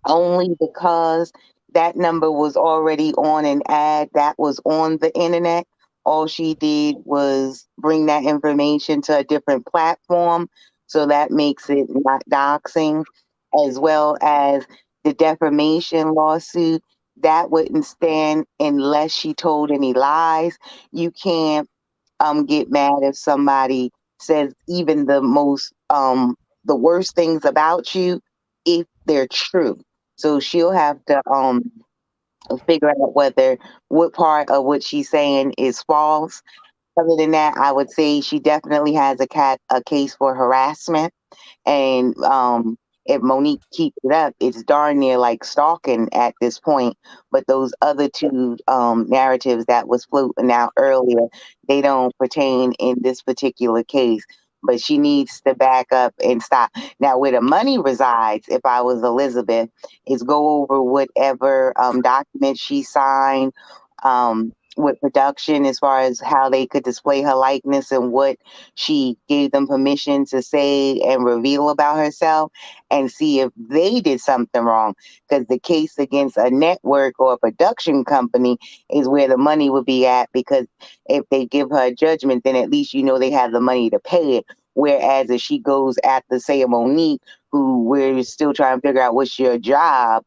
only because that number was already on an ad that was on the internet. All she did was bring that information to a different platform. So that makes it not doxing, as well as the defamation lawsuit. That wouldn't stand unless she told any lies. You can't get mad if somebody says even the worst things about you if they're true. So she'll have to figure out whether what part of what she's saying is false. Other than that, I would say she definitely has a case for harassment. And if Monique keeps it up, it's darn near like stalking at this point. But those other two narratives that was floating out earlier, they don't pertain in this particular case. But she needs to back up and stop. Now, where the money resides, if I was Elizabeth, is go over whatever documents she signed with production as far as how they could display her likeness and what she gave them permission to say and reveal about herself and see if they did something wrong. Because the case against a network or a production company is where the money would be at, because if they give her a judgment, then at least you know they have the money to pay it. Whereas if she goes after, say, a Monique, who we're still trying to figure out what's your job,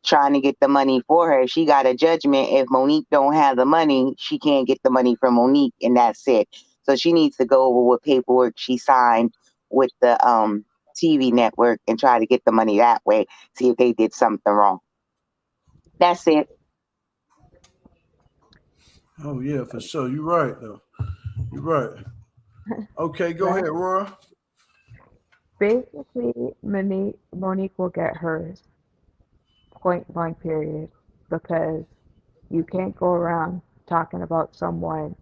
trying to get the money for her. She got a judgment. If Monique don't have the money, she can't get the money from Monique, and that's it. So she needs to go over what paperwork she signed with the TV network and try to get the money that way. See if they did something wrong. That's it. Oh yeah, for sure. You're right though. You're right. Okay, go ahead, Right. Roar. Basically, Monique will get hers, point blank period, because You can't go around talking about someone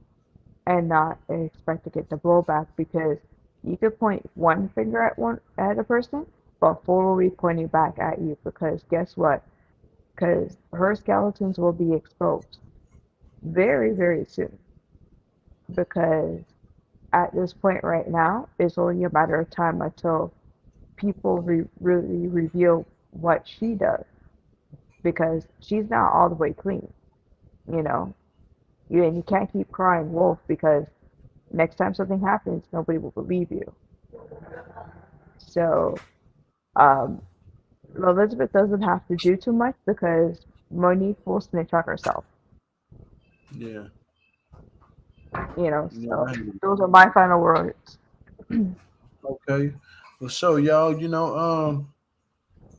and not expect to get the blowback, because you could point one finger at a person, but four will be pointing back at you, because guess what? Because her skeletons will be exposed very, very soon. Because at this point right now, it's only a matter of time until people really reveal what she does, because she's not all the way clean, you know. And you can't keep crying wolf, because next time something happens, nobody will believe you. So, um, Elizabeth doesn't have to do too much, because Monique will snitch on herself. Yeah. You know, Yeah, so I hear you. those are my final words. Okay. Well, so y'all,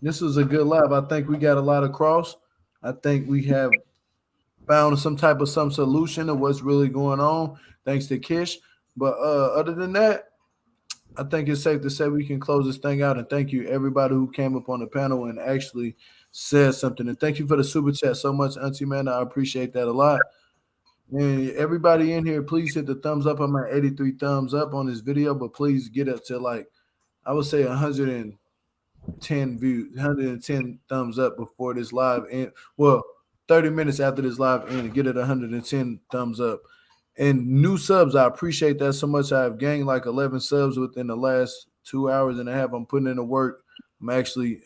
this was a good live. I think we got a lot across. I think we have found some solution of what's really going on, thanks to Kish. But other than that, I think it's safe to say we can close this thing out. And thank you everybody who came up on the panel and actually said something. And thank you for the super chat so much, Auntie Amanda. I appreciate that a lot. And everybody in here, please hit the thumbs up. I'm at 83 thumbs up on this video, but please get up to, like, I would say 110 views, 110 thumbs up before this live end. Well, 30 minutes after this live end, get it 110 thumbs up. And new subs, I appreciate that so much. I've gained like 11 subs within the last 2 hours and a half. I'm putting in the work. I'm actually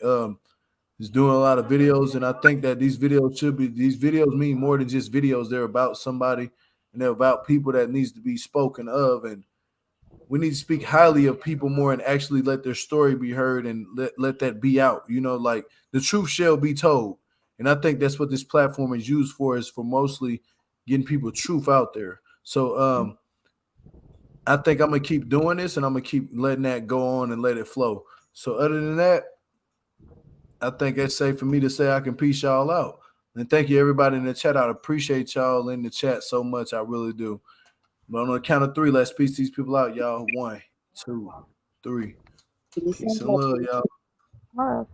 just doing a lot of videos, and I think that these videos mean more than just videos. They're about somebody, and they're about people that needs to be spoken of, and we need to speak highly of people more and actually let their story be heard and let that be out. Like, the truth shall be told. And I think that's what this platform is used for, is for mostly getting people truth out there. So I think I'm going to keep doing this, and I'm going to keep letting that go on and let it flow. So other than that, I think it's safe for me to say I can peace y'all out. And thank you, everybody in the chat. I appreciate y'all in the chat so much. I really do. But on the count of three, let's peace these people out, y'all. 1, 2, 3. Peace Peace and and love, y'all. Love.